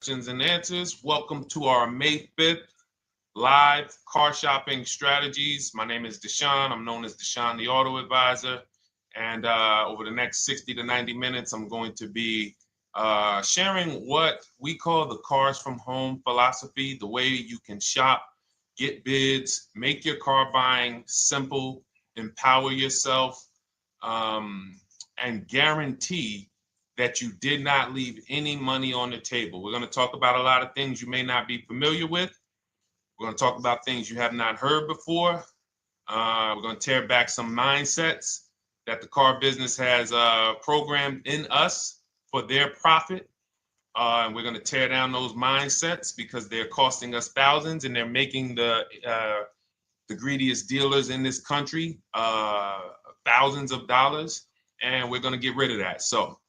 Questions and answers. Welcome to our May 5th live car shopping strategies. My name is Deshone. I'm known as Deshone the Auto Advisor. And over the next 60 to 90 minutes, I'm going to be sharing what we call the cars from home philosophy, the way you can shop, get bids, make your car buying simple, empower yourself, and guarantee that you did not leave any money on the table. We're going to talk about a lot of things you may not be familiar with. We're going to talk about things you have not heard before. We're going to tear back some mindsets that the car business has programmed in us for their profit. And we're going to tear down those mindsets because they're costing us thousands and they're making the greediest dealers in this country thousands of dollars. And we're going to get rid of that. So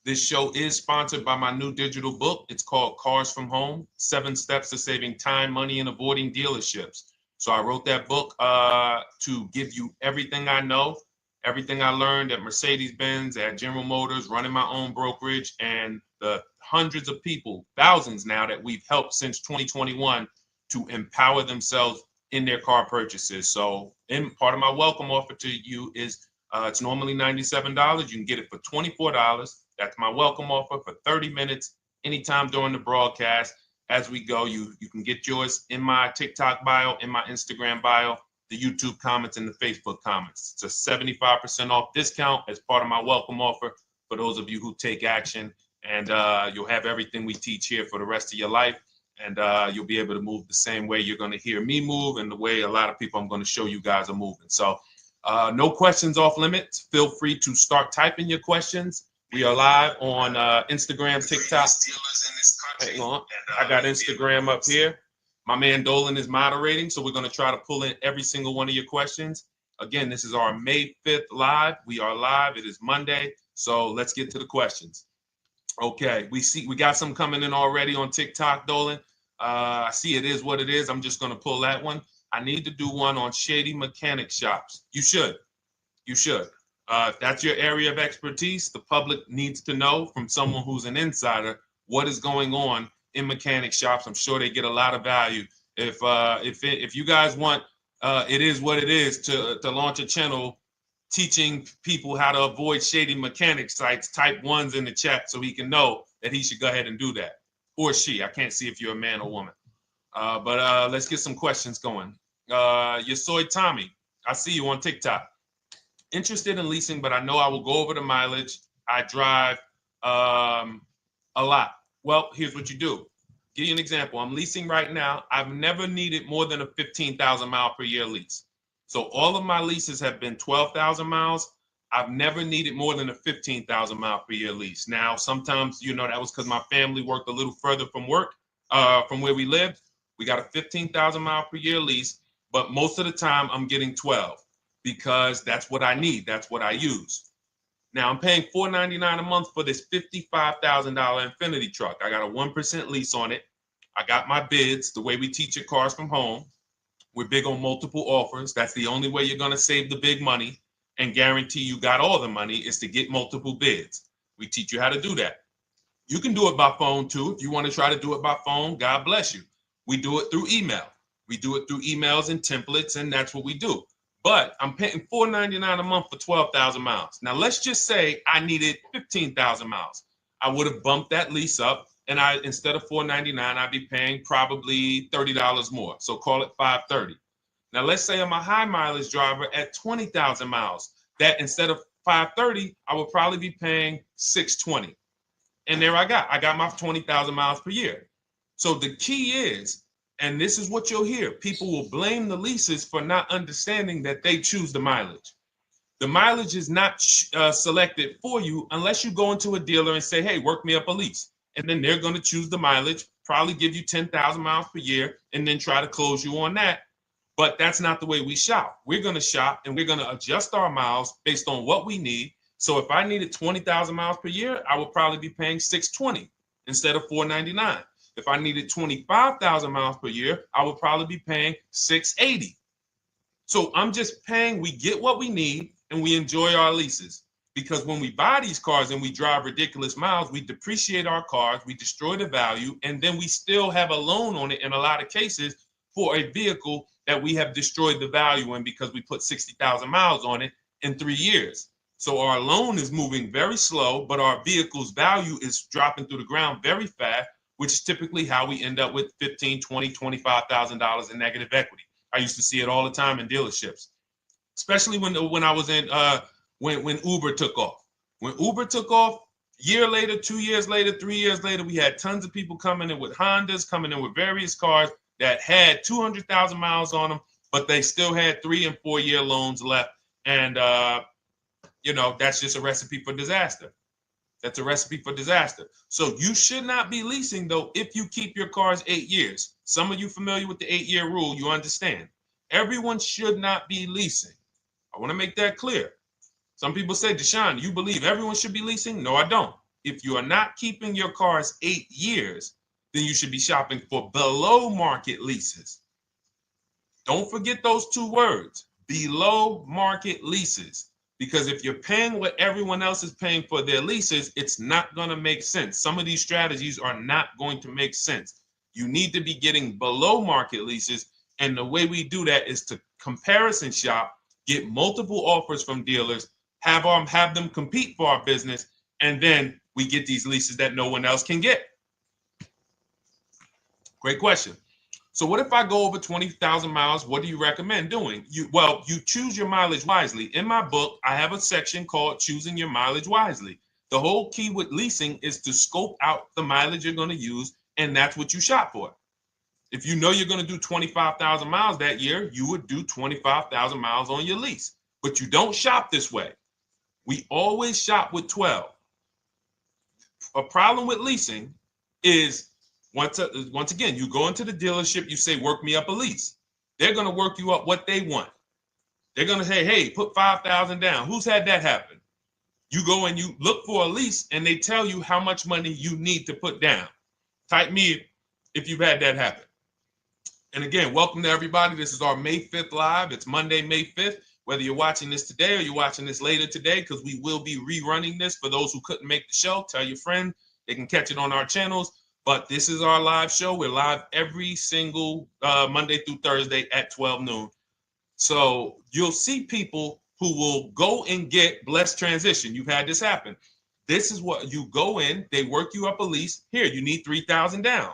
this show is sponsored by my new digital book. It's called Cars from Home, 7 Steps to Saving Time, Money, and Avoiding Dealerships. So I wrote that book to give you everything I know, everything I learned at Mercedes-Benz, at General Motors, running my own brokerage, and the hundreds of people, thousands now, that we've helped since 2021 to empower themselves in their car purchases. So part of my welcome offer to you is it's normally $97. You can get it for $24. That's my welcome offer for 30 minutes, anytime during the broadcast. As we go, you can get yours in my TikTok bio, in my Instagram bio, the YouTube comments, and the Facebook comments. It's a 75% off discount as part of my welcome offer for those of you who take action. And you'll have everything we teach here for the rest of your life. And you'll be able to move the same way you're going to hear me move and the way a lot of people I'm going to show you guys are moving. So no questions off limits. Feel free to start typing your questions. We are live on Instagram, TikTok. Hang on. I got Instagram up here. My man Dolan is moderating, so we're going to try to pull in every single one of your questions. Again, this is our May 5th live. We are live. It is Monday, so let's get to the questions. Okay, we got some coming in already on TikTok, Dolan. I see it is what it is. I'm just going to pull that one. I need to do one on shady mechanic shops. You should. If that's your area of expertise, the public needs to know from someone who's an insider what is going on in mechanic shops. I'm sure they get a lot of value. If you guys want, it is what it is to launch a channel teaching people how to avoid shady mechanic sites, type ones in the chat so he can know that he should go ahead and do that. Or she. I can't see if you're a man or woman. But let's get some questions going. Yosoy Tommy, I see you on TikTok. Interested in leasing, but I know I will go over the mileage. I drive a lot. Well, here's what you do. Give you an example. I'm leasing right now. I've never needed more than a 15,000 mile per year lease. So all of my leases have been 12,000 miles. I've never needed more than a 15,000 mile per year lease. Now, sometimes, that was because my family worked a little further from where we lived. We got a 15,000 mile per year lease, but most of the time I'm getting 12 because that's what I need. That's what I use. Now I'm paying $499 a month for this $55,000 Infinity truck. I got a 1% lease on it. I got my bids, the way we teach at Cars from Home. We're big on multiple offers. That's the only way you're going to save the big money and guarantee you got all the money is to get multiple bids. We teach you how to do that. You can do it by phone too. If you want to try to do it by phone, God bless you. We do it through email. We do it through emails and templates, and that's what we do. But I'm paying $499 a month for 12,000 miles. Now, let's just say I needed 15,000 miles. I would have bumped that lease up, and instead of $499, I'd be paying probably $30 more. So call it $530. Now, let's say I'm a high mileage driver at 20,000 miles. That instead of $530, I would probably be paying $620. And there I got my 20,000 miles per year. So the key is, and this is what you'll hear, people will blame the leases for not understanding that they choose the mileage. The mileage is not selected for you unless you go into a dealer and say, hey, work me up a lease. And then they're going to choose the mileage, probably give you 10,000 miles per year, and then try to close you on that. But that's not the way we shop. We're going to shop and we're going to adjust our miles based on what we need. So if I needed 20,000 miles per year, I would probably be paying $620 instead of $499. If I needed 25,000 miles per year, I would probably be paying $680. So I'm just paying, we get what we need and we enjoy our leases. because when we buy these cars and we drive ridiculous miles, we depreciate our cars, we destroy the value, and then we still have a loan on it in a lot of cases for a vehicle that we have destroyed the value in because we put 60,000 miles on it in 3 years. So our loan is moving very slow, but our vehicle's value is dropping through the ground very fast, which is typically how we end up with $15,000, $20,000, $25,000 in negative equity. I used to see it all the time in dealerships, especially when I was in when Uber took off. When Uber took off, year later, 2 years later, 3 years later, we had tons of people coming in with Hondas, coming in with various cars that had 200,000 miles on them, but they still had 3 and 4 year loans left. And, that's just a recipe for disaster. That's a recipe for disaster. So you should not be leasing, though, if you keep your cars 8 years. Some of you familiar with the 8-year rule, you understand. Everyone should not be leasing. I want to make that clear. Some people say, Deshone, you believe everyone should be leasing? No, I don't. If you are not keeping your cars 8 years, then you should be shopping for below market leases. Don't forget those 2 words, below market leases. Because if you're paying what everyone else is paying for their leases, it's not going to make sense. Some of these strategies are not going to make sense. You need to be getting below market leases. And the way we do that is to comparison shop, get multiple offers from dealers, have them compete for our business, and then we get these leases that no one else can get. Great question. So what if I go over 20,000 miles? What do you recommend doing? You choose your mileage wisely. In my book, I have a section called Choosing Your Mileage Wisely. The whole key with leasing is to scope out the mileage you're going to use, and that's what you shop for. If you know you're going to do 25,000 miles that year, you would do 25,000 miles on your lease. But you don't shop this way. We always shop with 12. A problem with leasing is once again, you go into the dealership, you say, work me up a lease. They're going to work you up what they want. They're going to say, hey, put 5,000 down. Who's had that happen? You go and you look for a lease and they tell you how much money you need to put down. Type me if you've had that happen. And again, welcome to everybody. This is our May 5th live. It's Monday, May 5th. Whether you're watching this today or you're watching this later today, because we will be rerunning this for those who couldn't make the show. Tell your friend they can catch it on our channels. But this is our live show. We're live every single Monday through Thursday at 12 noon. So you'll see people who will go and get blessed transition. You've had this happen. This is what you go in. They work you up a lease. Here, you need 3,000 down.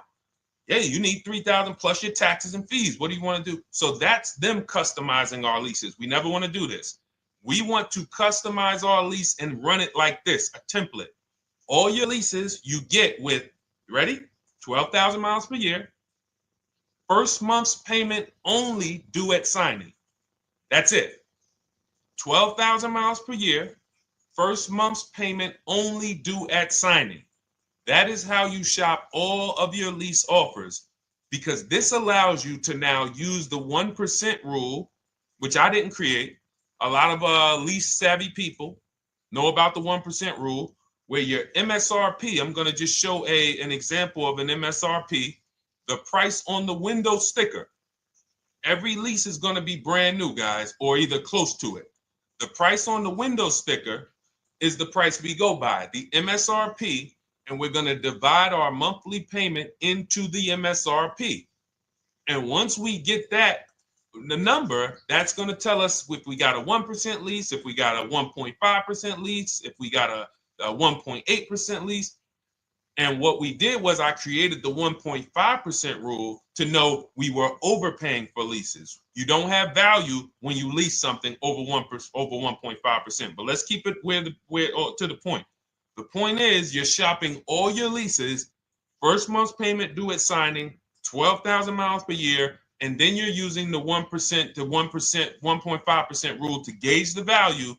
Yeah, you need 3,000 plus your taxes and fees. What do you want to do? So that's them customizing our leases. We never want to do this. We want to customize our lease and run it like this, a template. All your leases you get with, ready? 12,000 miles per year. First month's payment only due at signing. That's it. 12,000 miles per year. First month's payment only due at signing. That is how you shop all of your lease offers, because this allows you to now use the 1% rule, which I didn't create. A lot of lease savvy people know about the 1% rule, where your MSRP, I'm going to just show an example of an MSRP, the price on the window sticker. Every lease is going to be brand new, guys, or either close to it. The price on the window sticker is the price we go by, the MSRP, and we're going to divide our monthly payment into the MSRP. And once we get that, the number, that's going to tell us if we got a 1% lease, if we got a 1.5% lease, if we got a 1.8% lease. And what we did was I created the 1.5% rule to know we were overpaying for leases. You don't have value when you lease something over 1.5%. But let's keep it to the point. The point is you're shopping all your leases, first month's payment due at signing, 12,000 miles per year, and then you're using the 1% to 1.5% rule to gauge the value.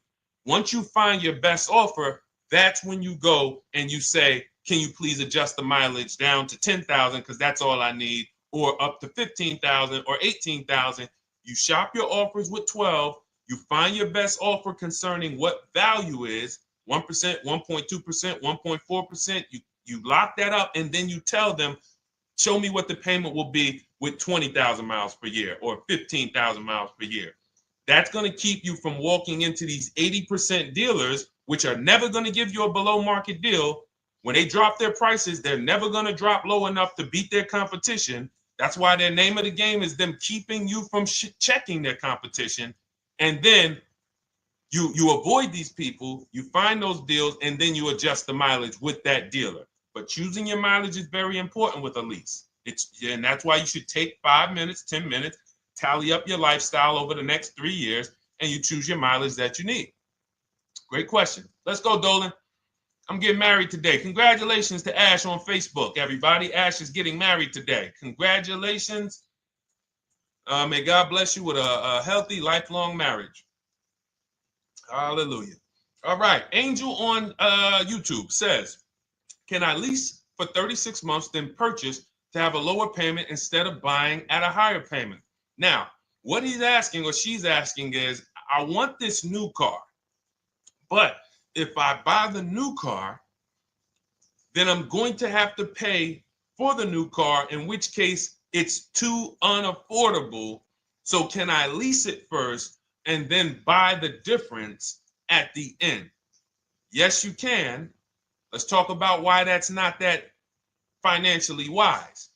Once you find your best offer, that's when you go and you say, can you please adjust the mileage down to 10,000 because that's all I need, or up to 15,000 or 18,000. You shop your offers with 12. You find your best offer concerning what value is, 1%, 1.2%, 1.4%. You lock that up, and then you tell them, show me what the payment will be with 20,000 miles per year or 15,000 miles per year. That's going to keep you from walking into these 80% dealers which are never going to give you a below market deal, when they drop their prices, they're never going to drop low enough to beat their competition. That's why their name of the game is them keeping you from checking their competition. And then you avoid these people, you find those deals, and then you adjust the mileage with that dealer. But choosing your mileage is very important with a lease. And that's why you should take 5 minutes, 10 minutes, tally up your lifestyle over the next 3 years, and you choose your mileage that you need. Great question. Let's go, Dolan. I'm getting married today. Congratulations to Ash on Facebook, everybody. Ash is getting married today. Congratulations. May God bless you with a healthy, lifelong marriage. Hallelujah. All right. Angel on YouTube says, can I lease for 36 months, then purchase to have a lower payment instead of buying at a higher payment? Now, what he's asking or she's asking is, I want this new car, but if I buy the new car, then I'm going to have to pay for the new car, in which case it's too unaffordable. So can I lease it first and then buy the difference at the end? Yes, you can. Let's talk about why that's not that financially wise.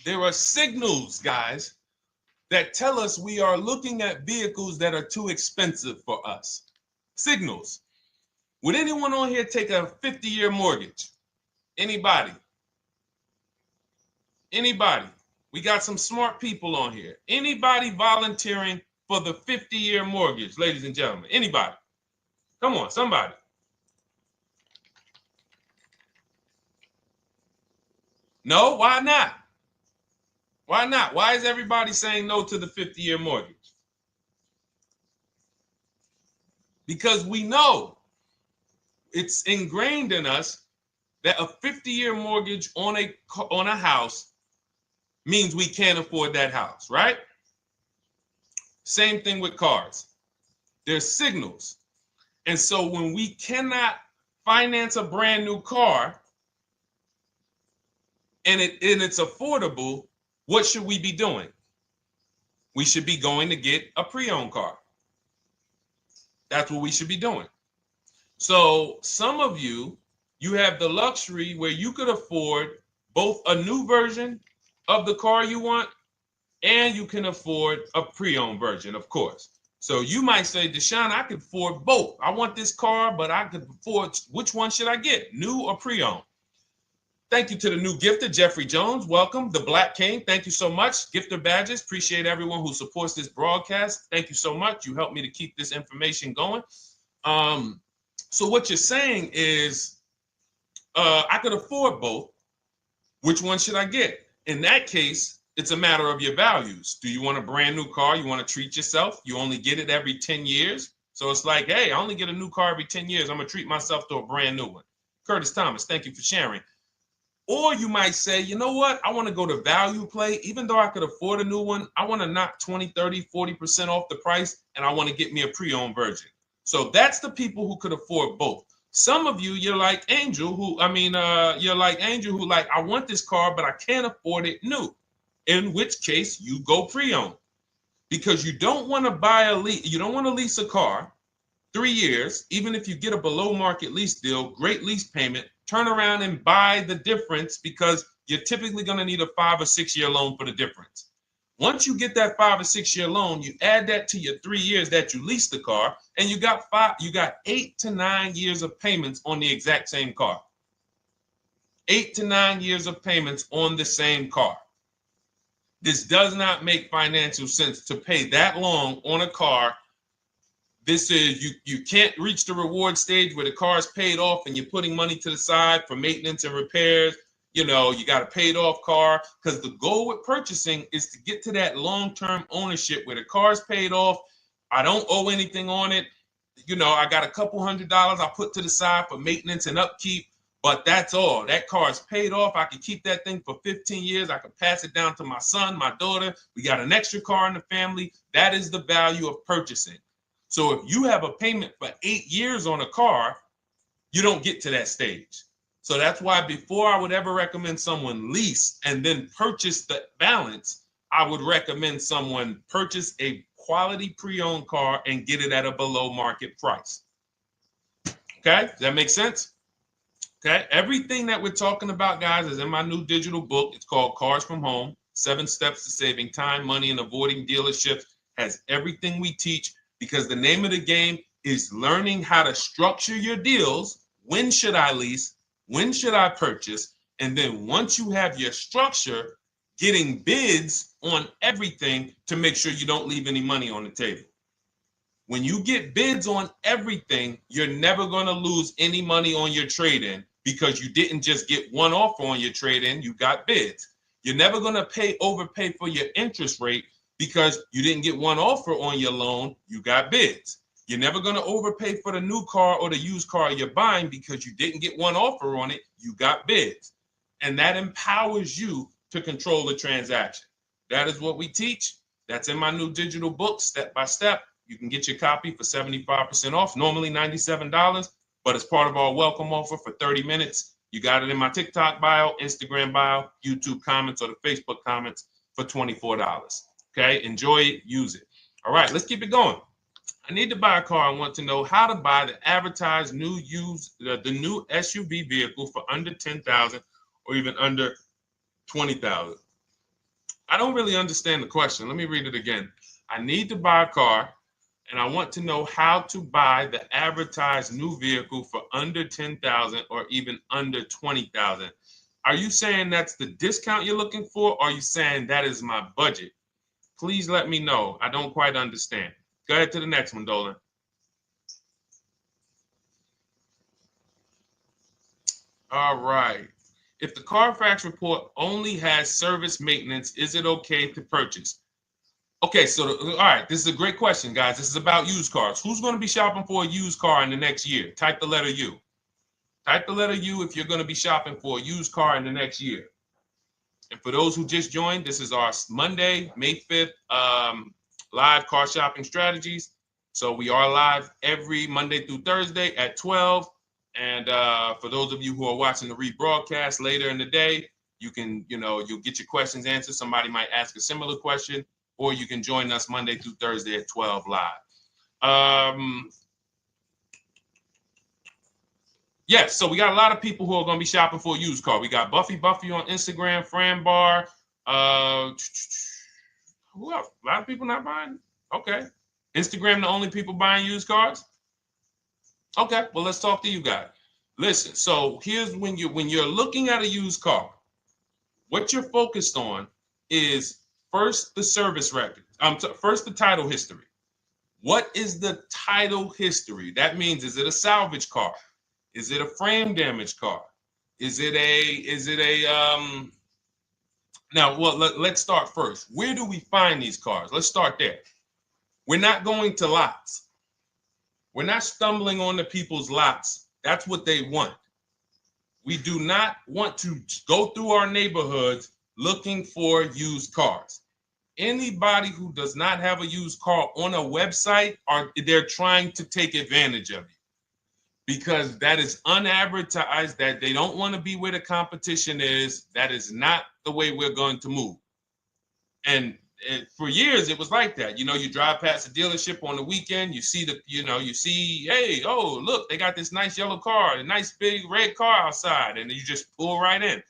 There are signals, guys, that tell us we are looking at vehicles that are too expensive for us. Signals. Would anyone on here take a 50-year mortgage? Anybody? Anybody? We got some smart people on here. Anybody volunteering for the 50-year mortgage, ladies and gentlemen? Anybody? Come on, somebody. No, why not? Why not? Why is everybody saying no to the 50-year mortgage? Because we know it's ingrained in us that a 50-year mortgage on a house means we can't afford that house, right? Same thing with cars. There's signals. And so when we cannot finance a brand new car and it's affordable, what should we be doing? We should be going to get a pre-owned car. That's what we should be doing. So some of you have the luxury where you could afford both a new version of the car you want, and you can afford a pre-owned version, of course. So you might say, Deshone, I could afford both. I want this car, but I could afford, which one should I get, new or pre-owned? Thank you to the new gifter, Jeffrey Jones. Welcome. The Black King. Thank you so much. Gifter badges. Appreciate everyone who supports this broadcast. Thank you so much. You helped me to keep this information going. So what you're saying is, I could afford both. Which one should I get? In that case, it's a matter of your values. Do you want a brand new car? You want to treat yourself? You only get it every 10 years. So it's like, hey, I only get a new car every 10 years. I'm going to treat myself to a brand new one. Curtis Thomas, thank you for sharing. Or you might say, you know what? I want to go to value play. Even though I could afford a new one, I want to knock 20, 30, 40% off the price, and I want to get me a pre-owned version. So that's the people who could afford both. Some of you, you're like Angel, who like, I want this car, but I can't afford it new. In which case you go pre-owned, because you don't want to you don't want to lease a car 3 years, even if you get a below market lease deal, great lease payment, turn around and buy the difference, because you're typically going to need a 5 or 6 year loan for the difference. Once you get that 5 or 6 year loan, you add that to your 3 years that you leased the car, and you got 8 to 9 years of payments on the exact same car. 8 to 9 years of payments on the same car. This does not make financial sense to pay that long on a car. This is, you can't reach the reward stage where the car is paid off and you're putting money to the side for maintenance and repairs. You know, you got a paid off car, because the goal with purchasing is to get to that long-term ownership where the car is paid off. I don't owe anything on it. You know, I got a couple $100 I put to the side for maintenance and upkeep, but that's all. That car is paid off. I can keep that thing for 15 years. I can pass it down to my son, my daughter. We got an extra car in the family. That is the value of purchasing. So if you have a payment for 8 years on a car, you don't get to that stage. So that's why before I would ever recommend someone lease and then purchase the balance, I would recommend someone purchase a quality pre-owned car and get it at a below market price. Okay, does that make sense? Okay, everything that we're talking about, guys, is in my new digital book. It's called Cars from Home, 7 Steps to Saving Time, Money, and Avoiding Dealerships. Has everything we teach, because the name of the game is learning how to structure your deals. When should I lease? When should I purchase? And then once you have your structure, getting bids on everything to make sure you don't leave any money on the table. When you get bids on everything, you're never going to lose any money on your trade-in, because you didn't just get one offer on your trade-in, you got bids. You're never going to overpay for your interest rate, because you didn't get one offer on your loan, you got bids. You're never going to overpay for the new car or the used car you're buying, because you didn't get one offer on it, you got bids. And that empowers you to control the transaction. That is what we teach. That's in my new digital book, step by step. You can get your copy for 75% off, normally $97, but it's part of our welcome offer for 30 minutes. You got it in my TikTok bio, Instagram bio, YouTube comments, or the Facebook comments for $24. Okay, enjoy it, use it. All right, let's keep it going. I need to buy a car. I want to know how to buy the advertised new the new SUV vehicle for under $10,000 or even under $20,000. I don't really understand the question. Let me read it again. I need to buy a car, and I want to know how to buy the advertised new vehicle for under $10,000 or even under $20,000. Are you saying that's the discount you're looking for, or are you saying that is my budget? Please let me know. I don't quite understand. Go ahead to the next one, Dolan. All right. If the Carfax report only has service maintenance, is it okay to purchase? Okay, so all right, this is a great question, guys. This is about used cars. Who's going to be shopping for a used car in the next year? Type the letter U. Type the letter U if you're going to be shopping for a used car in the next year. And for those who just joined, this is our Monday, May 5th, live car shopping strategies. So we are live every Monday through Thursday at 12. And for those of you who are watching the rebroadcast later in the day, you can, you'll get your questions answered. Somebody might ask a similar question, or you can join us Monday through Thursday at 12 live. Yes, so we got a lot of people who are going to be shopping for a used car. We got Buffy on Instagram, Fran Bar. Who else? A lot of people not buying? Okay. Instagram, the only people buying used cars? Okay, well, let's talk to you guys. Listen, so here's when you're looking at a used car, what you're focused on is first the service record. First the title history. What is the title history? That means, is it a salvage car? Is it a frame damage car? Is it a now, well, let's start first. Where do we find these cars? Let's start there. We're not going to lots. We're not stumbling onto people's lots. That's what they want. We do not want to go through our neighborhoods looking for used cars. Anybody who does not have a used car on a website, they're trying to take advantage of you, because that is unadvertised, that they don't want to be where the competition is. That is not the way we're going to move. And for years, it was like that. You drive past a dealership on the weekend, you see hey, oh, look, they got this nice yellow car, a nice big red car outside, and you just pull right in.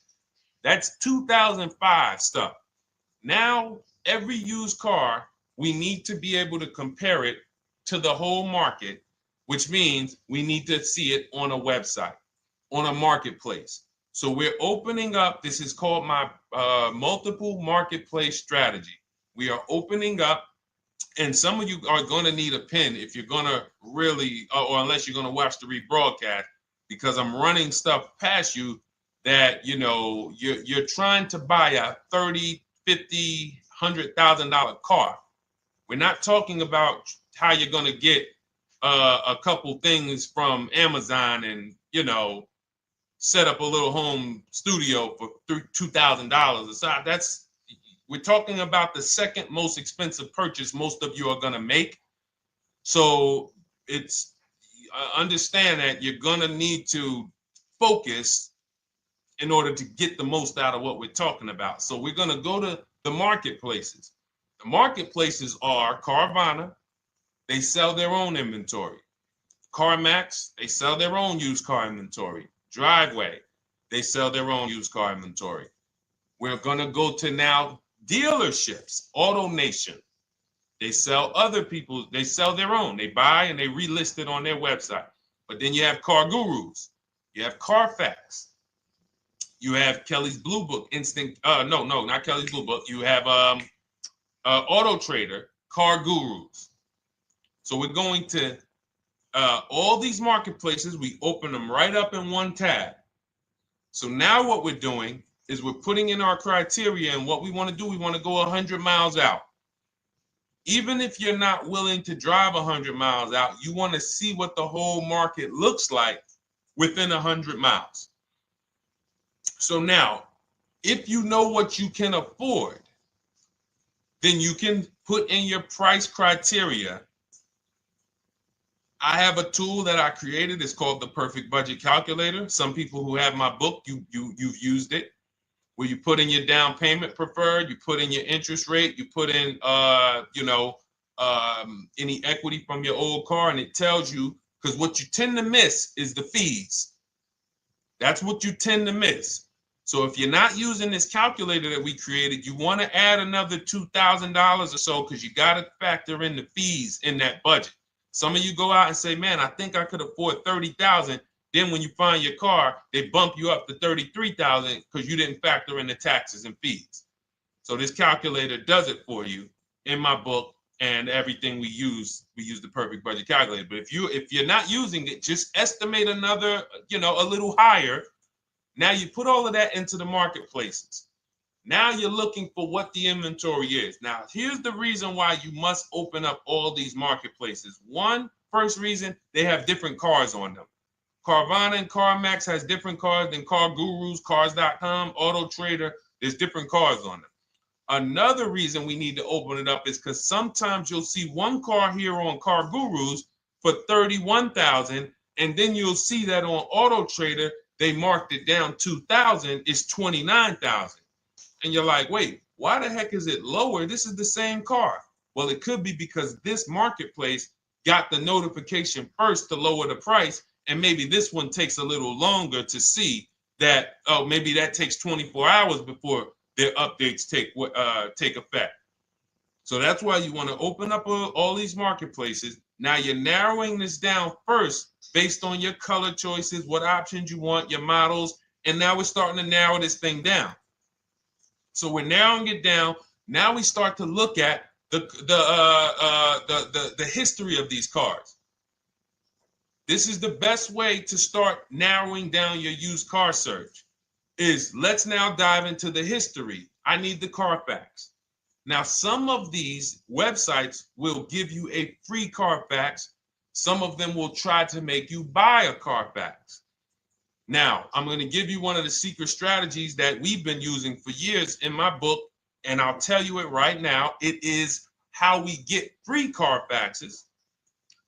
That's 2005 stuff. Now, every used car, we need to be able to compare it to the whole market, which means we need to see it on a website, on a marketplace. So we're opening up, this is called my multiple marketplace strategy. We are opening up, and some of you are going to need a pen if you're going to really, or unless you're going to watch the rebroadcast, because I'm running stuff past you that, you're trying to buy a $30,000, $50,000, $100,000 car. We're not talking about how you're going to get a couple things from Amazon and, set up a little home studio for $2,000. We're talking about the second most expensive purchase most of you are going to make. So it's understand that you're going to need to focus in order to get the most out of what we're talking about. So we're going to go to the marketplaces. The marketplaces are Carvana. They sell their own inventory. CarMax, they sell their own used car inventory. Driveway, they sell their own used car inventory. We're going to go to now dealerships. AutoNation, they sell other people's, they sell their own. They buy and they relist it on their website. But then you have Car Gurus, you have Carfax, you have Kelly's Blue Book, no, not Kelly's Blue Book. You have Auto Trader, Car Gurus. So we're going to all these marketplaces, we open them right up in one tab. So now what we're doing is we're putting in our criteria, and what we want to do, we want to go 100 miles out. Even if you're not willing to drive 100 miles out, you want to see what the whole market looks like within 100 miles. So now, if you know what you can afford, then you can put in your price criteria. I have a tool that I created. It's called the Perfect Budget Calculator. Some people who have my book, you've used it, where you put in your down payment preferred, you put in your interest rate, you put in any equity from your old car, and it tells you, because what you tend to miss is the fees. That's what you tend to miss. So if you're not using this calculator that we created, you want to add another $2,000 or so, because you got to factor in the fees in that budget. Some of you go out and say, man, I think I could afford $30,000. Then when you find your car, they bump you up to $33,000 because you didn't factor in the taxes and fees. So this calculator does it for you in my book, and everything we use the Perfect Budget Calculator. But if you're not using it, just estimate another, a little higher. Now you put all of that into the marketplaces. Now you're looking for what the inventory is. Now, here's the reason why you must open up all these marketplaces. First reason, they have different cars on them. Carvana and CarMax has different cars than Car Gurus, Cars.com, Auto Trader. There's different cars on them. Another reason we need to open it up is because sometimes you'll see one car here on Car Gurus for $31,000, and then you'll see that on Auto Trader, they marked it down $2,000, it's $29,000. And you're like, wait, why the heck is it lower? This is the same car. Well, it could be because this marketplace got the notification first to lower the price, and maybe this one takes a little longer to see that, oh, maybe that takes 24 hours before their updates take effect. So that's why you want to open up all these marketplaces. Now you're narrowing this down first based on your color choices, what options you want, your models, and now we're starting to narrow this thing down. So we're narrowing it down. Now we start to look at the history of these cars. This is the best way to start narrowing down your used car search. Let's now dive into the history. I need the Carfax. Now, some of these websites will give you a free Carfax. Some of them will try to make you buy a Carfax. Now, I'm going to give you one of the secret strategies that we've been using for years in my book, and I'll tell you it right now. It is how we get free Carfaxes,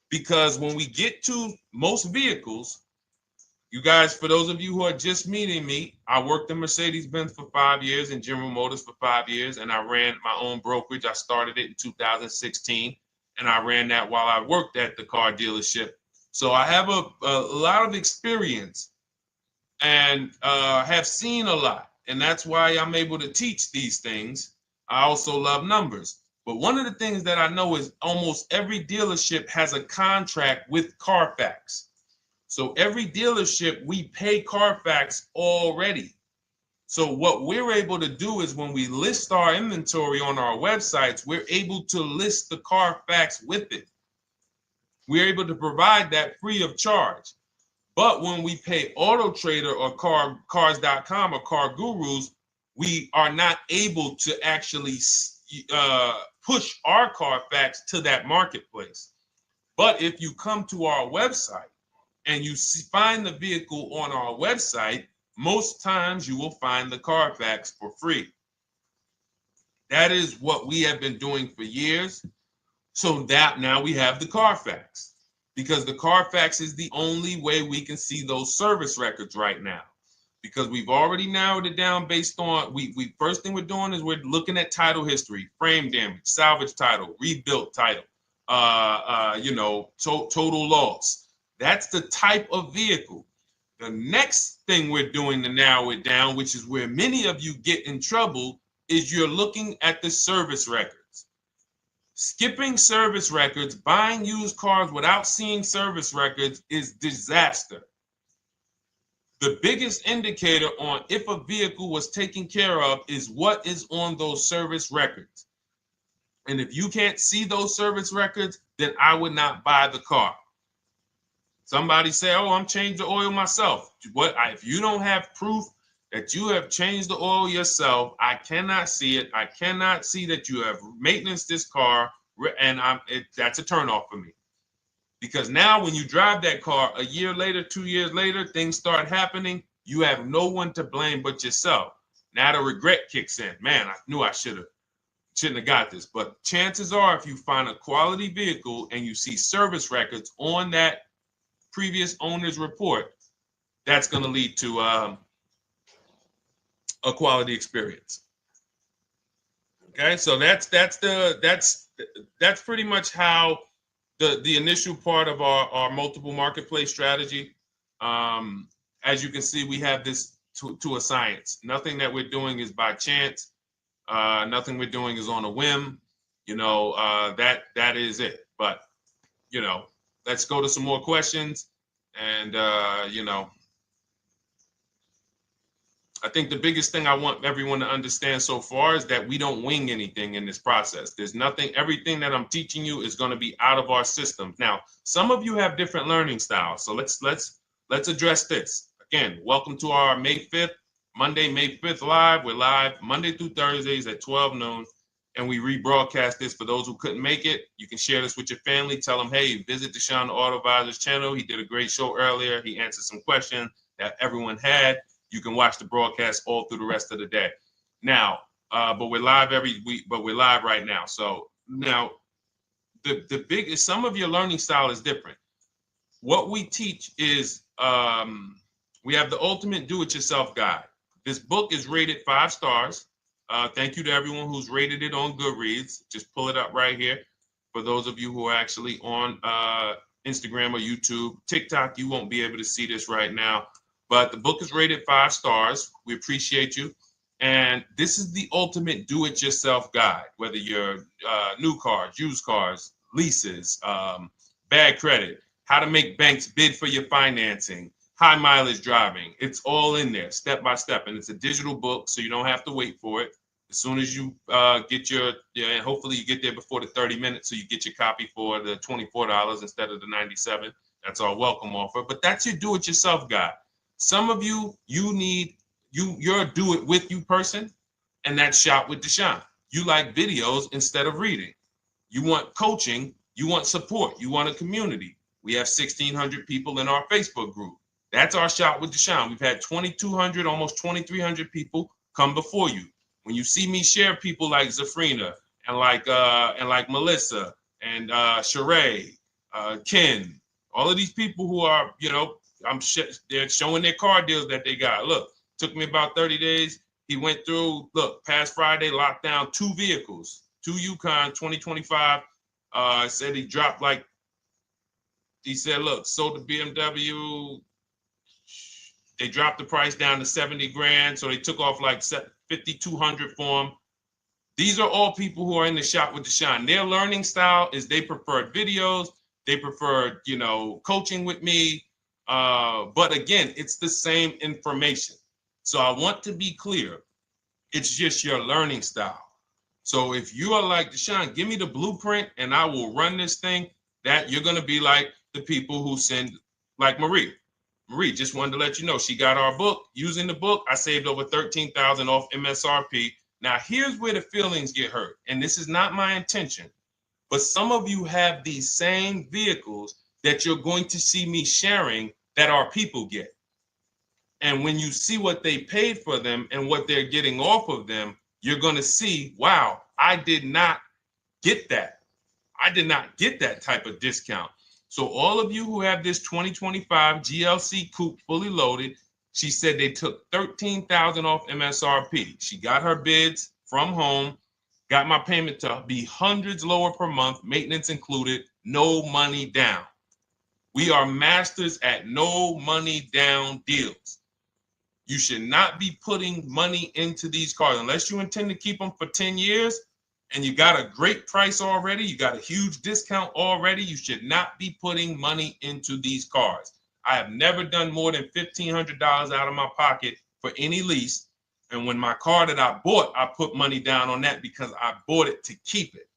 because when we get to most vehicles, you guys, for those of you who are just meeting me, I worked in Mercedes-Benz for 5 years and General Motors for 5 years, and I ran my own brokerage. I started it in 2016, and I ran that while I worked at the car dealership. So I have a lot of experience and have seen a lot, and that's why I'm able to teach these things. I also love numbers. But one of the things that I know is almost every dealership has a contract with Carfax. So every dealership, we pay Carfax already. So what we're able to do is when we list our inventory on our websites, we're able to list the Carfax with it. We're able to provide that free of charge. But when we pay Auto Trader or Cars.com or Car Gurus, we are not able to actually push our Carfax to that marketplace. But if you come to our website and you find the vehicle on our website, most times you will find the Carfax for free. That is what we have been doing for years. So that now we have the Carfax, because the Carfax is the only way we can see those service records right now, because we've already narrowed it down based on, first thing we're doing is we're looking at title history, frame damage, salvage title, rebuilt title, total loss. That's the type of vehicle. The next thing we're doing to narrow it down, which is where many of you get in trouble, is you're looking at the service records. Skipping service records, buying used cars without seeing service records is disaster. The biggest indicator on if a vehicle was taken care of is what is on those service records. And if you can't see those service records, then I would not buy the car. Somebody say, oh, I'm changing the oil myself. If you don't have proof that you have changed the oil yourself, I cannot see it. I cannot see that you have maintenance this car, and that's a turnoff for me. Because now when you drive that car a year later, 2 years later, things start happening. You have no one to blame but yourself. Now the regret kicks in. Man, I knew I shouldn't have got this. But chances are, if you find a quality vehicle and you see service records on that previous owner's report, that's going to lead to a quality experience. Okay, so that's pretty much how the initial part of our multiple marketplace strategy. As you can see, we have this to a science. Nothing that we're doing is by chance. Nothing we're doing is on a whim. That is it. But let's go to some more questions. And I think the biggest thing I want everyone to understand so far is that we don't wing anything in this process. There's nothing, everything that I'm teaching you is going to be out of our systems. Now, some of you have different learning styles. So let's address this. Again, welcome to our May 5th, Monday, May 5th live. We're live Monday through Thursdays at 12 noon. And we rebroadcast this for those who couldn't make it. You can share this with your family. Tell them, hey, visit Deshone the Auto Advisor's channel. He did a great show earlier. He answered some questions that everyone had. You can watch the broadcast all through the rest of the day. Now, but we're live every week, but we're live right now. So now the biggest, some of your learning style is different. What we teach is we have the ultimate do-it-yourself guide. This book is rated 5 stars. Thank you to everyone who's rated it on Goodreads. Just pull it up right here. For those of you who are actually on Instagram or YouTube, TikTok, you won't be able to see this right now. But the book is rated 5 stars. We appreciate you. And this is the ultimate do-it-yourself guide, whether you're new cars, used cars, leases, bad credit, how to make banks bid for your financing, high mileage driving. It's all in there, step by step. And it's a digital book, so you don't have to wait for it. As soon as you get and hopefully you get there before the 30 minutes, so you get your copy for the $24 instead of the $97. That's our welcome offer. But that's your do-it-yourself guide. Some of you, you're a do-it-with-you person, and that's Shop with Deshone. You like videos instead of reading. You want coaching. You want support. You want a community. We have 1,600 people in our Facebook group. That's our Shop with Deshone. We've had 2,200, almost 2,300 people come before you. When you see me share people like Zafrina and like Melissa and Sheree, Ken, all of these people who are, they're showing their car deals that they got. Look, took me about 30 days. He went through, past Friday, locked down 2 vehicles, 2 Yukon 2025. Said he dropped sold the BMW. They dropped the price down to 70 grand. So they took off like 5,200 for him. These are all people who are in the Shop with Deshone. Their learning style is they preferred videos. They preferred, coaching with me. But again, it's the same information. So I want to be clear. It's just your learning style. So if you are like Deshone, give me the blueprint and I will run this thing. That you're going to be like the people who send, like Marie. Marie just wanted to let you know she got our book. Using the book, I saved over $13,000 off MSRP. Now, here's where the feelings get hurt. And this is not my intention. But some of you have these same vehicles that you're going to see me sharing that our people get. And when you see what they paid for them and what they're getting off of them, you're going to see, wow, I did not get that. I did not get that type of discount. So all of you who have this 2025 GLC coupe fully loaded, she said they took $13,000 off MSRP. She got her bids from home, got my payment to be hundreds lower per month, maintenance included, no money down. We are masters at no money down deals. You should not be putting money into these cars unless you intend to keep them for 10 years and you got a great price already. You got a huge discount already. You should not be putting money into these cars. I have never done more than $1,500 out of my pocket for any lease. And when my car that I bought, I put money down on that because I bought it to keep it.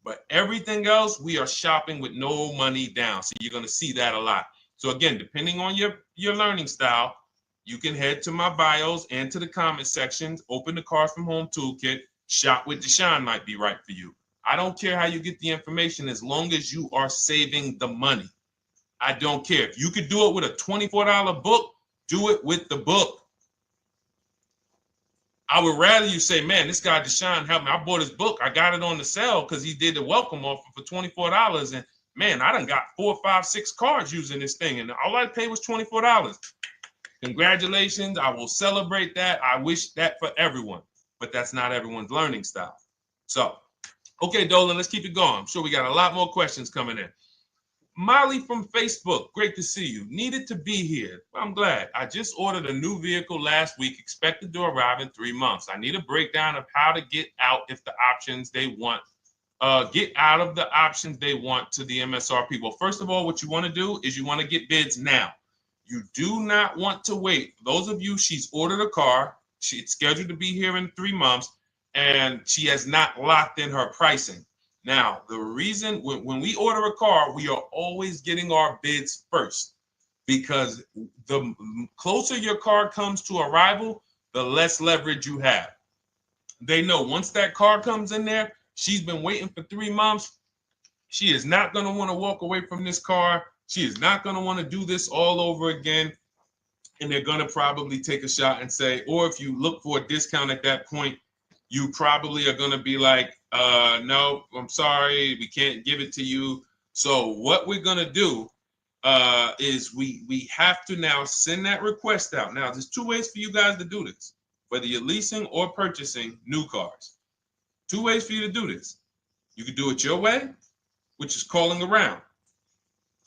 But everything else, we are shopping with no money down. So you're going to see that a lot. So again, depending on your learning style, you can head to my bios and to the comment sections, open the Cars from Home Toolkit, Shop with Deshone might be right for you. I don't care how you get the information as long as you are saving the money. I don't care. If you could do it with a $24 book, do it with the book. I would rather you say, man, this guy Deshone helped me. I bought his book. I got it on the sale because he did the welcome offer for $24. And man, I done got 4, 5, 6 cars using this thing. And all I paid was $24. Congratulations. I will celebrate that. I wish that for everyone, but that's not everyone's learning style. So, okay, Dolan, let's keep it going. I'm sure we got a lot more questions coming in. Molly from Facebook, great to see you. Needed to be here. Well, I'm glad. I just ordered a new vehicle last week, expected to arrive in 3 months. I need a breakdown of how to get out if the options they want, get out of the options they want to the MSRP. Well, first of all, what you want to do is you want to get bids now. You do not want to wait. For those of you, she's ordered a car. She's scheduled to be here in 3 months, and she has not locked in her pricing. Now, the reason when we order a car, we are always getting our bids first because the closer your car comes to arrival, the less leverage you have. They know once that car comes in there, she's been waiting for 3 months. She is not going to want to walk away from this car. She is not going to want to do this all over again. And they're going to probably take a shot and say, or if you look for a discount at that point, you probably are going to be like, no, I'm sorry, we can't give it to you. So what we're going to do is we have to now send that request out. Now, there's 2 ways for you guys to do this, whether you're leasing or purchasing new cars. 2 ways for you to do this. You can do it your way, which is calling around.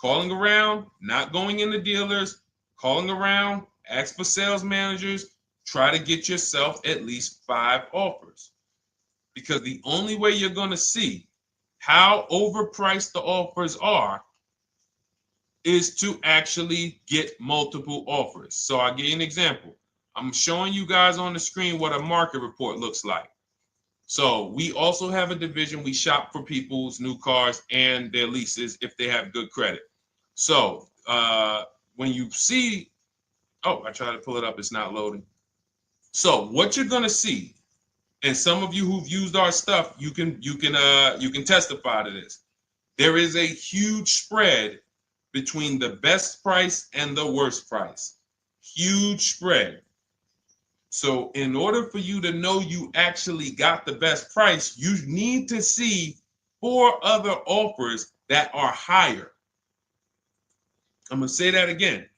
Calling around, not going into dealers, calling around, ask for sales managers, try to get yourself at least 5 offers. Because the only way you're going to see how overpriced the offers are is to actually get multiple offers. So I'll give you an example. I'm showing you guys on the screen what a market report looks like. So we also have a division. We shop for people's new cars and their leases if they have good credit. So when you see, oh, I tried to pull it up. It's not loading. So what you're going to see, and some of you who've used our stuff, you can testify to this. There is a huge spread between the best price and the worst price. Huge spread. So in order for you to know you actually got the best price, you need to see 4 other offers that are higher. I'm going to say that again.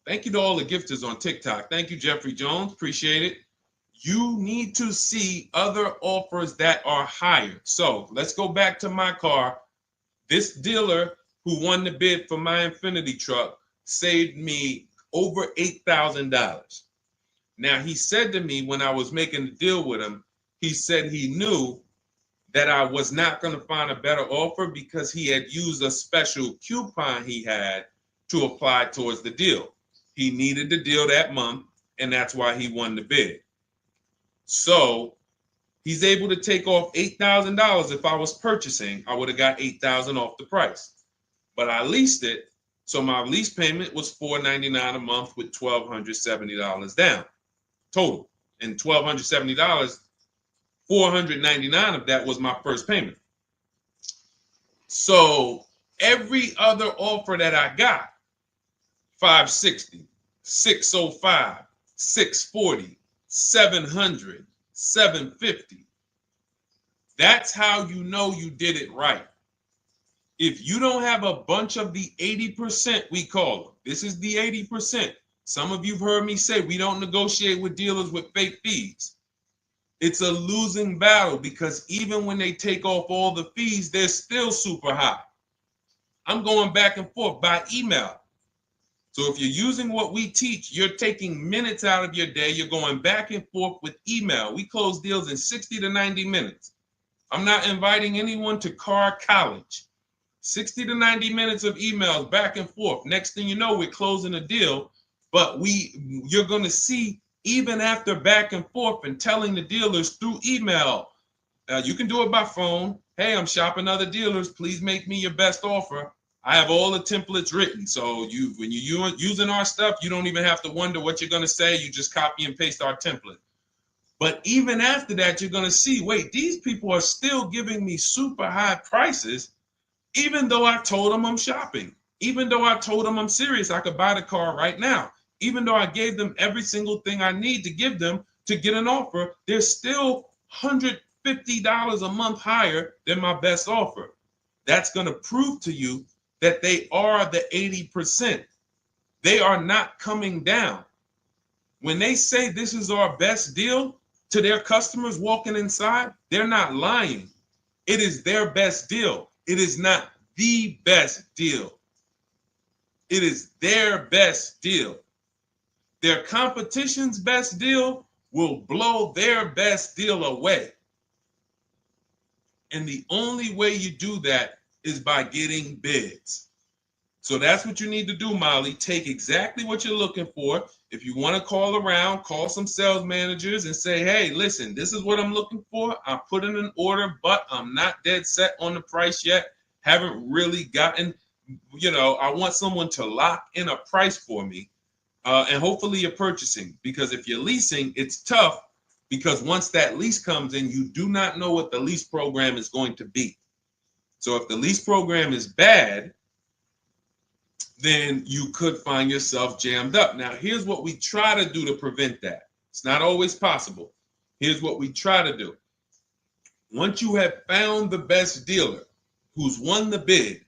Thank you to all the gifters on TikTok. Thank you, Jeffrey Jones. Appreciate it. You need to see other offers that are higher. So let's go back to my car. This dealer who won the bid for my Infinity truck saved me over $8,000. Now, he said to me when I was making the deal with him, he said he knew that I was not going to find a better offer because he had used a special coupon he had to apply towards the deal. He needed the deal that month, and that's why he won the bid. So he's able to take off $8,000. If I was purchasing, I would have got $8,000 off the price. But I leased it, so my lease payment was $499 a month with $1,270 down total. And $1,270, $499 of that was my first payment. So every other offer that I got, $560, $605, $640, $700, $750. That's how you know you did it right. If you don't have a bunch of the 80%, we call them. This is the 80%. Some of you have heard me say we don't negotiate with dealers with fake fees. It's a losing battle because even when they take off all the fees, they're still super high. I'm going back and forth by email. So if you're using what we teach, you're taking minutes out of your day. You're going back and forth with email. We close deals in 60 to 90 minutes. I'm not inviting anyone to car college. 60 to 90 minutes of emails back and forth. Next thing you know, we're closing a deal. But you're going to see, even after back and forth and telling the dealers through email, you can do it by phone. Hey, I'm shopping other dealers. Please make me your best offer. I have all the templates written. So when you're using our stuff, you don't even have to wonder what you're going to say. You just copy and paste our template. But even after that, you're going to see, wait, these people are still giving me super high prices, even though I told them I'm shopping, even though I told them I'm serious, I could buy the car right now, even though I gave them every single thing I need to give them to get an offer, they're still $150 a month higher than my best offer. That's going to prove to you that they are the 80%. They are not coming down. When they say this is our best deal to their customers walking inside, they're not lying. It is their best deal. It is not the best deal. It is their best deal. Their competition's best deal will blow their best deal away. And the only way you do that is by getting bids. So that's what you need to do, Molly. Take exactly what you're looking for. If you want to call around, call some sales managers and say, hey, listen, this is what I'm looking for. I put in an order, but I'm not dead set on the price yet. Haven't really gotten, I want someone to lock in a price for me. And hopefully you're purchasing, because if you're leasing, it's tough, because once that lease comes in, you do not know what the lease program is going to be. So if the lease program is bad, then you could find yourself jammed up. Now, here's what we try to do to prevent that. It's not always possible. Here's what we try to do. Once you have found the best dealer who's won the bid,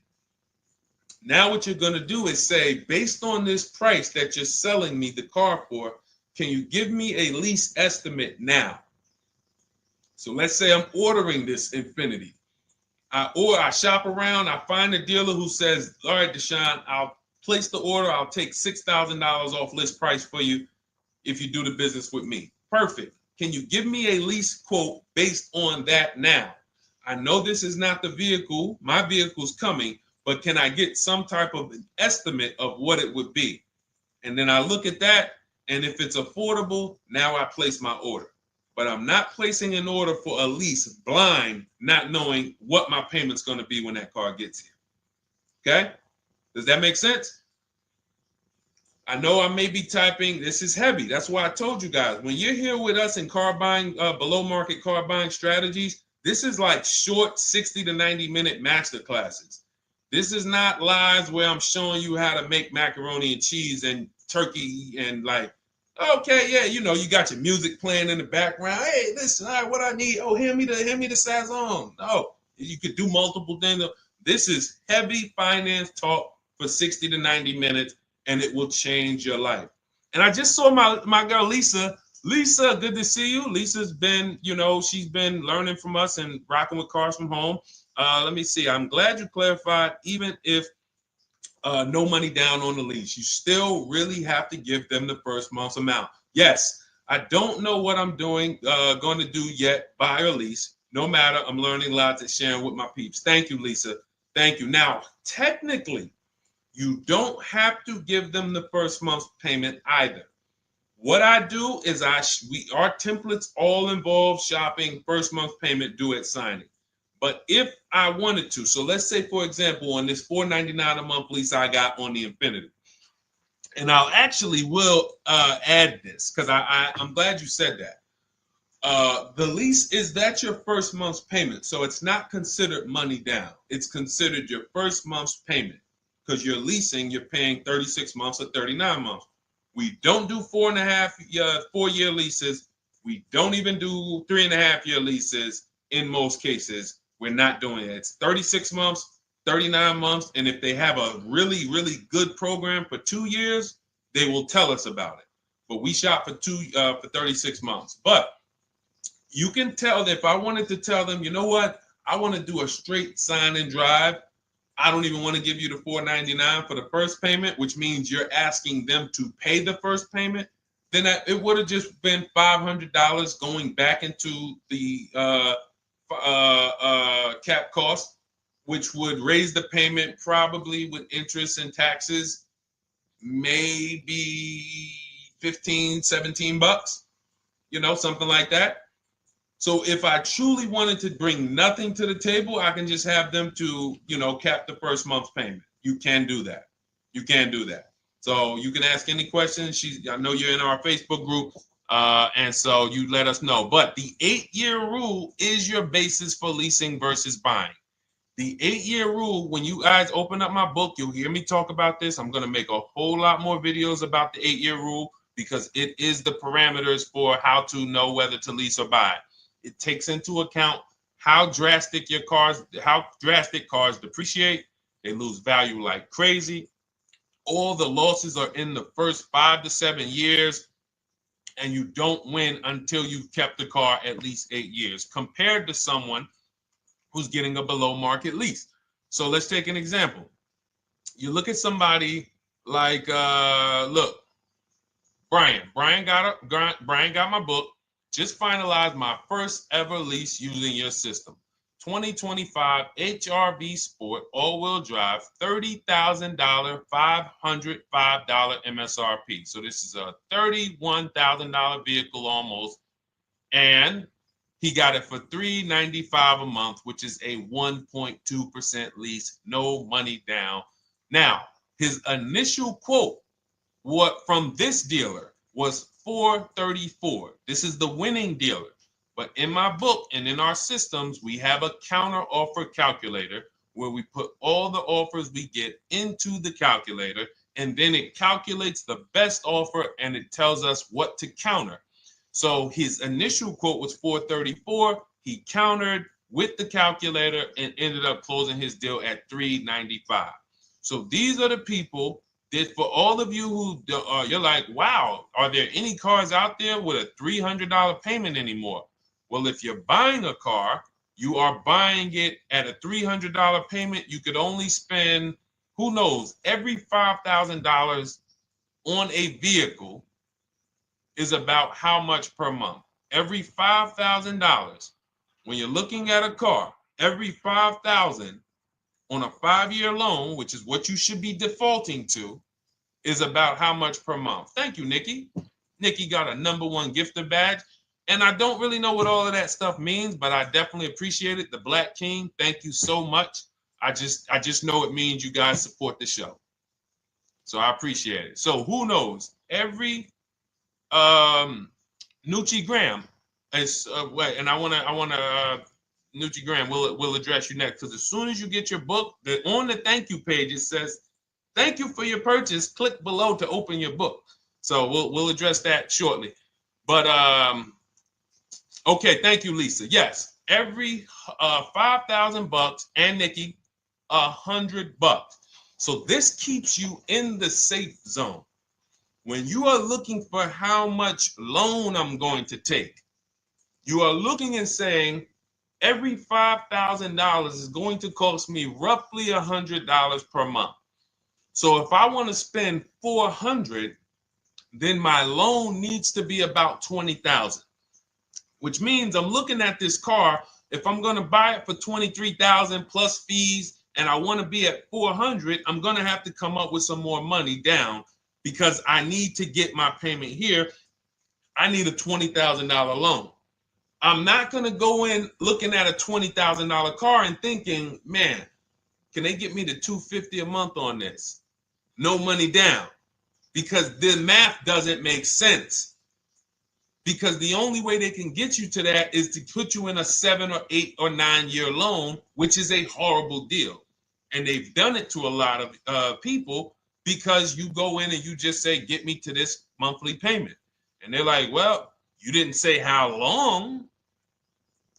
now what you're going to do is say, based on this price that you're selling me the car for, can you give me a lease estimate now? So let's say I'm ordering this Infiniti. I shop around, I find a dealer who says, all right, Deshone, I'll place the order. I'll take $6,000 off list price for you if you do the business with me. Perfect. Can you give me a lease quote based on that now? I know this is not the vehicle. My vehicle's coming, but can I get some type of an estimate of what it would be? And then I look at that, and if it's affordable, now I place my order. But I'm not placing an order for a lease blind, not knowing what my payment's going to be when that car gets here. Okay? Does that make sense? I know I may be typing. This is heavy. That's why I told you guys, when you're here with us in car buying, below market car buying strategies, this is like short 60 to 90 minute master classes. This is not lives where I'm showing you how to make macaroni and cheese and turkey and like, okay, yeah, you got your music playing in the background. Hey, listen, all right, what I need? Oh, hand me the Sazon. No, you could do multiple things. This is heavy finance talk for 60 to 90 minutes, and it will change your life. And I just saw my girl, Lisa. Lisa, good to see you. Lisa's been, she's been learning from us and rocking with Cars from Home. Let me see. I'm glad you clarified, even if no money down on the lease, you still really have to give them the first month's amount. Yes, I don't know what I'm going to do yet, buy or lease. No matter, I'm learning lots and sharing with my peeps. Thank you, Lisa. Thank you. Now, technically, you don't have to give them the first month's payment either. What I do is our templates all involve shopping, first month payment due at signing. But if I wanted to, so let's say, for example, on this $499 a month lease I got on the Infiniti, and I'll actually will add this because I'm glad you said that. The lease, is that your first month's payment? So it's not considered money down. It's considered your first month's payment because you're leasing, you're paying 36 months or 39 months. We don't do 4-year leases. We don't even do 3.5-year leases in most cases. We're not doing it. It's 36 months, 39 months. And if they have a really, really good program for 2 years, they will tell us about it. But we shop for 36 months. But you can tell that if I wanted to tell them, you know what, I want to do a straight sign and drive I don't even want to give you the $499 for the first payment, which means you're asking them to pay the first payment, then it would have just been $500 going back into the cap cost, which would raise the payment probably with interest and taxes, maybe 15, 17 bucks, something like that. So if I truly wanted to bring nothing to the table, I can just have them to, cap the first month's payment. You can do that. You can do that. So you can ask any questions. I know you're in our Facebook group, and so you let us know. But the 8-year rule is your basis for leasing versus buying. The 8-year rule, when you guys open up my book, you'll hear me talk about this. I'm going to make a whole lot more videos about the 8-year rule because it is the parameters for how to know whether to lease or buy. It takes into account how drastic cars depreciate. They lose value like crazy. All the losses are in the first 5 to 7 years, and you don't win until you've kept the car at least 8 years, compared to someone who's getting a below market lease. So let's take an example. You look at somebody like, look, Brian. Brian got my book. Just finalized my first ever lease using your system. 2025 HRV Sport all-wheel drive, $30,000, $505 MSRP. So this is a $31,000 vehicle almost, and he got it for $395 a month, which is a 1.2% lease, no money down. Now, his initial quote from this dealer was $434. This is the winning dealer. But in my book and in our systems, we have a counter offer calculator where we put all the offers we get into the calculator, and then it calculates the best offer and it tells us what to counter. So his initial quote was $434. He countered with the calculator and ended up closing his deal at $395. So these are the people that, for all of you who you're like, wow, are there any cars out there with a $300 payment anymore? Well, if you're buying a car, you are buying it at a $300 payment. You could only spend, who knows, every $5,000 on a vehicle is about how much per month? Every $5,000. When you're looking at a car, every $5,000 on a 5-year loan, which is what you should be defaulting to, is about how much per month. Thank you, Nikki. Nikki got a #1 gifter badge. And I don't really know what all of that stuff means, but I definitely appreciate it. The Black King, thank you so much. I just know it means you guys support the show. So I appreciate it. So who knows? Every Nucci Graham is and I wanna Nucci Graham will address you next, because as soon as you get your book, on the thank you page it says, "Thank you for your purchase. Click below to open your book." So we'll address that shortly. But okay, thank you, Lisa. Yes, every $5,000, and Nikki, $100. So this keeps you in the safe zone. When you are looking for how much loan I'm going to take, you are looking and saying, every $5,000 is going to cost me roughly $100 per month. So if I want to spend $400, then my loan needs to be about $20,000, which means I'm looking at this car. If I'm going to buy it for $23,000 plus fees, and I want to be at $400, I'm going to have to come up with some more money down, because I need to get my payment here. I need a $20,000 loan. I'm not going to go in looking at a $20,000 car and thinking, man, can they get me to $250 a month on this? No money down, because the math doesn't make sense. Because the only way they can get you to that is to put you in a 7 or 8 or 9 year loan, which is a horrible deal. And they've done it to a lot of people, because you go in and you just say, get me to this monthly payment. And they're like, well, you didn't say how long.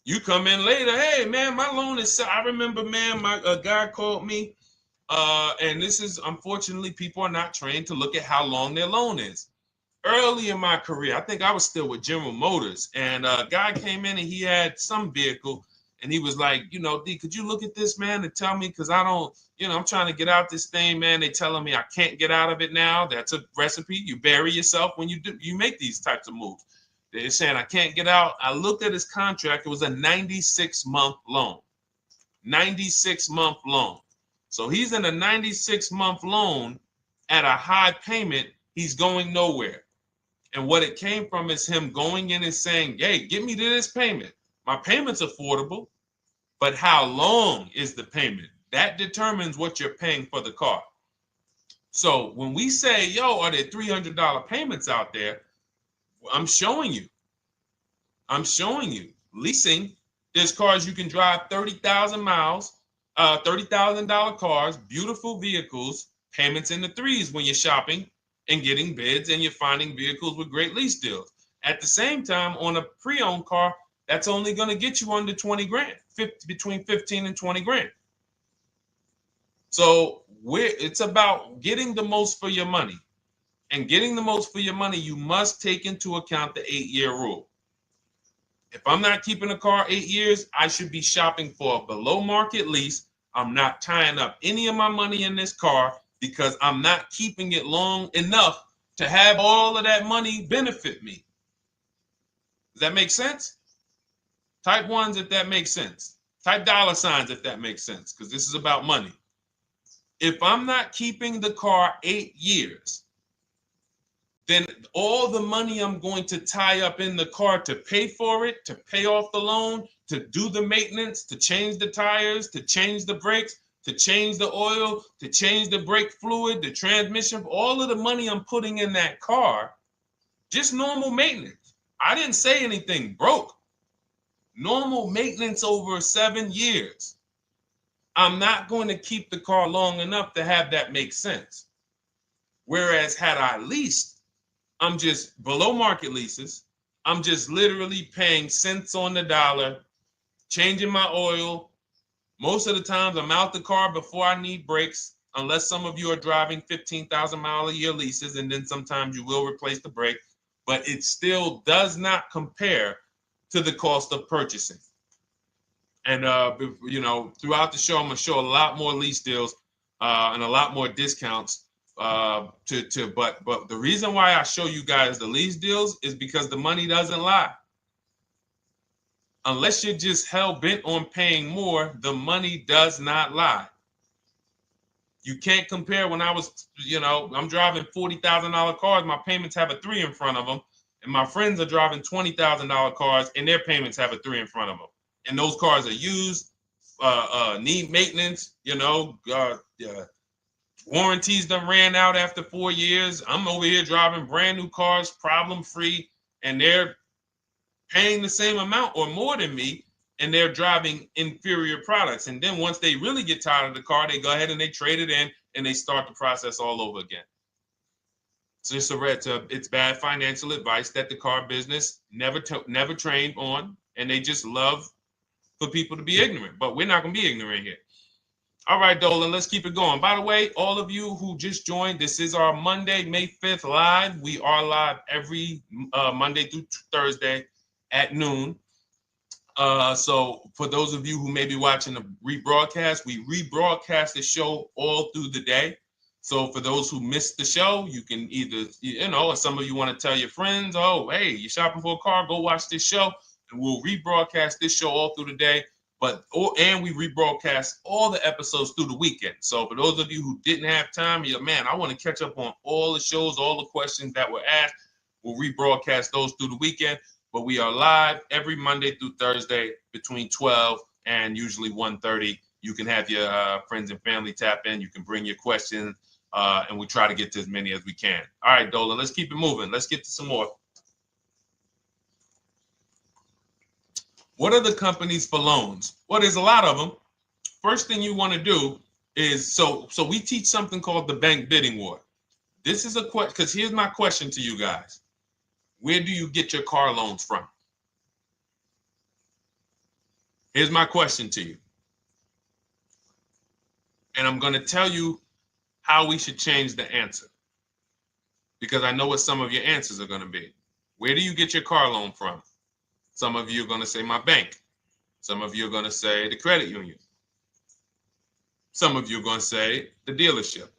You come in later, hey, man, my loan is set. I remember, man, a guy called me, and this is, unfortunately, people are not trained to look at how long their loan is. Early in my career, I think I was still with General Motors, and a guy came in and he had some vehicle, And he was like, D, could you look at this, man, and tell me, because I don't, I'm trying to get out this thing, man. They telling me I can't get out of it now. That's a recipe. You bury yourself when you make these types of moves. They're saying I can't get out. I looked at his contract. It was a 96-month loan. 96-month loan. So he's in a 96-month loan at a high payment. He's going nowhere. And what it came from is him going in and saying, hey, get me to this payment. My payment's affordable, but how long is the payment? That determines what you're paying for the car. So when we say, yo, are there $300 payments out there? I'm showing you. Leasing, there's cars you can drive 30,000 miles, $30,000 cars, beautiful vehicles, payments in the threes when you're shopping and getting bids, and you're finding vehicles with great lease deals. At the same time, on a pre-owned car, that's only going to get you under 20 grand, between 15 and 20 grand. So it's about getting the most for your money. And getting the most for your money, you must take into account the 8-year rule. If I'm not keeping a car 8 years, I should be shopping for a below market lease. I'm not tying up any of my money in this car because I'm not keeping it long enough to have all of that money benefit me. Does that make sense? Type ones if that makes sense. Type dollar signs if that makes sense, because this is about money. If I'm not keeping the car 8 years, then all the money I'm going to tie up in the car to pay for it, to pay off the loan, to do the maintenance, to change the tires, to change the brakes, to change the oil, to change the brake fluid, the transmission, all of the money I'm putting in that car, just normal maintenance. I didn't say anything broke. Normal maintenance over 7 years. I'm not going to keep the car long enough to have that make sense. Whereas had I leased, I'm just below market leases. I'm just literally paying cents on the dollar, changing my oil. Most of the times I'm out the car before I need brakes, unless some of you are driving 15,000 mile a year leases, and then sometimes you will replace the brake, but it still does not compare to the cost of purchasing. And throughout the show, I'm gonna show a lot more lease deals and a lot more discounts. But the reason why I show you guys the lease deals is because the money doesn't lie. Unless you're just hell bent on paying more, the money does not lie. You can't compare when I was, I'm driving $40,000 cars. My payments have a 3 in front of them. And my friends are driving $20,000 cars and their payments have a 3 in front of them. And those cars are used, need maintenance, warranties done ran out after 4 years. I'm over here driving brand new cars, problem free, and they're paying the same amount or more than me, and they're driving inferior products. And then once they really get tired of the car, they go ahead and they trade it in and they start the process all over again. So it's bad financial advice that the car business never trained on, and they just love for people to be ignorant. But we're not going to be ignorant here. All right, Dolan, let's keep it going. By the way, all of you who just joined, this is our Monday, May 5th live. We are live every Monday through Thursday at noon. So for those of you who may be watching the rebroadcast, we rebroadcast the show all through the day. So for those who missed the show, you can either, or some of you want to tell your friends, oh, hey, you're shopping for a car, go watch this show. And we'll rebroadcast this show all through the day. And we rebroadcast all the episodes through the weekend. So for those of you who didn't have time, you're like, man, I want to catch up on all the shows, all the questions that were asked. We'll rebroadcast those through the weekend. But we are live every Monday through Thursday between 12 and usually 1:30. You can have your friends and family tap in. You can bring your questions, and we try to get to as many as we can. All right, Dolan, let's keep it moving. Let's get to some more. What are the companies for loans? Well, there's a lot of them. First thing you want to do is, so we teach something called the bank bidding war. This is a question, because here's my question to you guys. Where do you get your car loans from? Here's my question to you. And I'm going to tell you how we should change the answer, because I know what some of your answers are going to be. Where do you get your car loan from? Some of you are going to say my bank. Some of you are going to say the credit union. Some of you are going to say the dealership.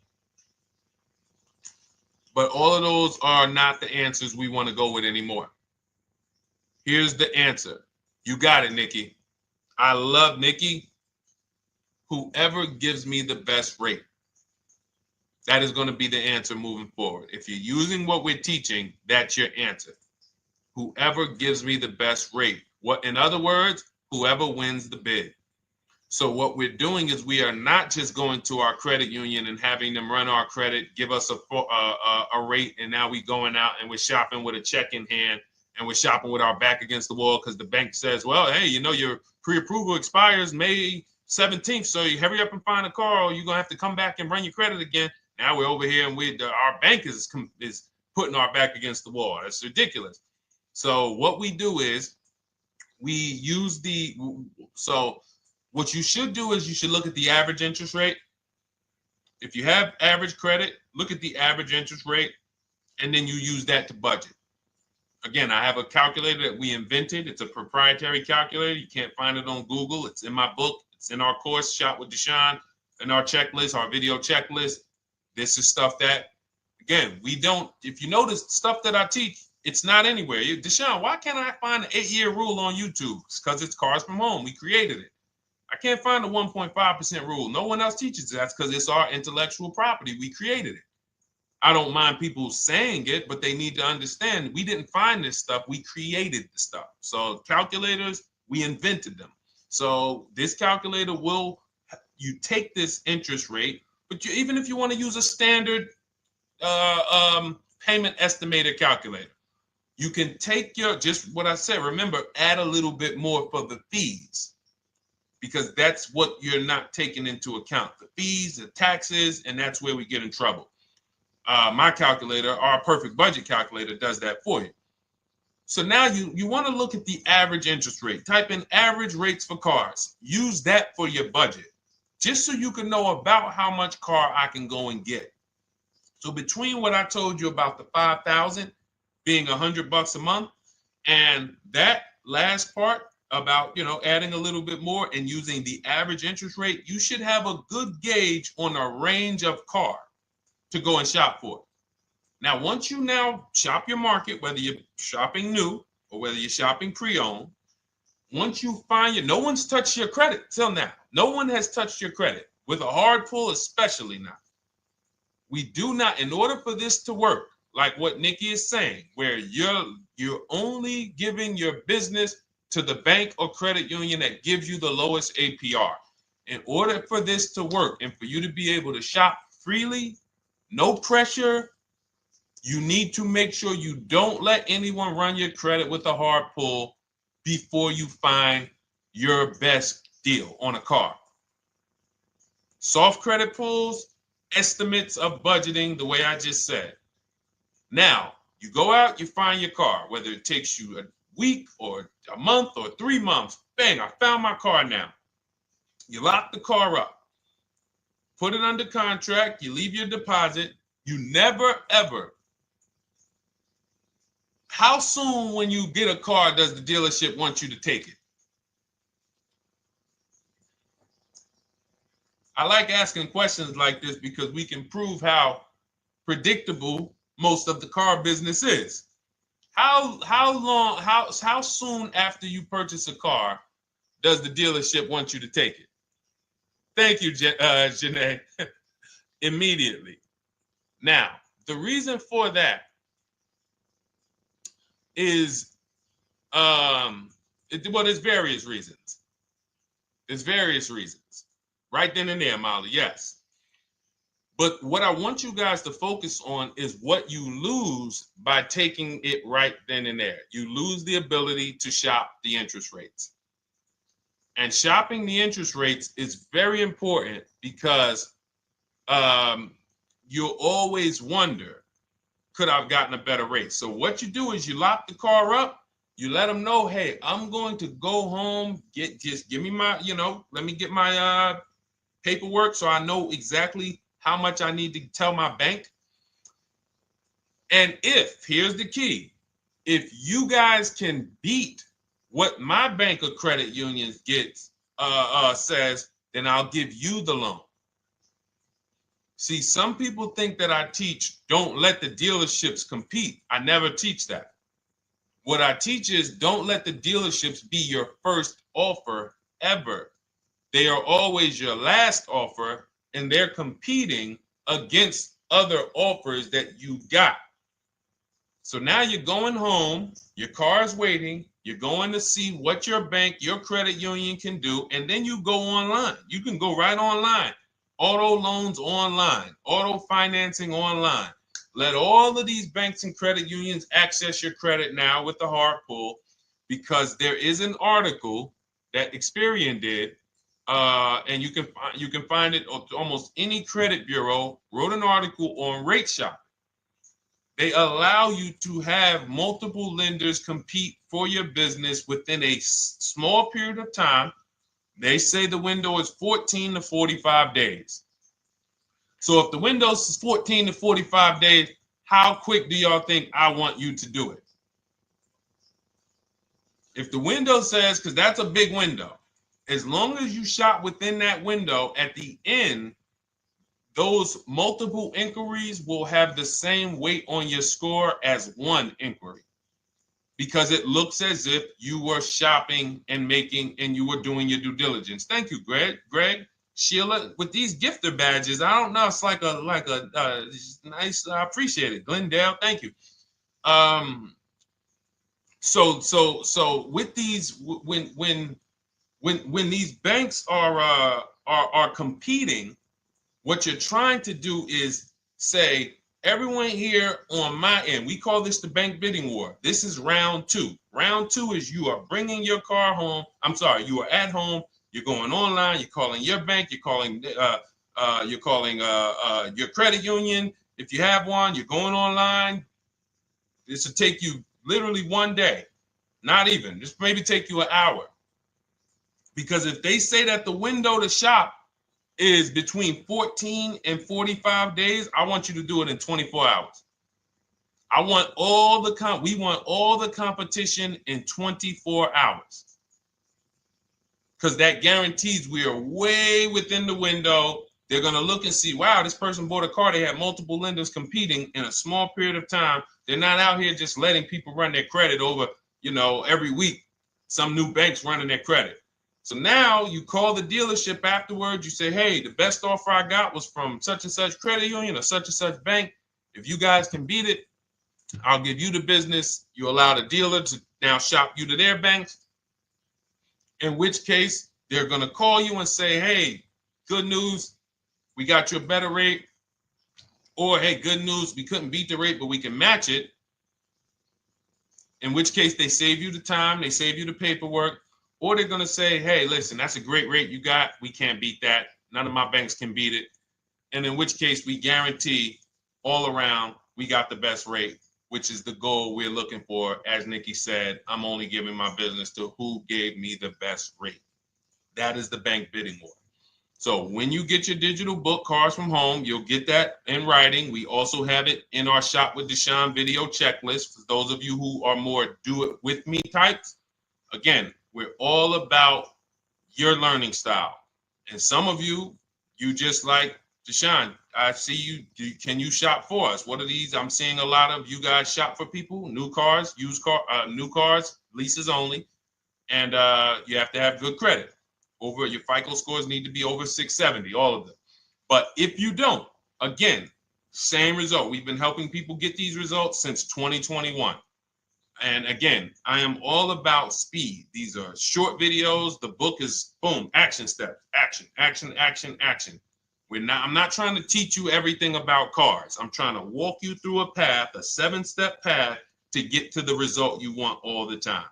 But all of those are not the answers we want to go with anymore. Here's the answer. You got it, Nikki. I love Nikki. Whoever gives me the best rate. That is going to be the answer moving forward. If you're using what we're teaching, that's your answer. Whoever gives me the best rate. What, in other words, whoever wins the bid. So what we're doing is we are not just going to our credit union and having them run our credit, give us a rate, and now we going out and we're shopping with a check in hand and we're shopping with our back against the wall because the bank says, well, hey, you know, your pre-approval expires May 17th, so you hurry up and find a car or you're going to have to come back and run your credit again. Now we're over here and our bank is putting our back against the wall. That's ridiculous. So what we do is we use what you should do is you should look at the average interest rate. If you have average credit, look at the average interest rate, and then you use that to budget. Again, I have a calculator that we invented. It's a proprietary calculator. You can't find it on Google. It's in my book. It's in our course, Shop with Deshone, in our checklist, our video checklist. This is stuff that, again, we don't, if you notice stuff that I teach, it's not anywhere. Deshone, why can't I find an 8-year rule on YouTube? It's because it's Cars from Home. We created it. I can't find the 1.5% rule. No one else teaches that because it's our intellectual property. We created it. I don't mind people saying it, but they need to understand we didn't find this stuff. We created the stuff. So calculators, we invented them. So this calculator you take this interest rate, but even if you want to use a standard payment estimator calculator, you can take just what I said. Remember, add a little bit more for the fees, because that's what you're not taking into account. The fees, the taxes, and that's where we get in trouble. My calculator, our perfect budget calculator, does that for you. So now you want to look at the average interest rate. Type in average rates for cars. Use that for your budget, just so you can know about how much car I can go and get. So between what I told you about the $5,000 being $100 a month, and that last part about, adding a little bit more and using the average interest rate, you should have a good gauge on a range of car to go and shop for. Now, once you now shop your market, whether you're shopping new or whether you're shopping pre-owned, once you find no one's touched your credit till now. No one has touched your credit with a hard pull, especially not. We do not, in order for this to work, like what Nikki is saying, where you're only giving your business to the bank or credit union that gives you the lowest APR. In order for this to work and for you to be able to shop freely, no pressure, you need to make sure you don't let anyone run your credit with a hard pull before you find your best deal on a car. Soft credit pulls, estimates of budgeting, the way I just said. Now, you go out, you find your car, whether it takes you a week or a month or 3 months. Bang, I found my car now. You lock the car up, put it under contract, you leave your deposit. You never, ever. How soon when you get a car does the dealership want you to take it? I like asking questions like this because we can prove how predictable most of the car business is. How soon after you purchase a car does the dealership want you to take it? Thank you, Janae. Immediately. Now, the reason for that is, there's various reasons. There's various reasons. Right then and there, Molly, yes. But what I want you guys to focus on is what you lose by taking it right then and there. You lose the ability to shop the interest rates. And shopping the interest rates is very important because you'll always wonder, could I have gotten a better rate? So what you do is you lock the car up, you let them know, hey, I'm going to go home, just give me my, let me get my paperwork so I know exactly how much I need to tell my bank. And here's the key, if you guys can beat what my bank or credit union gets says, then I'll give you the loan. See, some people think that I teach don't let the dealerships compete. I never teach that. What I teach is don't let the dealerships be your first offer ever. They are always your last offer, and they're competing against other offers that you got. So now you're going home, your car is waiting, you're going to see what your bank, your credit union can do, and then you go online. You can go right online. Auto loans online, auto financing online. Let all of these banks and credit unions access your credit now with the hard pull, because there is an article that Experian did, and you can find it on almost any credit bureau, wrote an article on rate shopping. They allow you to have multiple lenders compete for your business within a small period of time. They say the window is 14 to 45 days. So if the window is 14 to 45 days, how quick do y'all think I want you to do it? If the window says, because that's a big window, as long as you shop within that window, at the end, those multiple inquiries will have the same weight on your score as one inquiry, because it looks as if you were shopping and you were doing your due diligence. Thank you, Greg, Sheila, with these gifter badges. I don't know. It's like a nice. I appreciate it, Glendale. Thank you. So with these, when these banks are competing, what you're trying to do is say, everyone here on my end, we call this the bank bidding war. This is round two. Round two is you are bringing your car home. You are at home. You're going online. You're calling your bank. You're calling your credit union. If you have one, you're going online. This will take you literally one day, not even. This maybe take you an hour. Because if they say that the window to shop is between 14 and 45 days, I want you to do it in 24 hours. We want all the competition in 24 hours. Because that guarantees we are way within the window. They're going to look and see, wow, this person bought a car. They had multiple lenders competing in a small period of time. They're not out here just letting people run their credit over, every week. Some new banks running their credit. So now you call the dealership afterwards. You say, hey, the best offer I got was from such and such credit union or such and such bank. If you guys can beat it, I'll give you the business. You allow the dealer to now shop you to their banks. In which case, they're going to call you and say, hey, good news, we got you a better rate. Or, hey, good news, we couldn't beat the rate, but we can match it. In which case, they save you the time, they save you the paperwork. Or they're going to say, hey, listen, that's a great rate you got. We can't beat that. None of my banks can beat it. And in which case, we guarantee all around we got the best rate, which is the goal we're looking for. As Nikki said, I'm only giving my business to who gave me the best rate. That is the bank bidding war. So when you get your digital book, Cars from Home, you'll get that in writing. We also have it in our Shop with Deshone video checklist. For those of you who are more do-it-with-me types, again, we're all about your learning style. And some of you just like, Deshone, I see you. Can you shop for us? What are these? I'm seeing a lot of you guys shop for people, new cars, new cars, leases only. And you have to have good credit. Your FICO scores need to be over 670, all of them. But if you don't, again, same result. We've been helping people get these results since 2021. And again, I am all about speed. These are short videos. The book is boom, action steps, action, action, action, action. I'm not trying to teach you everything about cars. I'm trying to walk you through a path, a 7-step path to get to the result you want all the time.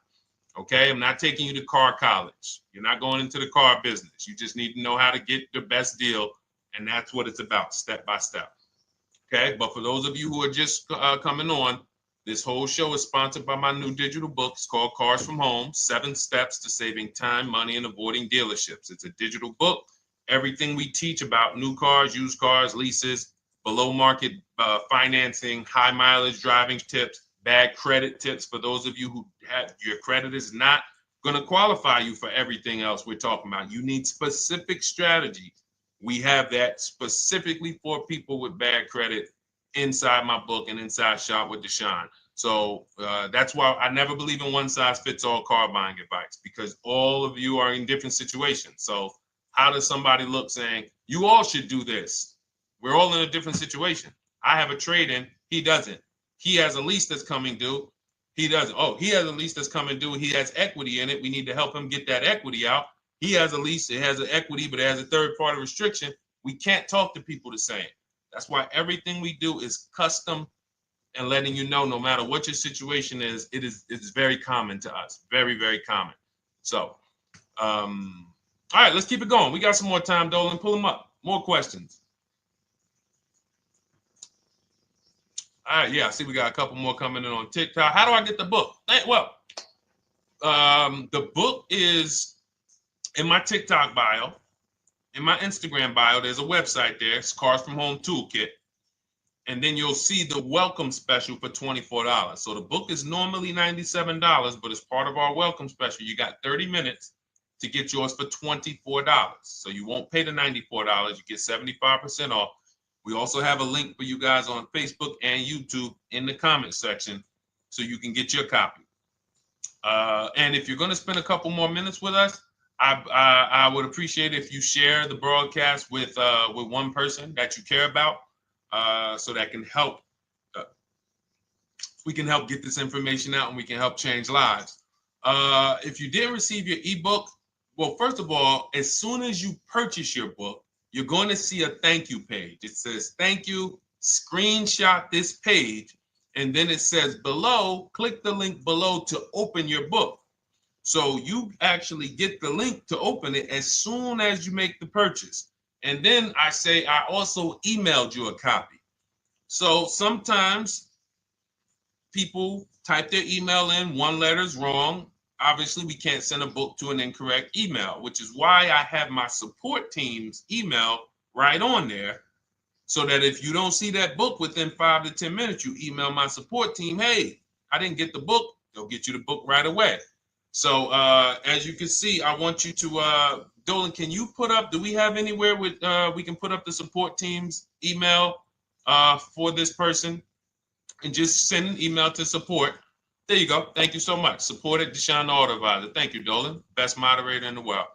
Okay, I'm not taking you to car college. You're not going into the car business. You just need to know how to get the best deal. And that's what it's about, step by step. Okay, but for those of you who are just coming on, this whole show is sponsored by my new digital book. It's called Cars from Home, 7 Steps to Saving Time, Money, and Avoiding Dealerships. It's a digital book. Everything we teach about new cars, used cars, leases, below market financing, high mileage driving tips, bad credit tips for those of you who have your credit is not going to qualify you for everything else we're talking about. You need specific strategy. We have that specifically for people with bad credit inside my book and inside Shop with Deshone. So that's why I never believe in one size fits all car buying advice, because all of you are in different situations. So how does somebody look saying, you all should do this? We're all in a different situation. I have a trade-in, he doesn't. He has a lease that's coming due, he doesn't. Oh, he has a lease that's coming due, he has equity in it, we need to help him get that equity out. He has a lease, it has an equity, but it has a third-party restriction. We can't talk to people the same. That's why everything we do is custom and letting you know, no matter what your situation is, it's very common to us. Very, very common. So, all right, let's keep it going. We got some more time, Dolan. Pull them up. More questions. All right, yeah, I see we got a couple more coming in on TikTok. How do I get the book? Well, the book is in my TikTok bio. In my Instagram bio, there's a website there. It's Cars from Home Toolkit. And then you'll see the welcome special for $24. So the book is normally $97, but as part of our welcome special, you got 30 minutes to get yours for $24. So you won't pay the $94. You get 75% off. We also have a link for you guys on Facebook and YouTube in the comment section so you can get your copy. And if you're going to spend a couple more minutes with us, I would appreciate if you share the broadcast with one person that you care about. So that can help, we can help get this information out and we can help change lives. If you didn't receive your ebook, well, first of all, as soon as you purchase your book, you're going to see a thank you page. It says, thank you, screenshot this page. And then it says below, click the link below to open your book. So you actually get the link to open it as soon as you make the purchase. And then I say, I also emailed you a copy. So sometimes people type their email in, one letter's wrong. Obviously, we can't send a book to an incorrect email, which is why I have my support team's email right on there. So that if you don't see that book within 5 to 10 minutes, you email my support team, hey, I didn't get the book. They'll get you the book right away. So as you can see, I want you to, Dolan, can you put up, do we have anywhere with, we can put up the support team's email for this person? And just send an email to support. There you go. Thank you so much. Support at Deshone the Auto Advisor. Thank you, Dolan. Best moderator in the world.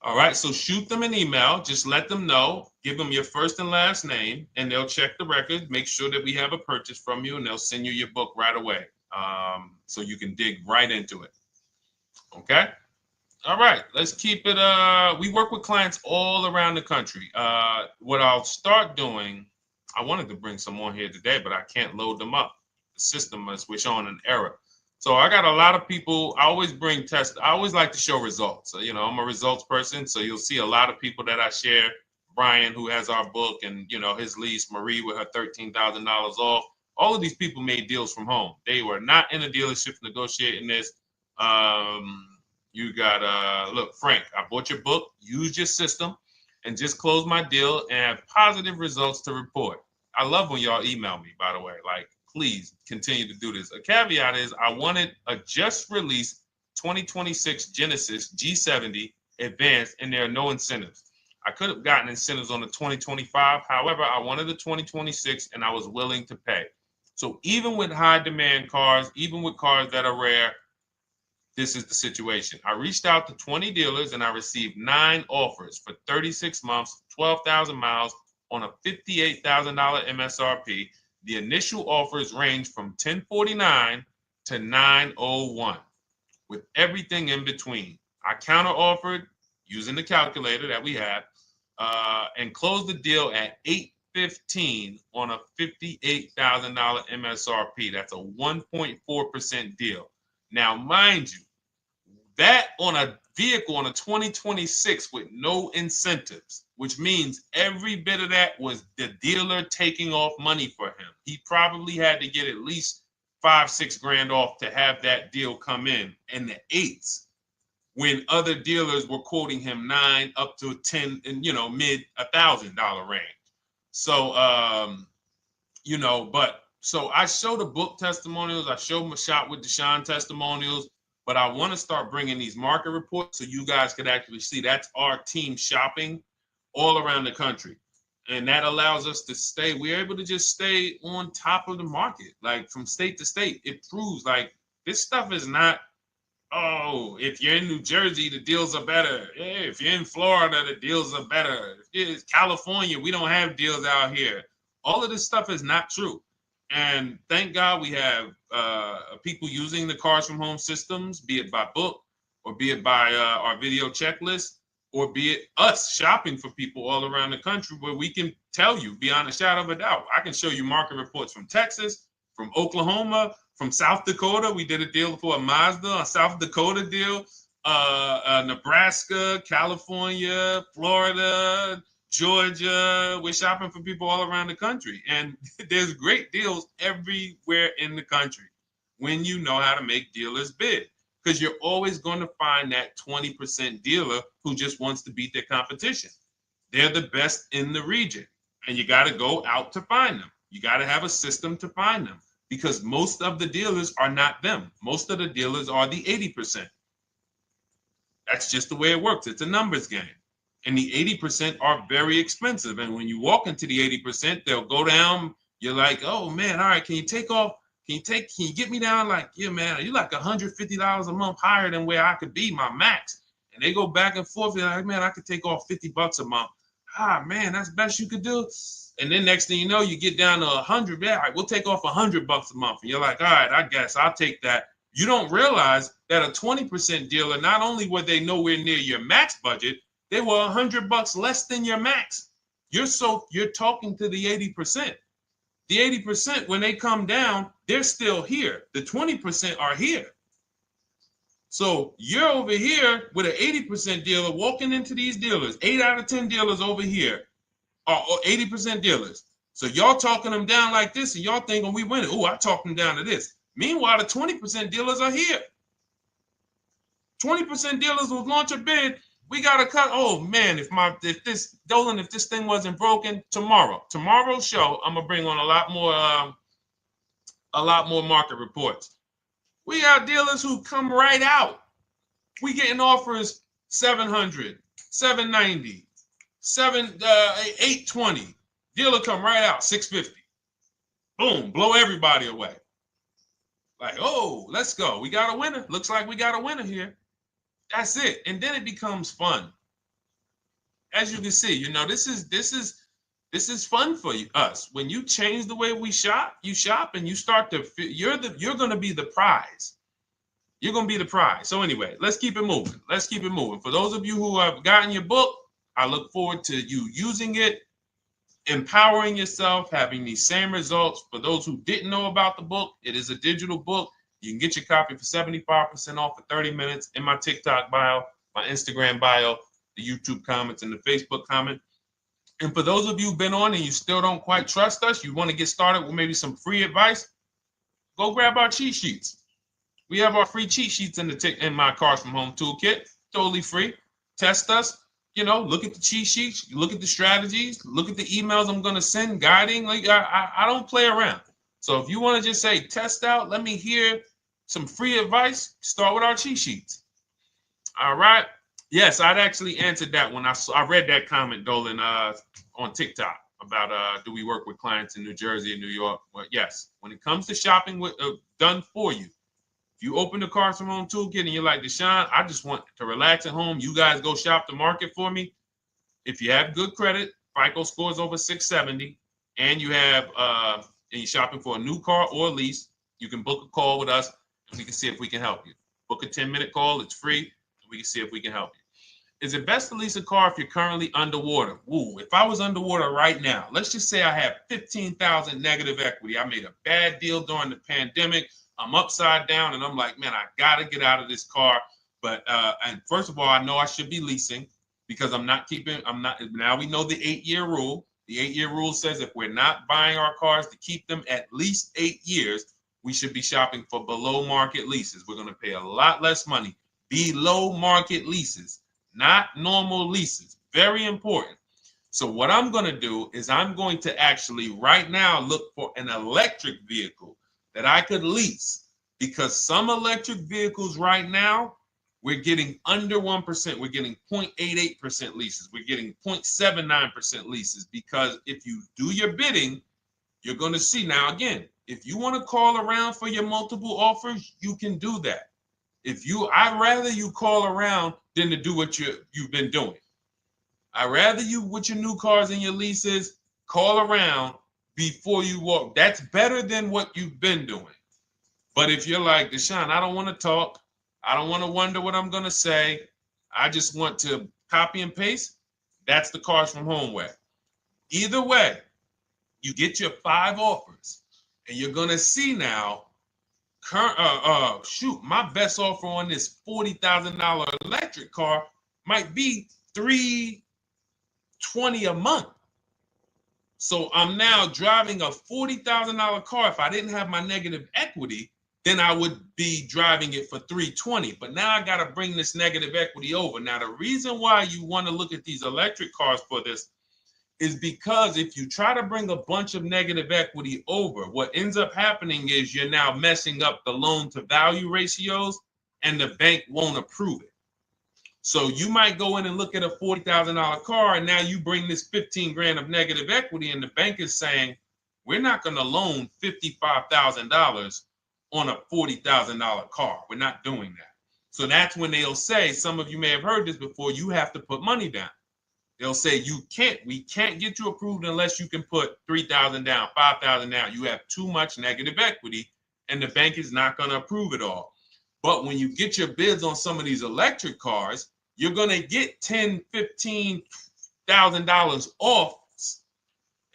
All right, so shoot them an email. Just let them know. Give them your first and last name, and they'll check the record, make sure that we have a purchase from you, and they'll send you your book right away so you can dig right into it. Okay? All right, let's keep it. We work with clients all around the country. What I'll start doing, I wanted to bring some on here today, but I can't load them up. The system is showing an error. So I got a lot of people. I always bring tests. I always like to show results. So, you know, I'm a results person. So you'll see a lot of people that I share. Brian, who has our book, and, you know, his lease, Marie with her $13,000 off. All of these people made deals from home. They were not in a dealership negotiating this. You got, look, Frank, I bought your book, used your system, and just closed my deal and have positive results to report. I love when y'all email me, by the way. Like, please continue to do this. A caveat is I wanted a just released 2026 Genesis G70 Advanced, and there are no incentives. I could have gotten incentives on the 2025. However, I wanted the 2026, and I was willing to pay. So even with high demand cars, even with cars that are rare, this is the situation. I reached out to 20 dealers and I received 9 offers for 36 months, 12,000 miles on a $58,000 MSRP. The initial offers range from $1049 to $901 with everything in between. I counter offered using the calculator that we have and closed the deal at $815 on a $58,000 MSRP. That's a 1.4% deal. Now, mind you, that on a vehicle on a 2026 with no incentives, which means every bit of that was the dealer taking off money for him. He probably had to get at least $5-6 grand off to have that deal come in the 8s, when other dealers were quoting him 9 up to 10 and, you know, mid $1,000 range. So, you know, but so I show the book testimonials. I show my Shop with Deshone testimonials. But I want to start bringing these market reports so you guys could actually see that's our team shopping all around the country. And that allows us to stay, we're able to just stay on top of the market, like from state to state. It proves like this stuff is not, oh, if you're in New Jersey, the deals are better. Yeah, if you're in Florida, the deals are better. If it's California, we don't have deals out here. All of this stuff is not true. And thank God we have people using the Cars from Home systems, be it by book or be it by our video checklist, or be it us shopping for people all around the country, where we can tell you beyond a shadow of a doubt. I can show you market reports from Texas, from Oklahoma, from South Dakota. We did a deal for a Mazda, a South Dakota deal, Nebraska, California, Florida, Georgia. We're shopping for people all around the country. And there's great deals everywhere in the country when you know how to make dealers bid. Because you're always going to find that 20% dealer who just wants to beat their competition. They're the best in the region. And you got to go out to find them. You got to have a system to find them. Because most of the dealers are not them. Most of the dealers are the 80%. That's just the way it works. It's a numbers game. And the 80% are very expensive. And when you walk into the 80%, they'll go down. You're like, oh man, all right, can you take off? Can you get me down? Like, yeah, man, you're like $150 a month higher than where I could be, my max. And they go back and forth. They're like, man, I could take off $50 a month. Ah, man, that's the best you could do. And then next thing you know, you get down to 100. Yeah, all right, we'll take off $100 a month. And you're like, all right, I guess I'll take that. You don't realize that a 20% dealer, not only were they nowhere near your max budget, they were $100 less than your max. You're talking to the 80%. The 80%, when they come down, they're still here. The 20% are here. So you're over here with an 80% dealer walking into these dealers. 8 out of 10 dealers over here are 80% dealers. So y'all talking them down like this, and y'all thinking we winning. Oh, I talked them down to this. Meanwhile, the 20% dealers are here. 20% dealers will launch a bid. We gotta cut. Oh man, if this thing wasn't broken, tomorrow's show, I'm gonna bring on a lot more market reports. We got dealers who come right out. We getting offers 700, 790, 820. Dealer come right out 650. Boom, blow everybody away. Like, oh, let's go. We got a winner. Looks like we got a winner here. That's it. And then it becomes fun. As you can see, this is fun for us. When you change the way we shop, you shop and you start to you're going to be the prize. You're going to be the prize. So anyway, let's keep it moving. For those of you who have gotten your book, I look forward to you using it, empowering yourself, having these same results. For those who didn't know about the book, it is a digital book. You can get your copy for 75% off for 30 minutes in my TikTok bio, my Instagram bio, the YouTube comments, and the Facebook comment. And for those of you who've been on and you still don't quite trust us, you want to get started with maybe some free advice, go grab our cheat sheets. We have our free cheat sheets in my Cars from Home toolkit, totally free. Test us, look at the cheat sheets, look at the strategies, look at the emails I'm going to send, guiding. Like I don't play around. So if you want to just say, test out, let me hear some free advice, start with our cheat sheets. All right. Yes, I'd actually answered that when I read that comment, Dolan, on TikTok about do we work with clients in New Jersey and New York? Well, yes. When it comes to shopping done for you, if you open the Cars from Home toolkit and you're like, Deshone, I just want to relax at home. You guys go shop the market for me. If you have good credit, FICO scores over 670, and you have and you're shopping for a new car or a lease, you can book a call with us. We can see if we can help you. Book a 10-minute call. It's free. And we can see if we can help you. Is it best to lease a car if you're currently underwater? Ooh, if I was underwater right now, let's just say I have 15,000 negative equity. I made a bad deal during the pandemic. I'm upside down and I'm like, man, I got to get out of this car. But and first of all, I know I should be leasing because now we know the 8-year rule. The 8-year rule says if we're not buying our cars to keep them at least 8 years, we should be shopping for below market leases. We're going to pay a lot less money. Below market leases, not normal leases. Very important. So what I'm going to do is I'm going to actually right now look for an electric vehicle that I could lease because some electric vehicles right now, we're getting under 1%. We're getting 0.88% leases. We're getting 0.79% leases, because if you do your bidding, you're going to see. Now, again, if you want to call around for your multiple offers, you can do that. I'd rather you call around than to do what you've been doing. I'd rather you, with your new cars and your leases, call around before you walk. That's better than what you've been doing. But if you're like, Deshone, I don't want to talk. I don't want to wonder what I'm going to say. I just want to copy and paste. That's the Cars from Home way. Either way, you get your 5 offers, and you're going to see now, my best offer on this $40,000 electric car might be $320 a month. So I'm now driving a $40,000 car. If I didn't have my negative equity, then I would be driving it for $320. But now I got to bring this negative equity over. Now, the reason why you want to look at these electric cars for this is because if you try to bring a bunch of negative equity over, what ends up happening is you're now messing up the loan to value ratios, and the bank won't approve it. So you might go in and look at a $40,000 car, and now you bring this 15 grand of negative equity, and the bank is saying, we're not going to loan $55,000 on a $40,000 car. We're not doing that. So that's when they'll say, some of you may have heard this before, you have to put money down. They'll say, we can't get you approved unless you can put $3,000 down, $5,000 down. You have too much negative equity, and the bank is not going to approve it all. But when you get your bids on some of these electric cars, you're going to get $10,000, $15,000 off.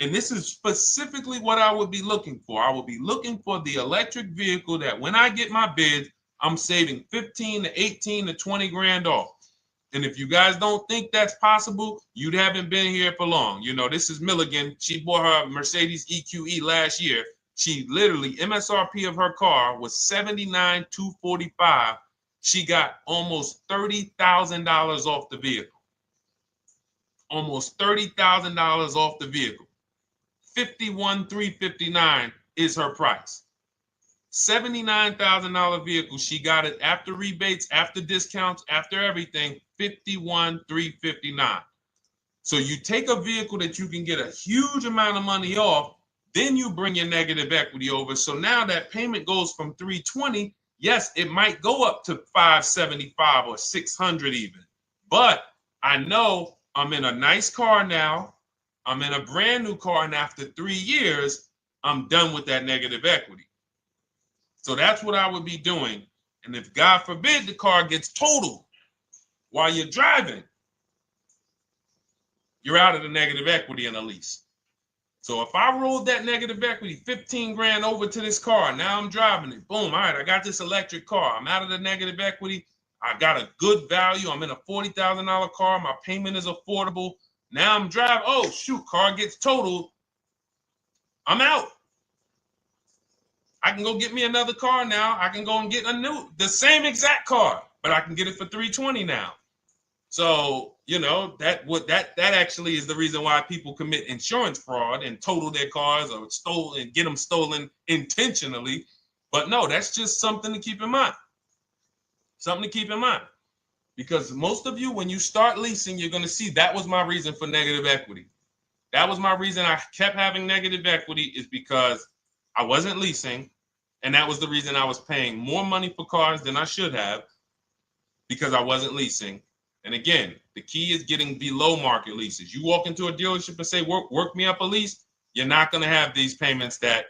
And this is specifically what I would be looking for. I would be looking for the electric vehicle that when I get my bids, I'm saving 15 to 18 to 20 grand off. And if you guys don't think that's possible, you haven't been here for long. You know, this is Milligan. She bought her Mercedes EQE last year. She literally, MSRP of her car was $79,245. She got almost $30,000 off the vehicle. Almost $30,000 off the vehicle. $51,359 is her price. $79,000 vehicle. She got it after rebates, after discounts, after everything. $51,359. So you take a vehicle that you can get a huge amount of money off, then you bring your negative equity over. So now that payment goes from $320. Yes, it might go up to $575 or $600 even. But I know I'm in a nice car now. I'm in a brand new car, and after 3 years, I'm done with that negative equity. So that's what I would be doing. And if God forbid the car gets totaled while you're driving, you're out of the negative equity in a lease. So if I rolled that negative equity, 15 grand over to this car, now I'm driving it. Boom. All right, I got this electric car. I'm out of the negative equity. I got a good value. I'm in a $40,000 car. My payment is affordable. Now I'm driving. Oh, shoot, car gets totaled. I'm out. I can go get me another car now. I can go and get the same exact car, but I can get it for $320 now. So, you know, that actually is the reason why people commit insurance fraud and total their cars or get them stolen intentionally. But no, that's just something to keep in mind. Something to keep in mind. Because most of you, when you start leasing, you're going to see that was my reason for negative equity. That was my reason I kept having negative equity, is because I wasn't leasing. And that was the reason I was paying more money for cars than I should have, because I wasn't leasing. And again, the key is getting below market leases. You walk into a dealership and say, work me up a lease, you're not going to have these payments that,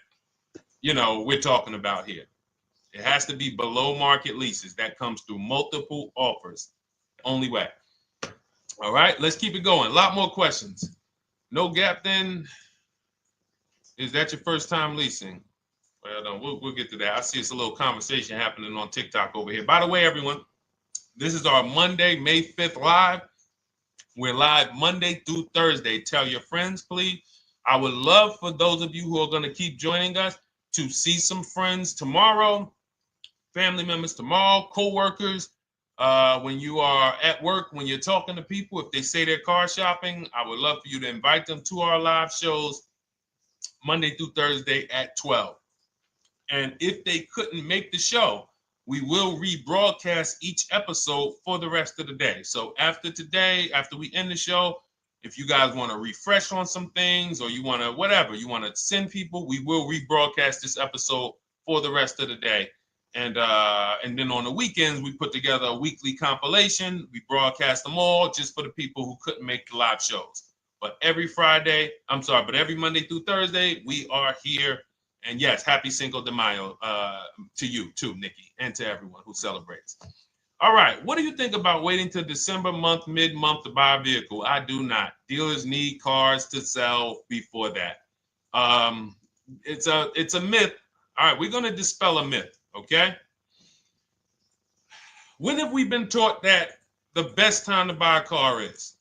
you know, we're talking about here. It has to be below market leases. That comes through multiple offers. Only way. All right, let's keep it going. A lot more questions. No gap then. Is that your first time leasing? Well, no, we'll get to that. I see it's a little conversation happening on TikTok over here. By the way, everyone, this is our Monday, May 5th live. We're live Monday through Thursday. Tell your friends, please. I would love for those of you who are going to keep joining us to see some friends tomorrow, family members tomorrow, co-workers. When you are at work, when you're talking to people, if they say they're car shopping, I would love for you to invite them to our live shows Monday through Thursday at 12. And if they couldn't make the show, we will rebroadcast each episode for the rest of the day. So after today, after we end the show, if you guys want to refresh on some things or you want to whatever, you want to send people, we will rebroadcast this episode for the rest of the day. And then on the weekends, we put together a weekly compilation. We broadcast them all just for the people who couldn't make the live shows. But every Monday through Thursday, we are here. And yes, happy Cinco de Mayo to you too, Nikki, and to everyone who celebrates. All right, what do you think about waiting till December month, mid-month to buy a vehicle? I do not. Dealers need cars to sell before that. It's a myth. All right, we're going to dispel a myth, okay? When have we been taught that the best time to buy a car is?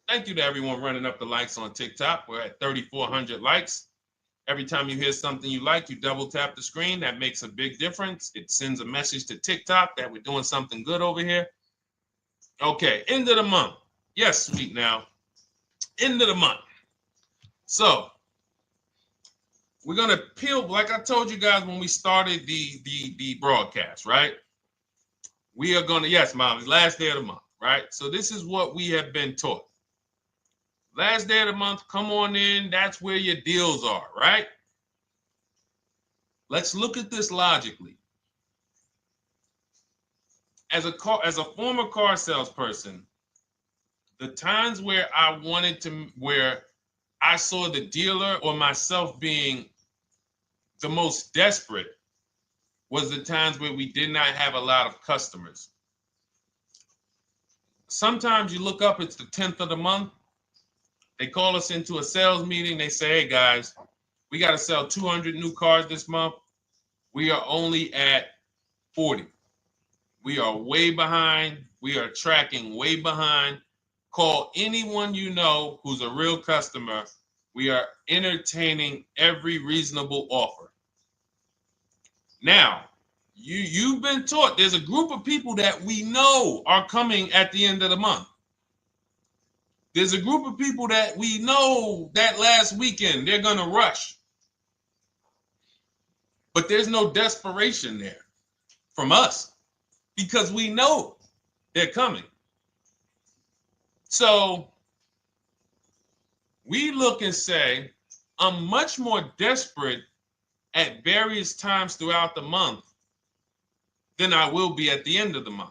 Thank you to everyone running up the likes on TikTok. We're at 3,400 likes. Every time you hear something you like, you double tap the screen. That makes a big difference. It sends a message to TikTok that we're doing something good over here. Okay, end of the month. Yes, sweet now. End of the month. So we're gonna peel, like I told you guys when we started the broadcast, right? We are gonna, yes, Molly, last day of the month, right? So this is what we have been taught. Last day of the month, come on in. That's where your deals are, right? Let's look at this logically. As a former car salesperson, the times where where I saw the dealer or myself being the most desperate was the times where we did not have a lot of customers. Sometimes you look up, it's the 10th of the month. They call us into a sales meeting. They say, hey, guys, we got to sell 200 new cars this month. We are only at 40. We are way behind. We are tracking way behind. Call anyone you know who's a real customer. We are entertaining every reasonable offer. Now, you've been taught there's a group of people that we know are coming at the end of the month. There's a group of people that we know that last weekend they're going to rush. But there's no desperation there from us because we know they're coming. So we look and say, I'm much more desperate at various times throughout the month than I will be at the end of the month.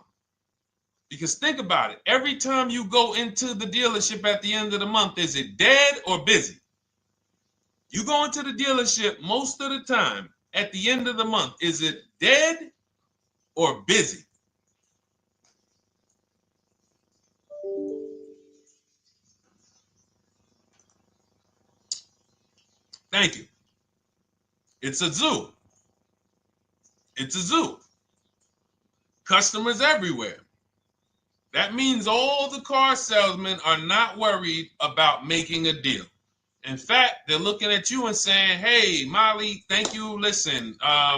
Because think about it. Every time you go into the dealership at the end of the month, is it dead or busy? You go into the dealership most of the time at the end of the month, is it dead or busy? Thank you. It's a zoo. It's a zoo. Customers everywhere. That means all the car salesmen are not worried about making a deal. In fact, they're looking at you and saying, hey, Molly, thank you. Listen, I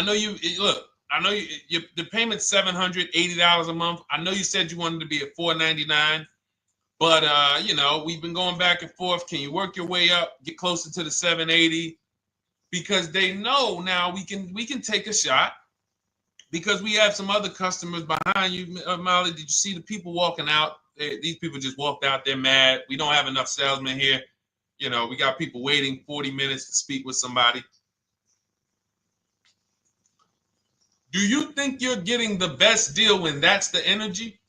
know the payment's $780 a month. I know you said you wanted to be at $499, but we've been going back and forth. Can you work your way up, get closer to the $780? Because they know now we can take a shot. Because we have some other customers behind you, Molly. Did you see the people walking out? These people just walked out. They're mad. We don't have enough salesmen here. We got people waiting 40 minutes to speak with somebody. Do you think you're getting the best deal when that's the energy?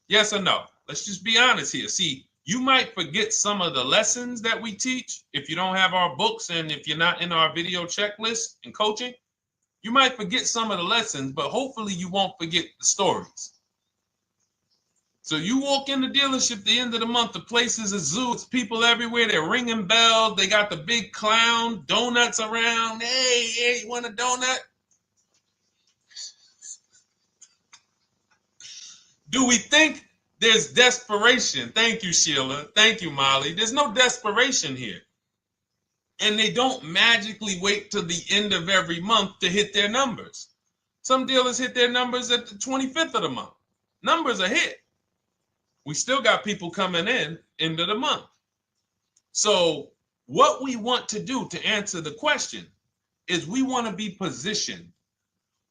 Yes or no? Let's just be honest here. See, you might forget some of the lessons that we teach if you don't have our books and if you're not in our video checklist and coaching. You might forget some of the lessons, but hopefully you won't forget the stories. So you walk in the dealership at the end of the month, the place is a zoo. It's people everywhere. They're ringing bells. They got the big clown, donuts around. Hey, you want a donut? Do we think there's desperation? Thank you, Sheila. Thank you, Molly. There's no desperation here. And they don't magically wait till the end of every month to hit their numbers. Some dealers hit their numbers at the 25th of the month. Numbers are hit. We still got people coming in end of the month. So What we want to do to answer the question is we want to be positioned.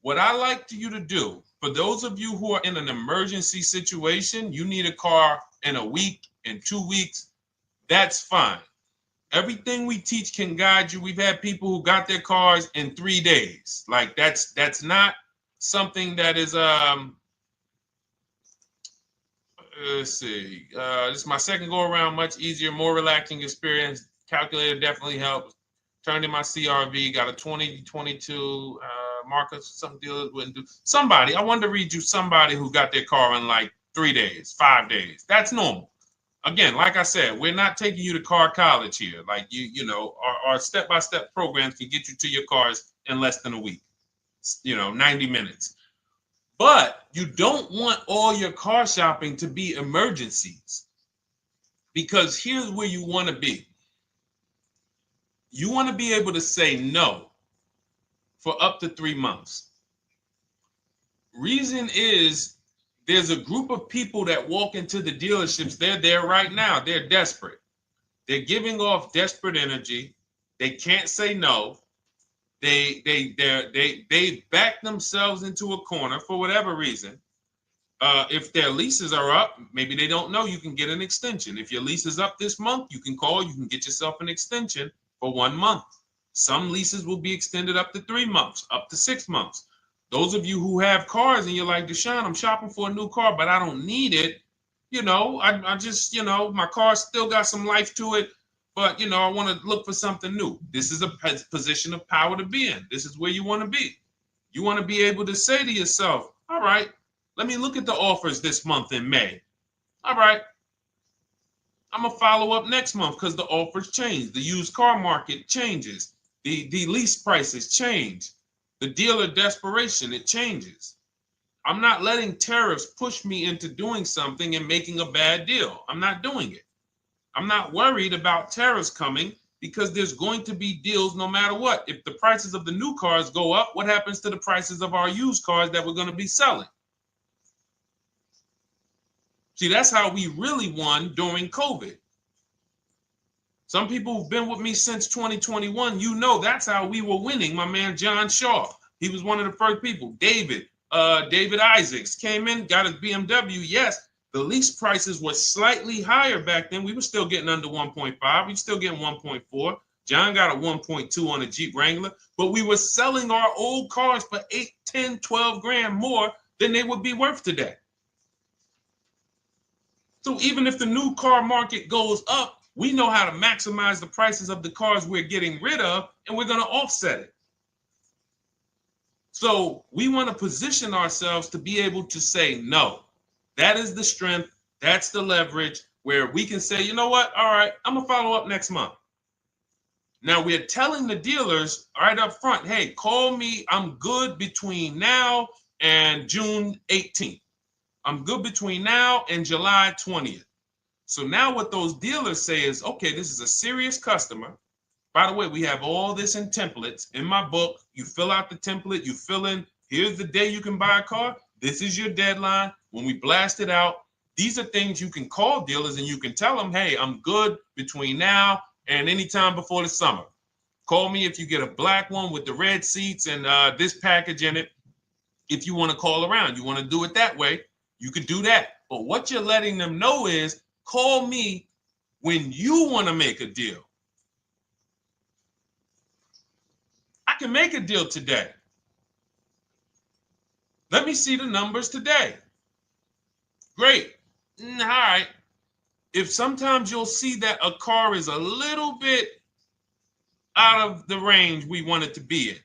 What I like you to do, for those of you who are in an emergency situation, you need a car in a week, in 2 weeks, that's fine. Everything we teach can guide you. We've had people who got their cars in 3 days. Like that's not something that is let's see. This is my second go around, much easier, more relaxing experience. Calculator definitely helps. Turned in my CRV, got a 2022 Marcus, some dealers wouldn't do. Somebody, I wanted to read you somebody who got their car in like 3 days, 5 days. That's normal. Again, like I said, we're not taking you to car college here. Like you know, our step-by-step programs can get you to your cars in less than a week, 90 minutes. But you don't want all your car shopping to be emergencies, because here's where you want to be. You want to be able to say no for up to 3 months. Reason is, there's a group of people that walk into the dealerships. They're there right now. They're desperate. They're giving off desperate energy. They can't say no. They back themselves into a corner for whatever reason. If their leases are up, maybe they don't know you can get an extension. If your lease is up this month, you can call. You can get yourself an extension for 1 month. Some leases will be extended up to 3 months, up to 6 months. Those of you who have cars and you're like, Deshone, I'm shopping for a new car, but I don't need it. I just, my car still got some life to it, but, I want to look for something new. This is a position of power to be in. This is where you want to be. You want to be able to say to yourself, all right, let me look at the offers this month in May. All right, I'm going to follow up next month because the offers change. The used car market changes. The lease prices change. The dealer desperation, it changes. I'm not letting tariffs push me into doing something and making a bad deal. I'm not doing it. I'm not worried about tariffs coming, because there's going to be deals no matter what. If the prices of the new cars go up, what happens to the prices of our used cars that we're going to be selling? See, that's how we really won during COVID. Some people who've been with me since 2021, that's how we were winning. My man John Shaw, he was one of the first people. David Isaacs came in, got his BMW. Yes, the lease prices were slightly higher back then. We were still getting under 1.5. We were still getting 1.4. John got a 1.2 on a Jeep Wrangler, but we were selling our old cars for 8, 10, 12 grand more than they would be worth today. So even if the new car market goes up, we know how to maximize the prices of the cars we're getting rid of, and we're going to offset it. So we want to position ourselves to be able to say no. That is the strength. That's the leverage where we can say, you know what? All right, I'm going to follow up next month. Now we're telling the dealers right up front, hey, call me. I'm good between now and June 18th. I'm good between now and July 20th. So now what those dealers say is, okay, this is a serious customer. By the way, we have all this in templates. In my book, you fill out the template, you fill in, here's the day you can buy a car. This is your deadline. When we blast it out, these are things you can call dealers and you can tell them, hey, I'm good between now and anytime before the summer. Call me if you get a black one with the red seats and this package in it. If you want to call around, you want to do it that way, you could do that. But what you're letting them know is, call me when you want to make a deal. I can make a deal today. Let me see the numbers today. Great. All right. If sometimes you'll see that a car is a little bit out of the range we want it to be in,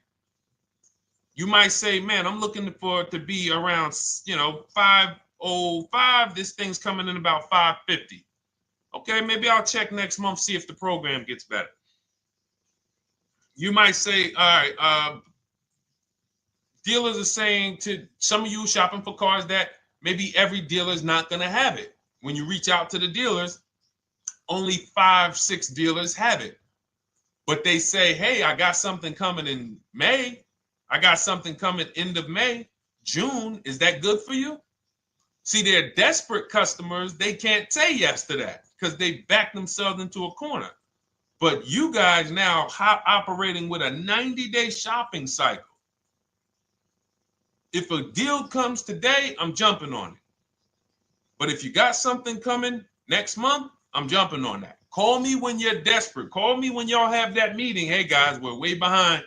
you might say, man, I'm looking for it to be around, 505. This thing's coming in about 550. Okay, maybe I'll check next month, see if the program gets better. You might say, all right, dealers are saying to some of you shopping for cars that maybe every dealer is not going to have it. When you reach out to the dealers, only 5, 6 dealers have it. But they say, hey, I got something coming in May. I got something coming end of May, June. Is that good for you? See, they're desperate customers. They can't say yes to that because they back themselves into a corner. But you guys now operating with a 90-day shopping cycle. If a deal comes today, I'm jumping on it. But if you got something coming next month, I'm jumping on that. Call me when you're desperate. Call me when y'all have that meeting. Hey guys, we're way behind.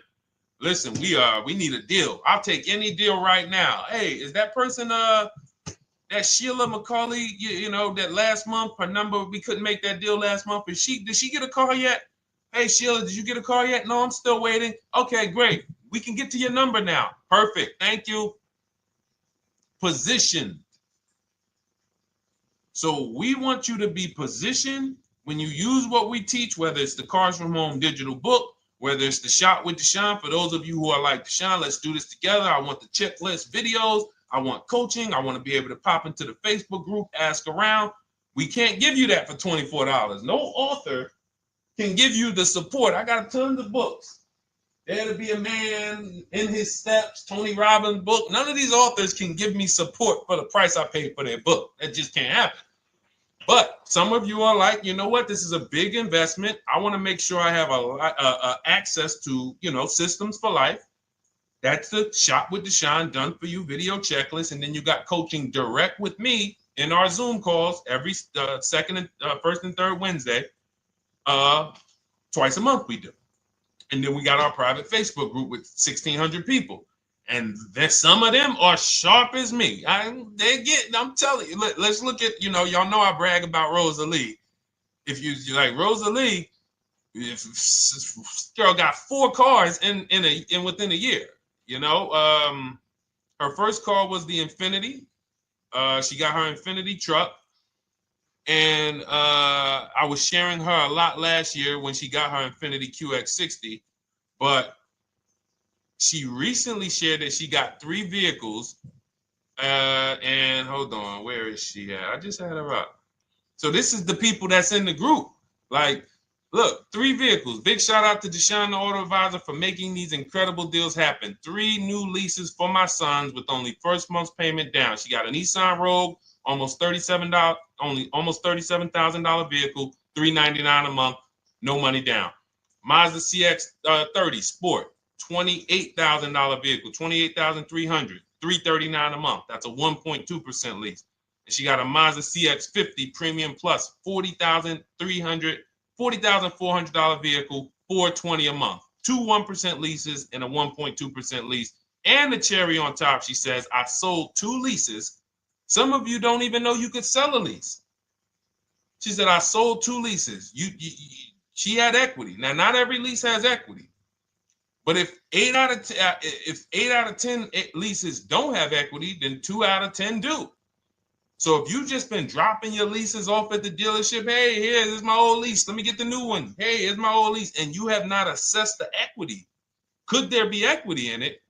Listen, we need a deal. I'll take any deal right now. Hey, is that person that Sheila McCauley, you know, that last month, her number, we couldn't make that deal last month. Did she get a call yet? Hey Sheila, did you get a call yet? No, I'm still waiting. Okay, great. We can get to your number now. Perfect. Thank you. Positioned. So we want you to be positioned when you use what we teach, whether it's the Cars from Home digital book, whether it's the Shop with Deshone. For those of you who are like, Deshone, let's do this together. I want the checklist videos. I want coaching. I want to be able to pop into the Facebook group, ask around. We can't give you that for $24. No author can give you the support. I got tons of books. Dare to Be a Man, In His Steps, Tony Robbins' book. None of these authors can give me support for the price I paid for their book. That just can't happen. But some of you are like, you know what? This is a big investment. I want to make sure I have access to, you know, systems for life. That's the Shop with Deshone done for you video checklist. And then you got coaching direct with me in our Zoom calls every first and third Wednesday. Twice a month we do. And then we got our private Facebook group with 1,600 people. And then some of them are sharp as me. I'm telling you, let's look at, you know, y'all know I brag about Rosalie. If you like Rosalie, if girl got 4 cars in within a year, you know. Her first car was the Infinity. She got her Infinity truck. And I was sharing her a lot last year when she got her Infinity QX60, but she recently shared that she got 3 vehicles. And hold on, where is she at? I just had her up. So this is the people that's in the group. Like, look, 3 vehicles. Big shout out to Deshone the Auto Advisor for making these incredible deals happen. 3 new leases for my sons with only first month's payment down. She got a Nissan Rogue, almost $37,000 vehicle, $399 a month, no money down. Mazda CX-30 Sport, $28,000 vehicle, $28,300, $339 a month. That's a 1.2% lease. And she got a Mazda CX-50 Premium Plus, $40,400 vehicle, $420 a month. 2 1% leases and a 1.2% lease. And the cherry on top, she says, I sold 2 leases. Some of you don't even know you could sell a lease. She said, I sold 2 leases. She had equity. Now, not every lease has equity. But if 8 out of 10 leases don't have equity, then 2 out of 10 do. So if you've just been dropping your leases off at the dealership, hey, here's my old lease. Let me get the new one. Hey, here's my old lease. And you have not assessed the equity. Could there be equity in it?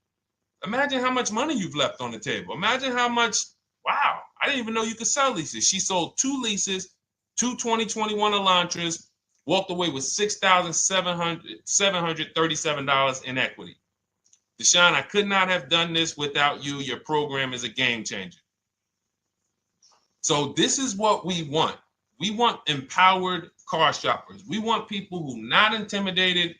Imagine how much money you've left on the table. Imagine how much, wow, I didn't even know you could sell leases. She sold 2 leases, 2 2021 Elantras, walked away with $6,737 in equity. Deshone, I could not have done this without you. Your program is a game changer. So this is what we want. We want empowered car shoppers. We want people who are not intimidated.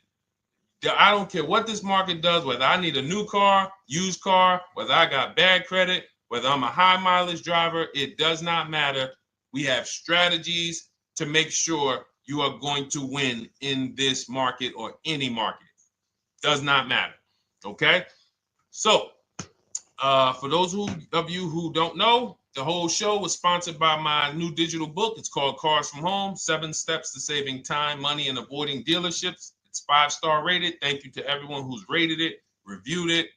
I don't care what this market does, whether I need a new car, used car, whether I got bad credit, whether I'm a high mileage driver, it does not matter. We have strategies to make sure you are going to win in this market or any market. Does not matter. Okay? So, for those of you who don't know, the whole show was sponsored by my new digital book. It's called Cars from Home, 7 Steps to Saving Time, Money, and Avoiding Dealerships. It's 5-star rated. Thank you to everyone who's rated it, reviewed it.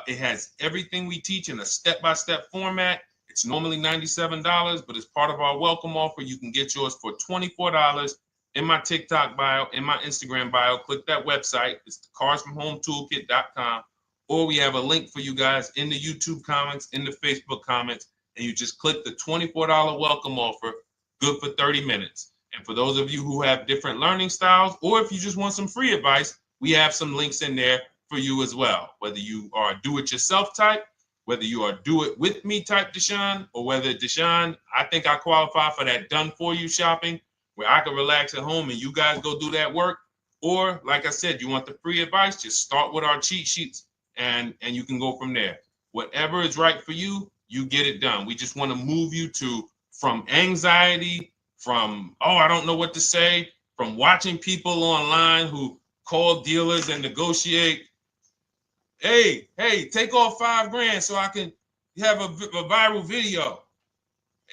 It has everything we teach in a step-by-step format. It's normally $97, but as part of our welcome offer, you can get yours for $24 in my TikTok bio, in my Instagram bio. Click that website. It's the carsfromhometoolkit.com. Or we have a link for you guys in the YouTube comments, in the Facebook comments, and you just click the $24 welcome offer, good for 30 minutes. And for those of you who have different learning styles, or if you just want some free advice, we have some links in there for you as well. Whether you are a do-it-yourself type, whether you are do-it-with-me type Deshone, or whether Deshone, I think I qualify for that done-for-you shopping, where I can relax at home and you guys go do that work. Or like I said, you want the free advice, just start with our cheat sheets and you can go from there. Whatever is right for you, you get it done. We just want to move you from anxiety, from, oh, I don't know what to say, from watching people online who call dealers and negotiate. Hey, take off $5,000 so I can have a viral video.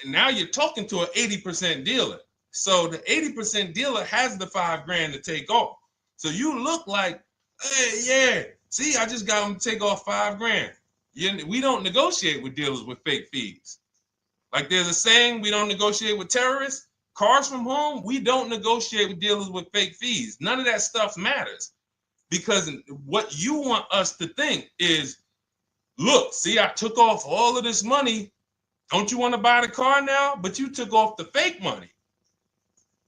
And now you're talking to an 80% dealer. So the 80% dealer has the $5,000 to take off. So you look like, hey, yeah, see, I just got them to take off $5,000. We don't negotiate with dealers with fake fees. Like there's a saying, we don't negotiate with terrorists. Cars from home, we don't negotiate with dealers with fake fees. None of that stuff matters, because what you want us to think is, look, see, I took off all of this money. Don't you want to buy the car now? But you took off the fake money.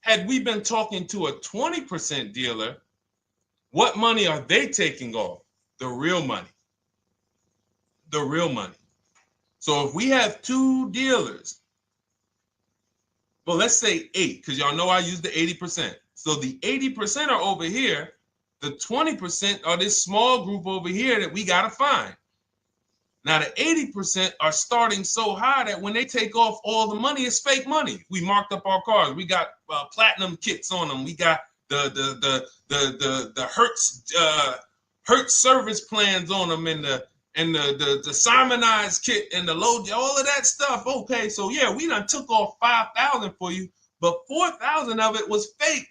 Had we been talking to a 20% dealer, what money are they taking off? The real money. The real money. So if we have two dealers, well, let's say 8, because y'all know I use the 80%. So the 80% are over here. The 20% are this small group over here that we got to find. Now, the 80% are starting so high that when they take off all the money, it's fake money. We marked up our cars. We got platinum kits on them. We got the Hertz service plans on them, and the Simonized kit and the low, all of that stuff. Okay, so yeah, we done took off 5,000 for you, but 4,000 of it was fake.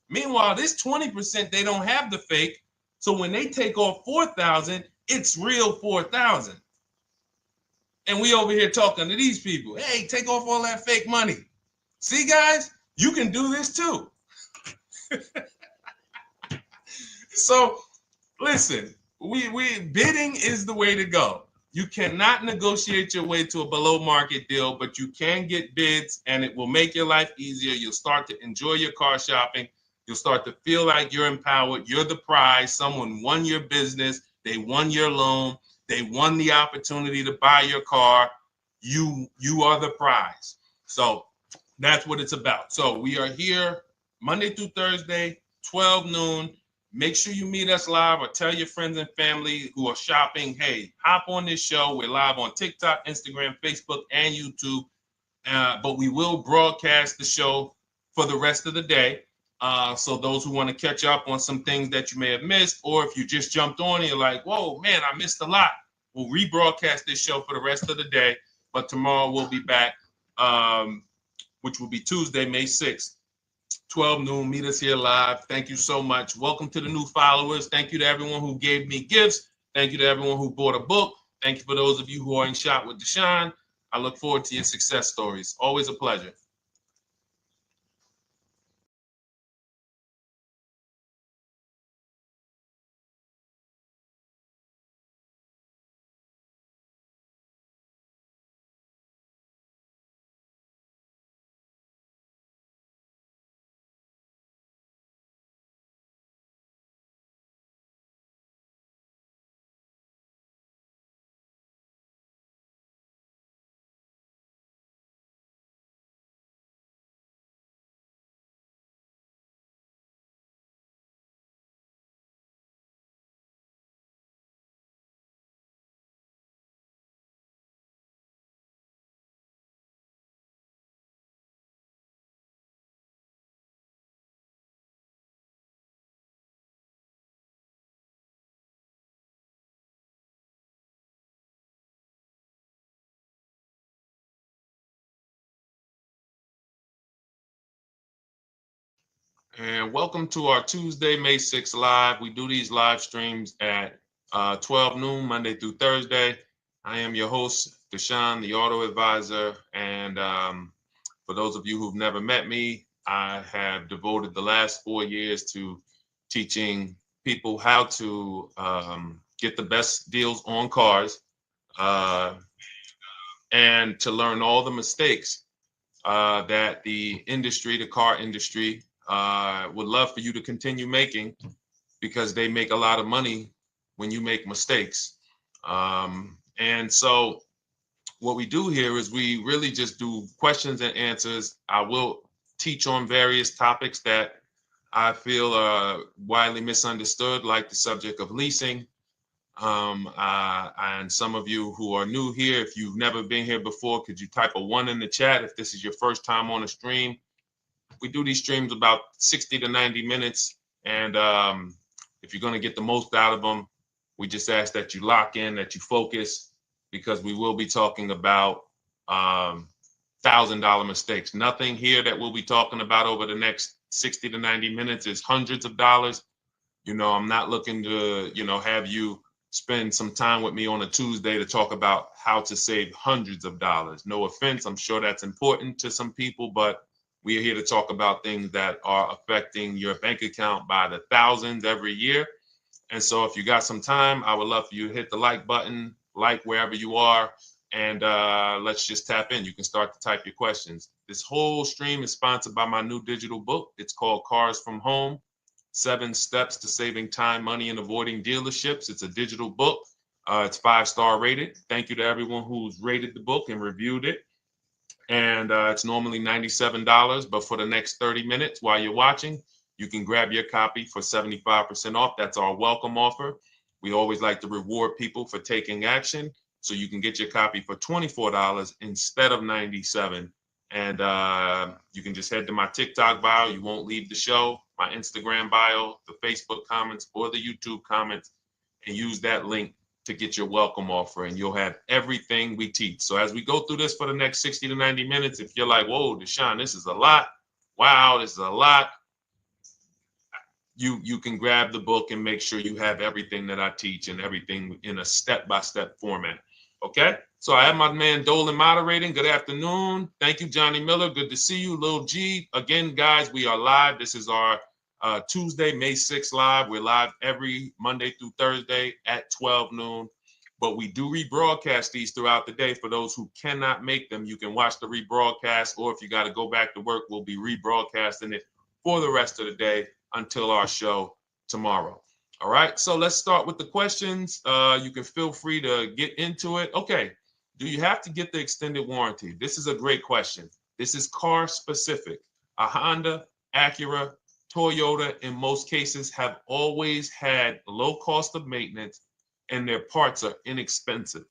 Meanwhile, this 20%, they don't have the fake. So when they take off 4,000, it's real 4,000. And we over here talking to these people. Hey, take off all that fake money. See, guys, you can do this too. So listen, we bidding is the way to go. You cannot negotiate your way to a below market deal, but you can get bids and it will make your life easier. You'll start to enjoy your car shopping. You'll start to feel like you're empowered. You're the prize. Someone won your business. They won your loan. They won the opportunity to buy your car. You are the prize. So that's what it's about. So we are here Monday through Thursday, 12 noon. Make sure you meet us live, or tell your friends and family who are shopping, hey, hop on this show. We're live on TikTok, Instagram, Facebook, and YouTube. But we will broadcast the show for the rest of the day. So those who want to catch up on some things that you may have missed, or if you just jumped on and you're like, whoa, man, I missed a lot, we'll rebroadcast this show for the rest of the day. But tomorrow we'll be back, which will be Tuesday, May 6th, 12 noon. Meet us here live. Thank you so much. Welcome to the new followers. Thank you to everyone who gave me gifts. Thank you to everyone who bought a book. Thank you for those of you who are in Shop with Deshone. I look forward to your success stories. Always a pleasure. And welcome to our Tuesday, May 6th live. We do these live streams at 12 noon, Monday through Thursday. I am your host, Deshone the Auto Advisor. And for those of you who've never met me, I have devoted the last 4 years to teaching people how to get the best deals on cars, and to learn all the mistakes that the industry, the car industry, would love for you to continue making, because they make a lot of money when you make mistakes. And so what we do here is we really just do questions and answers. I will teach on various topics that I feel are widely misunderstood, like the subject of leasing. And some of you who are new here, if you've never been here before, could you type a 1 in the chat if this is your first time on a stream? We do these streams about 60 to 90 minutes. And if you're going to get the most out of them, we just ask that you lock in, that you focus, because we will be talking about $1,000 mistakes. Nothing here that we'll be talking about over the next 60 to 90 minutes is hundreds of dollars. You know, I'm not looking to, have you spend some time with me on a Tuesday to talk about how to save hundreds of dollars. No offense, I'm sure that's important to some people, but we are here to talk about things that are affecting your bank account by the thousands every year. And so if you got some time, I would love for you to hit the like button, like wherever you are, and let's just tap in. You can start to type your questions. This whole stream is sponsored by my new digital book. It's called Cars from Home, 7 Steps to Saving Time, Money, and Avoiding Dealerships. It's a digital book. It's 5-star rated. Thank you to everyone who's rated the book and reviewed it. And it's normally $97, but for the next 30 minutes while you're watching, you can grab your copy for 75% off. That's our welcome offer. We always like to reward people for taking action. So you can get your copy for $24 instead of $97. And you can just head to my TikTok bio. You won't leave the show, my Instagram bio, the Facebook comments, or the YouTube comments, and use that link to get your welcome offer, and you'll have everything we teach. So as we go through this for the next 60 to 90 minutes, if you're like, whoa, Deshone, this is a lot. Wow, this is a lot. You can grab the book and make sure you have everything that I teach and everything in a step-by-step format. Okay? So I have my man Dolan moderating. Good afternoon. Thank you, Johnny Miller. Good to see you, Lil G. Again, guys, we are live. This is our Tuesday, May 6th live. We're live every Monday through Thursday at 12 noon. But we do rebroadcast these throughout the day. For those who cannot make them, you can watch the rebroadcast, or if you got to go back to work, we'll be rebroadcasting it for the rest of the day until our show tomorrow. All right, so let's start with the questions. You can feel free to get into it. Okay, do you have to get the extended warranty? This is a great question. This is car specific. A Honda, Acura, Toyota, in most cases, have always had low cost of maintenance and their parts are inexpensive.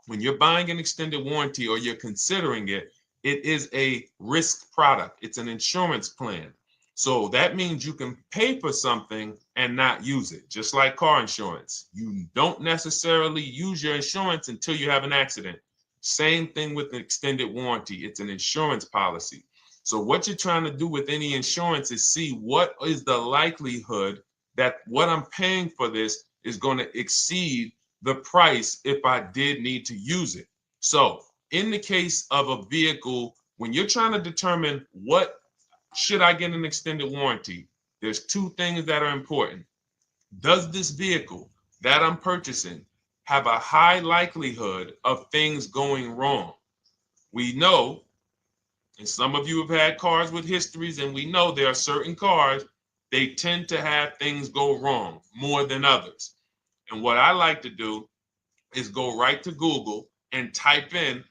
When you're buying an extended warranty or you're considering it, it is a risk product. It's an insurance plan. So that means you can pay for something and not use it, just like car insurance. You don't necessarily use your insurance until you have an accident. Same thing with an extended warranty. It's an insurance policy. So what you're trying to do with any insurance is see what is the likelihood that what I'm paying for this is going to exceed the price if I did need to use it. So in the case of a vehicle, when you're trying to determine what should I get an extended warranty, there's 2 things that are important. Does this vehicle that I'm purchasing have a high likelihood of things going wrong? We know, and some of you have had cars with histories, and we know there are certain cars, they tend to have things go wrong more than others. And what I like to do is go right to Google and type in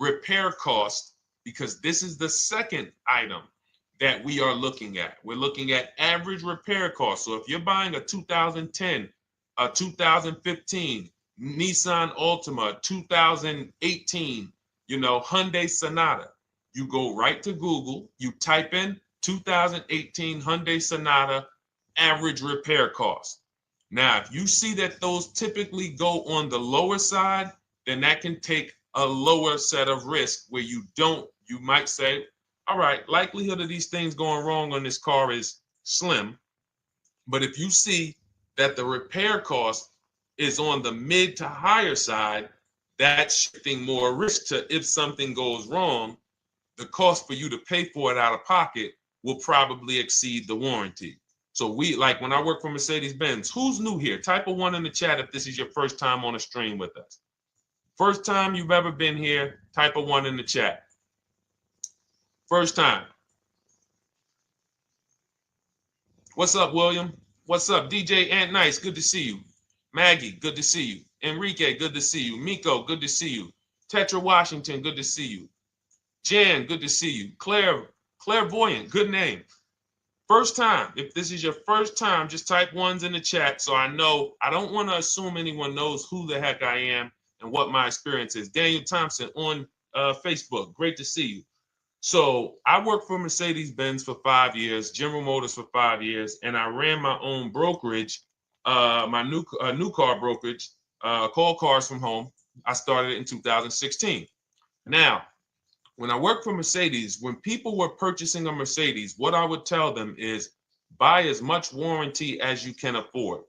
repair cost, because this is the second item that we are looking at. We're looking at average repair cost. So if you're buying a 2010, a 2015 Nissan Altima, 2018, Hyundai Sonata, you go right to Google, you type in 2018 Hyundai Sonata average repair cost. Now, if you see that those typically go on the lower side, then that can take a lower set of risk where you might say, all right, likelihood of these things going wrong on this car is slim. But if you see that the repair cost is on the mid to higher side, that's shifting more risk to if something goes wrong, the cost for you to pay for it out of pocket will probably exceed the warranty. So when I work for Mercedes-Benz, who's new here? Type a 1 in the chat if this is your first time on a stream with us. First time you've ever been here, type a 1 in the chat. First time. What's up, William? What's up, DJ Ant Nice? Good to see you. Maggie, good to see you. Enrique, good to see you. Miko, good to see you. Tetra Washington, good to see you. Jan, good to see you. Claire Clairvoyant, good name. First time, if this is your first time, just type ones in the chat so I know. I don't want to assume anyone knows who the heck I am and what my experience is. Daniel Thompson on Facebook, great to see you. So I worked for Mercedes-Benz for 5 years, General Motors for 5 years, and I ran my own brokerage, my new car brokerage, called Cars from Home. I started it in 2016. Now, when I worked for Mercedes, when people were purchasing a Mercedes, what I would tell them is buy as much warranty as you can afford.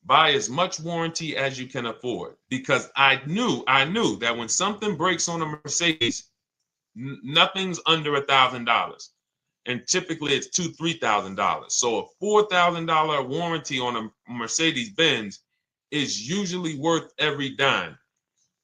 Buy as much warranty as you can afford, because I knew that when something breaks on a Mercedes, nothing's under $1,000, and typically it's $2,000-$3,000. So a $4,000 warranty on a Mercedes-Benz is usually worth every dime.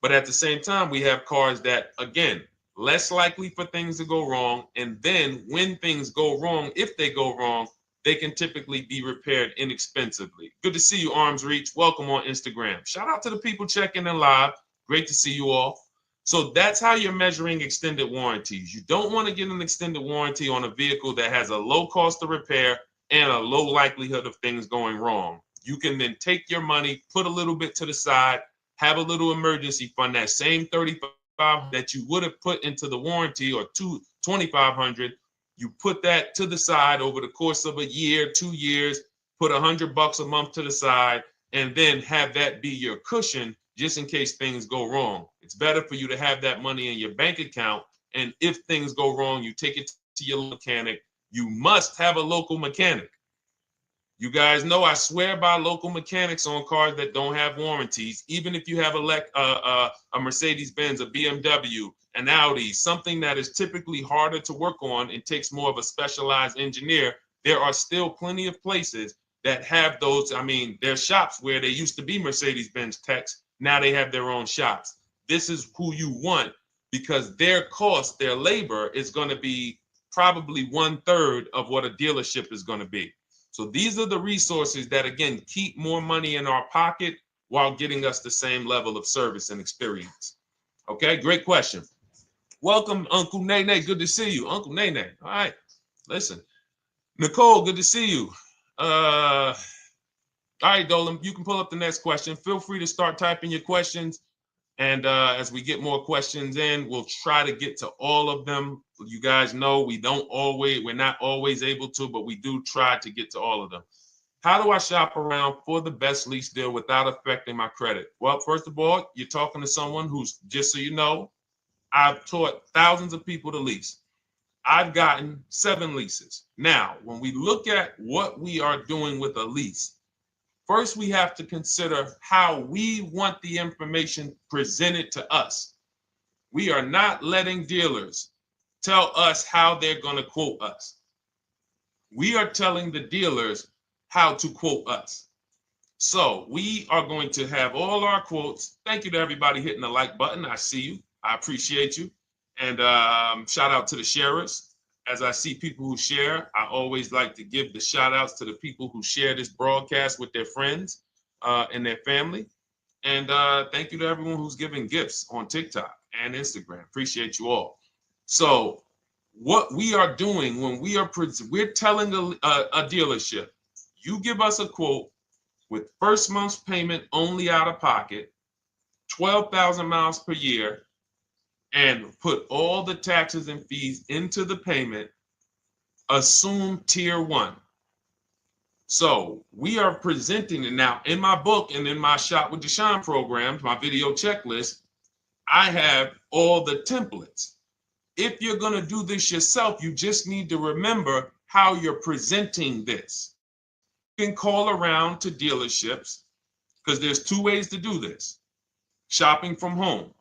But at the same time, we have cars that, again, less likely for things to go wrong. And then when things go wrong, if they go wrong, they can typically be repaired inexpensively. Good to see you, Arms Reach. Welcome on Instagram. Shout out to the people checking in live. Great to see you all. So that's how you're measuring extended warranties. You don't want to get an extended warranty on a vehicle that has a low cost of repair and a low likelihood of things going wrong. You can then take your money, put a little bit to the side, have a little emergency fund, that same $3,500 that you would have put into the warranty, or $2,500, you put that to the side over the course of a year, 2 years, put $100 a month to the side, and then have that be your cushion just in case things go wrong. It's better for you to have that money in your bank account, and if things go wrong, you take it to your mechanic. You must have a local mechanic. You guys know I swear by local mechanics on cars that don't have warranties. Even if you have a Mercedes-Benz, a BMW, an Audi, something that is typically harder to work on and takes more of a specialized engineer, there are still plenty of places that have those. I mean, there's shops where they used to be Mercedes-Benz techs. Now they have their own shops. This is who you want, because their cost, their labor is going to be probably 1/3 of what a dealership is going to be. So these are the resources that, again, keep more money in our pocket while getting us the same level of service and experience. Okay, great question. Welcome, Uncle Nene. Good to see you. Uncle Nene. All right, listen. Nicole, good to see you. All right, Dolan, you can pull up the next question. Feel free to start typing your questions. And as we get more questions in, we'll try to get to all of them. You guys know we're not always able to, but we do try to get to all of them. How do I shop around for the best lease deal without affecting my credit? Well, first of all, you're talking to someone who's, just so you know, I've taught thousands of people to lease. I've gotten 7 leases. Now, when we look at what we are doing with a lease, first, we have to consider how we want the information presented to us. We are not letting dealers tell us how they're going to quote us. We are telling the dealers how to quote us. So we are going to have all our quotes. Thank you to everybody hitting the like button. I see you. I appreciate you. And shout out to the sharers. As I see people who share, I always like to give the shout outs to the people who share this broadcast with their friends and their family. And thank you to everyone who's giving gifts on TikTok and Instagram. Appreciate you all. So what we are doing when we're telling a dealership, you give us a quote with first month's payment only out of pocket, 12,000 miles per year, and put all the taxes and fees into the payment, assume tier 1. So we are presenting it now in my book and in my Shop with Deshone programs, my video checklist. I have all the templates. If you're going to do this yourself, you just need to remember how you're presenting this. You can call around to dealerships, because there's 2 ways to do this. Shopping from home.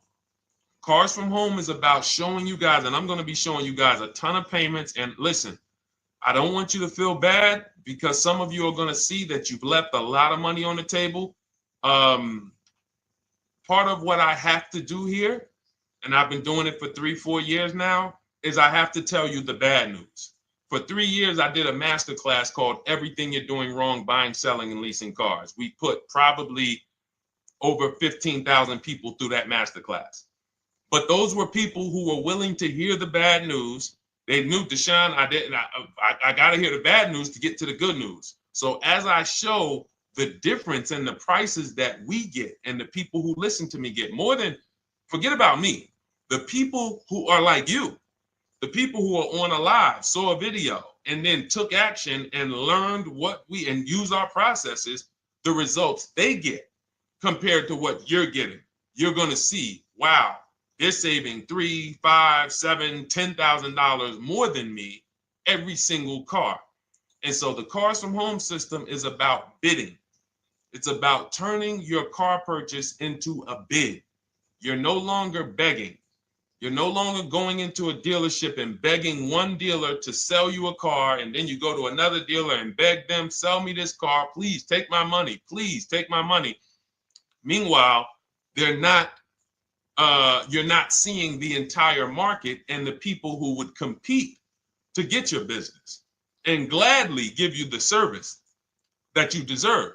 Cars from Home is about showing you guys, and I'm going to be showing you guys a ton of payments. And listen, I don't want you to feel bad, because some of you are going to see that you've left a lot of money on the table. Part of what I have to do here, and I've been doing it for 3-4 years now, is I have to tell you the bad news. For 3 years, I did a masterclass called Everything You're Doing Wrong Buying, Selling, and Leasing Cars. We put probably over 15,000 people through that masterclass. But those were people who were willing to hear the bad news They knew, Deshone, I got to hear the bad news to get to the good news. So as I show the difference in the prices that we get and the people who listen to me get, more than, forget about me, the people who are like you, the people who are on a live, saw a video, and then took action and learned and use our processes, the results they get compared to what you're getting. You're going to see, wow, they're saving $3,000, $5,000, $7,000, $10,000 more than me every single car. And so the Cars from Home system is about bidding. It's about turning your car purchase into a bid. You're no longer begging. You're no longer going into a dealership and begging one dealer to sell you a car, and then you go to another dealer and beg them, sell me this car, please take my money, please take my money. Meanwhile, you're not seeing the entire market and the people who would compete to get your business and gladly give you the service that you deserve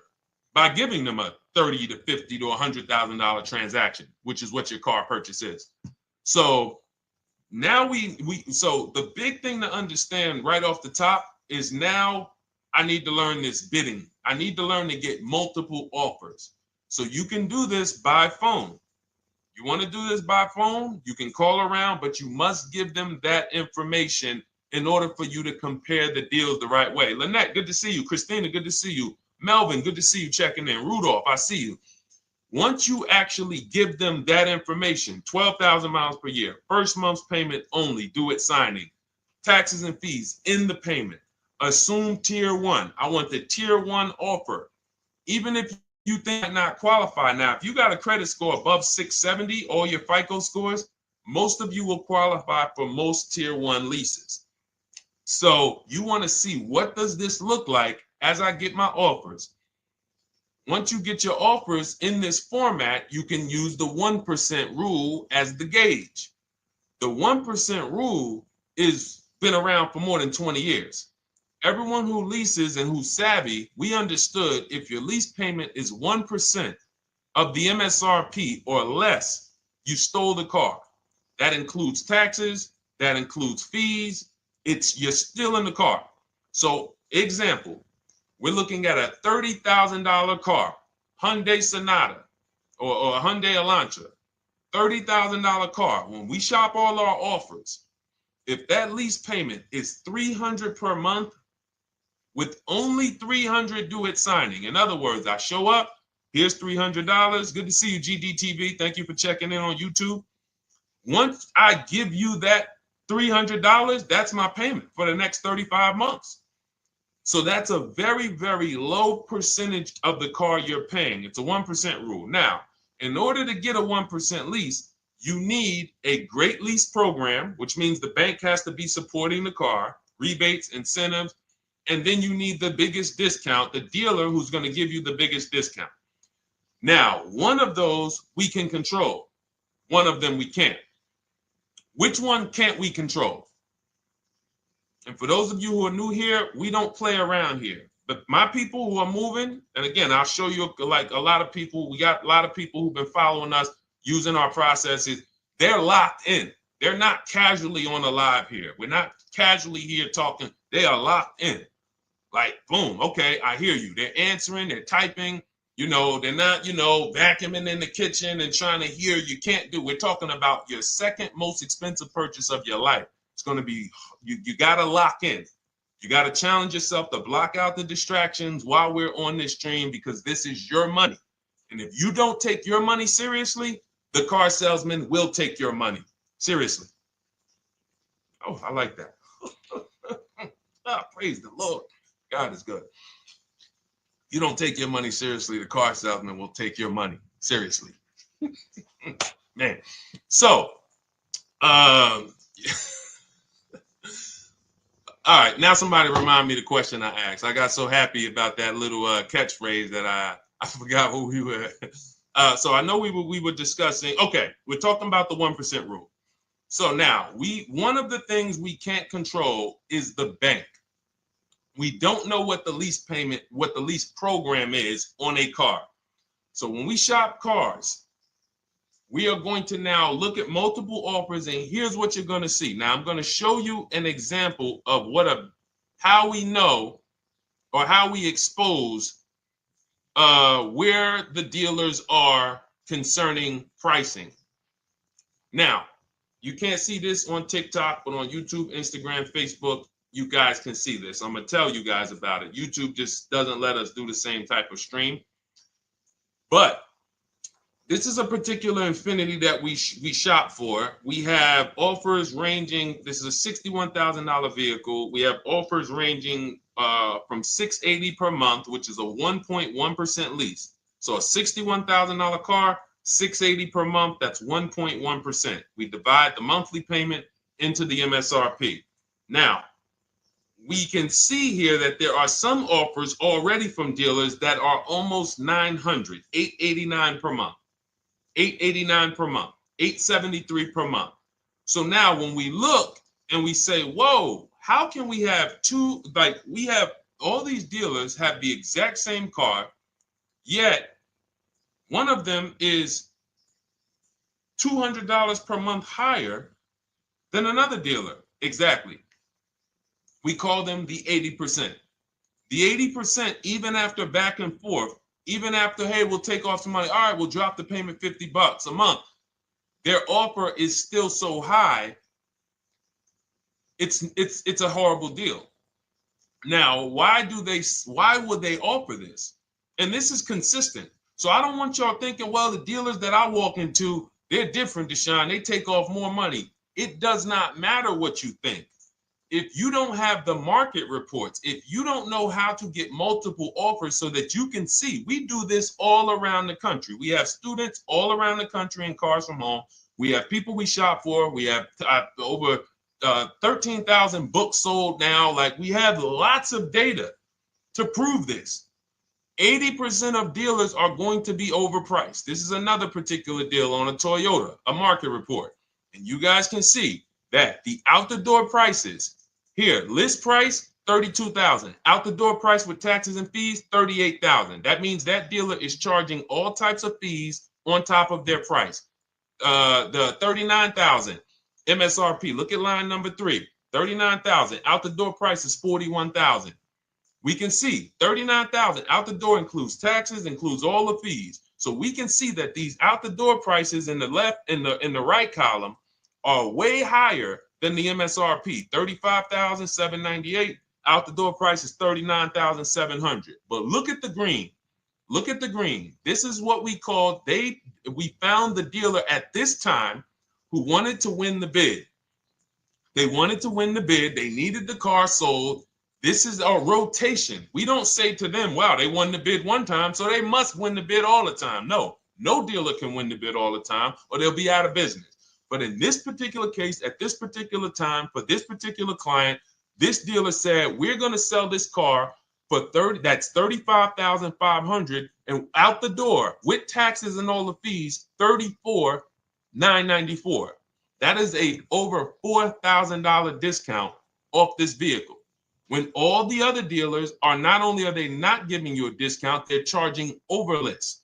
by giving them a $30,000 to $50,000 to $100,000 transaction, which is what your car purchase is. So now so the big thing to understand right off the top is, now I need to learn this bidding. I need to learn to get multiple offers. So you can do this by phone. You want to do this by phone, you can call around, but you must give them that information in order for you to compare the deals the right way. Lynette, good to see you. Christina, good to see you. Melvin, good to see you checking in. Rudolph, I see you. Once you actually give them that information, 12,000 miles per year, first month's payment only, due at signing, taxes and fees in the payment, assume tier one. I want the tier one offer. Even if you think I not qualify. Now, if you got a credit score above 670, all your FICO scores, most of you will qualify for most tier one leases. So you want to see, what does this look like as I get my offers? Once you get your offers in this format, you can use the 1% rule as the gauge. The 1% rule is been around for more than 20 years. Everyone who leases and who's savvy, we understood if your lease payment is 1% of the MSRP or less, you stole the car. That includes taxes, that includes fees. You're still in the car. So example, we're looking at a $30,000 car, Hyundai Sonata or a Hyundai Elantra, $30,000 car. When we shop all our offers, if that lease payment is $300 per month, with only $300 due at signing. In other words, I show up, here's $300. Good to see you, GDTV. Thank you for checking in on YouTube. Once I give you that $300, that's my payment for the next 35 months. So that's a very, very low percentage of the car you're paying. It's a 1% rule. Now, in order to get a 1% lease, you need a great lease program, which means the bank has to be supporting the car, rebates, incentives, and then you need the biggest discount, the dealer who's going to give you the biggest discount. Now, one of those we can control. One of them we can't. Which one can't we control? And for those of you who are new here, we don't play around here. But my people who are moving, and again, I'll show you, like a lot of people, we got a lot of people who've been following us, using our processes. They're locked in. They're not casually on a live here. We're not casually here talking. They are locked in. Like, boom, okay, I hear you. They're answering, they're typing, they're not, vacuuming in the kitchen and trying to hear. You can't do. We're talking about your second most expensive purchase of your life. It's going to be, you got to lock in. You got to challenge yourself to block out the distractions while we're on this stream, because this is your money. And if you don't take your money seriously, the car salesman will take your money seriously. Oh, I like that. Praise the Lord. God is good. You don't take your money seriously, the car salesman will take your money seriously. Man. So, all right, now somebody remind me the question I asked. I got so happy about that little catchphrase that I forgot who we were. So I know we were discussing, okay, we're talking about the 1% rule. So now, one of the things we can't control is the bank. We don't know what the lease payment, what the lease program is on a car. So when we shop cars, We are going to now look at multiple offers, and here's what you're going to see. Now, I'm going to show you an example of how we know or how we expose where the dealers are concerning pricing. Now, you can't see this on TikTok, but on YouTube, Instagram, Facebook, you guys can see this. I'm going to tell you guys about it. YouTube just doesn't let us do the same type of stream. But this is a particular Infiniti that we shop for. We have offers ranging, this is a $61,000 vehicle. We have offers ranging from $680 per month, which is a 1.1% lease. So a $61,000 car, $680 per month, that's 1.1%. We divide the monthly payment into the MSRP. Now, we can see here that there are some offers already from dealers that are almost $900, $889 per month. $889 per month, $873 per month. So now when we look and we say, whoa, how can we have we have all these dealers have the exact same car, yet one of them is $200 per month higher than another dealer. Exactly. We call them the 80%. The 80%, even after back and forth, even after, hey, we'll take off some money. All right, we'll drop the payment $50 a month. Their offer is still so high. It's a horrible deal. Now, why would they offer this? And this is consistent. So I don't want y'all thinking, well, the dealers that I walk into, they're different, Deshone. They take off more money. It does not matter what you think. If you don't have the market reports, if you don't know how to get multiple offers so that you can see, we do this all around the country. We have students all around the country in Cars from Home. We have people we shop for. We have over 13,000 books sold now. Like, we have lots of data to prove this. 80% of dealers are going to be overpriced. This is another particular deal on a Toyota, a market report. And you guys can see that the out-the-door prices here, list price, $32,000. Out the door price with taxes and fees, $38,000. That means that dealer is charging all types of fees on top of their price. The $39,000 MSRP. Look at line number 3. $39,000. Out the door price is $41,000. We can see $39,000 out the door includes taxes, includes all the fees. So we can see that these out the door prices in the left, in the right column, are way higher than the MSRP. $35,798. Out the door price is $39,700. But look at the green. Look at the green. This is what we call, we found the dealer at this time who wanted to win the bid. They wanted to win the bid. They needed the car sold. This is a rotation. We don't say to them, wow, they won the bid one time, so they must win the bid all the time. No dealer can win the bid all the time, or they'll be out of business. But in this particular case, at this particular time, for this particular client, this dealer said, we're going to sell this car for that's $35,500, and out the door with taxes and all the fees, $34,994. That is a over $4,000 discount off this vehicle. When all the other dealers are, not only are they not giving you a discount, they're charging over list.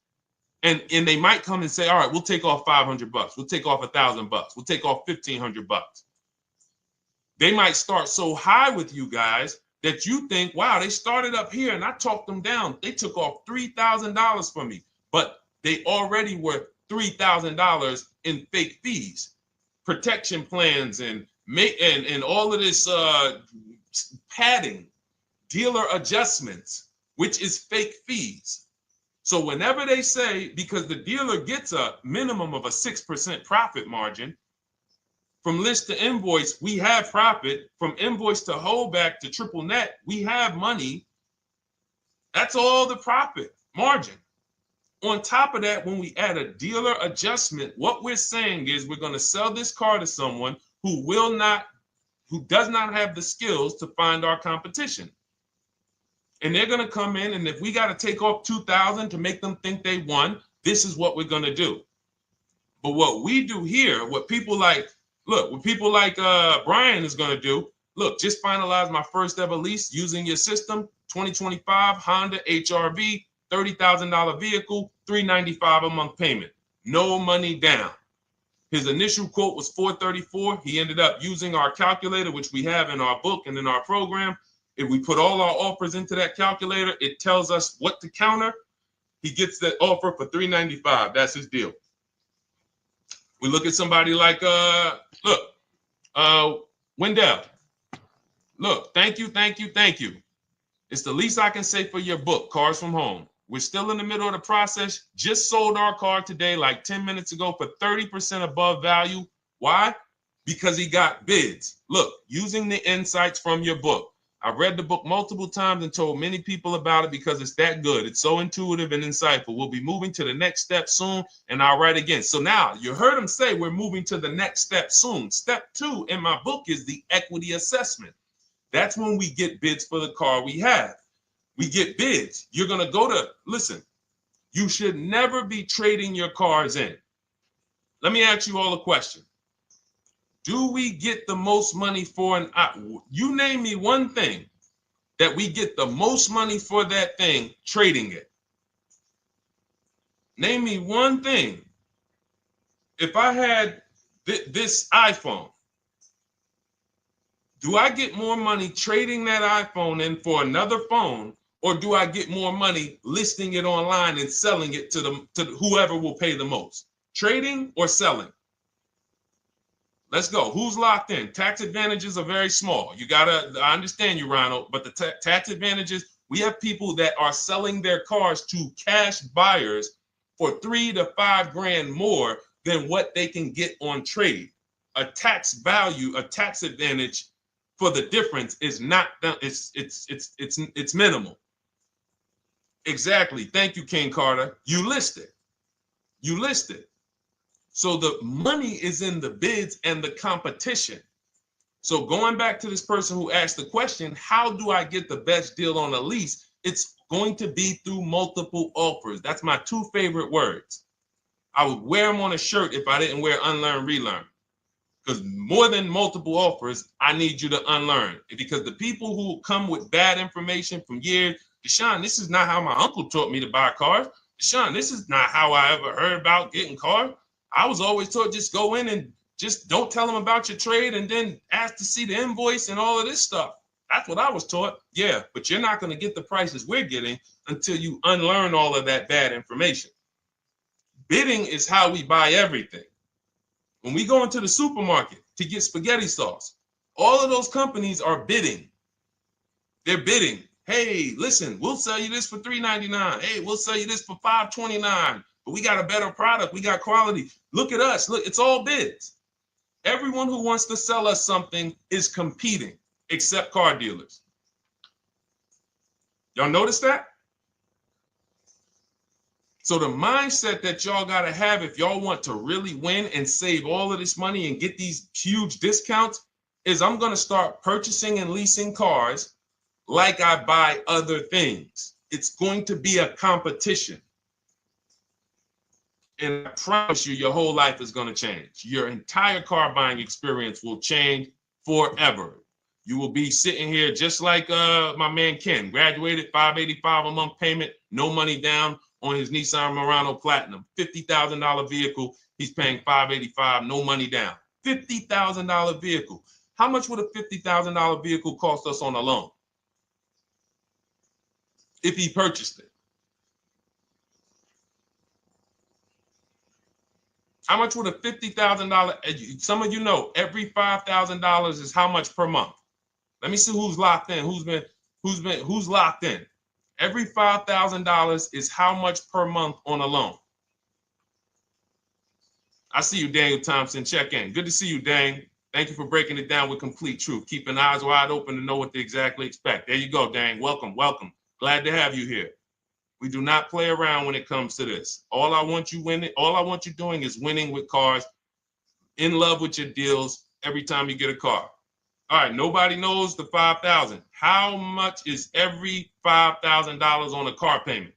And they might come and say, all right, we'll take off $500. We'll take off $1,000. We'll take off $1,500. They might start so high with you guys that you think, wow, they started up here and I talked them down. They took off $3,000 from me, but they already were $3,000 in fake fees, protection plans, and all of this padding, dealer adjustments, which is fake fees. So whenever they say, because the dealer gets a minimum of a 6% profit margin, from list to invoice, we have profit. From invoice to holdback to triple net, we have money. That's all the profit margin. On top of that, when we add a dealer adjustment, what we're saying is we're going to sell this car to someone who does not have the skills to find our competition. And they're going to come in, and if we got to take off $2,000 to make them think they won, this is what we're going to do. But what we do here, what people like Brian is going to do, look, just finalize my first ever lease using your system, 2025 Honda HRV, $30,000 vehicle, $395 a month payment. no money down. His initial quote was $434. He ended up using our calculator, which we have in our book and in our program. If we put all our offers into that calculator, it tells us what to counter. He gets that offer for $395. That's his deal. We look at somebody like, Wendell. Look, thank you. It's the least I can say for your book, Cars from Home. We're still in the middle of the process. Just sold our car today, like 10 minutes ago, for 30% above value. Why? Because he got bids. Look, using the insights from your book. I've read the book multiple times and told many people about it because it's that good. It's so intuitive and insightful. We'll be moving to the next step soon, and I'll write again. So now you heard him say we're moving to the next step soon. Step 2 in my book is the equity assessment. That's when we get bids for the car we have. We get bids. You're going to go to, listen, you should never be trading your cars in. Let me ask you all a question. Do we get the most money for you name me one thing that we get the most money for that thing trading it. Name me one thing. If I had this iPhone, do I get more money trading that iPhone in for another phone, or do I get more money listing it online and selling it to whoever will pay the most? Trading or selling? Let's go. Who's locked in? Tax advantages are very small. I understand you, Ronald, but the tax advantages, we have people that are selling their cars to cash buyers for $3 to $5 grand more than what they can get on trade. A tax value, a tax advantage for the difference is not, it's minimal. Exactly. Thank you, King Carter. You listed. So the money is in the bids and the competition. So going back to this person who asked the question, how do I get the best deal on a lease? It's going to be through multiple offers. That's my 2 favorite words. I would wear them on a shirt if I didn't wear unlearn, relearn. Because more than multiple offers, I need you to unlearn. Because the people who come with bad information from years, Deshone, this is not how my uncle taught me to buy cars. Deshone, this is not how I ever heard about getting cars. I was always taught just go in and just don't tell them about your trade and then ask to see the invoice and all of this stuff. That's what I was taught. Yeah, but you're not going to get the prices we're getting until you unlearn all of that bad information. Bidding is how we buy everything. When we go into the supermarket to get spaghetti sauce, all of those companies are bidding. They're bidding. Hey, listen, we'll sell you this for $3.99. Hey, we'll sell you this for $5.29. But we got a better product. We got quality. Look at us. Look, it's all bids. Everyone who wants to sell us something is competing, except car dealers. Y'all notice that? So the mindset that y'all got to have if y'all want to really win and save all of this money and get these huge discounts is I'm going to start purchasing and leasing cars like I buy other things. It's going to be a competition. And I promise you, your whole life is going to change. Your entire car buying experience will change forever. You will be sitting here just like my man Ken, graduated, $585 a month payment, no money down on his Nissan Murano Platinum, $50,000 vehicle. He's paying $585, no money down. $50,000 vehicle. How much would a $50,000 vehicle cost us on a loan if he purchased it? How much would a $50,000? Some of you know every $5,000 is how much per month. Let me see who's locked in. Who's locked in? Every $5,000 is how much per month on a loan. I see you, Daniel Thompson. Check in. Good to see you, Dane. Thank you for breaking it down with complete truth. Keeping eyes wide open to know what to exactly expect. There you go, Dane. Welcome. Glad to have you here. We do not play around when it comes to this. All I want you doing is winning with cars, in love with your deals every time you get a car. All right, nobody knows the 5,000. How much is every $5,000 on a car payment?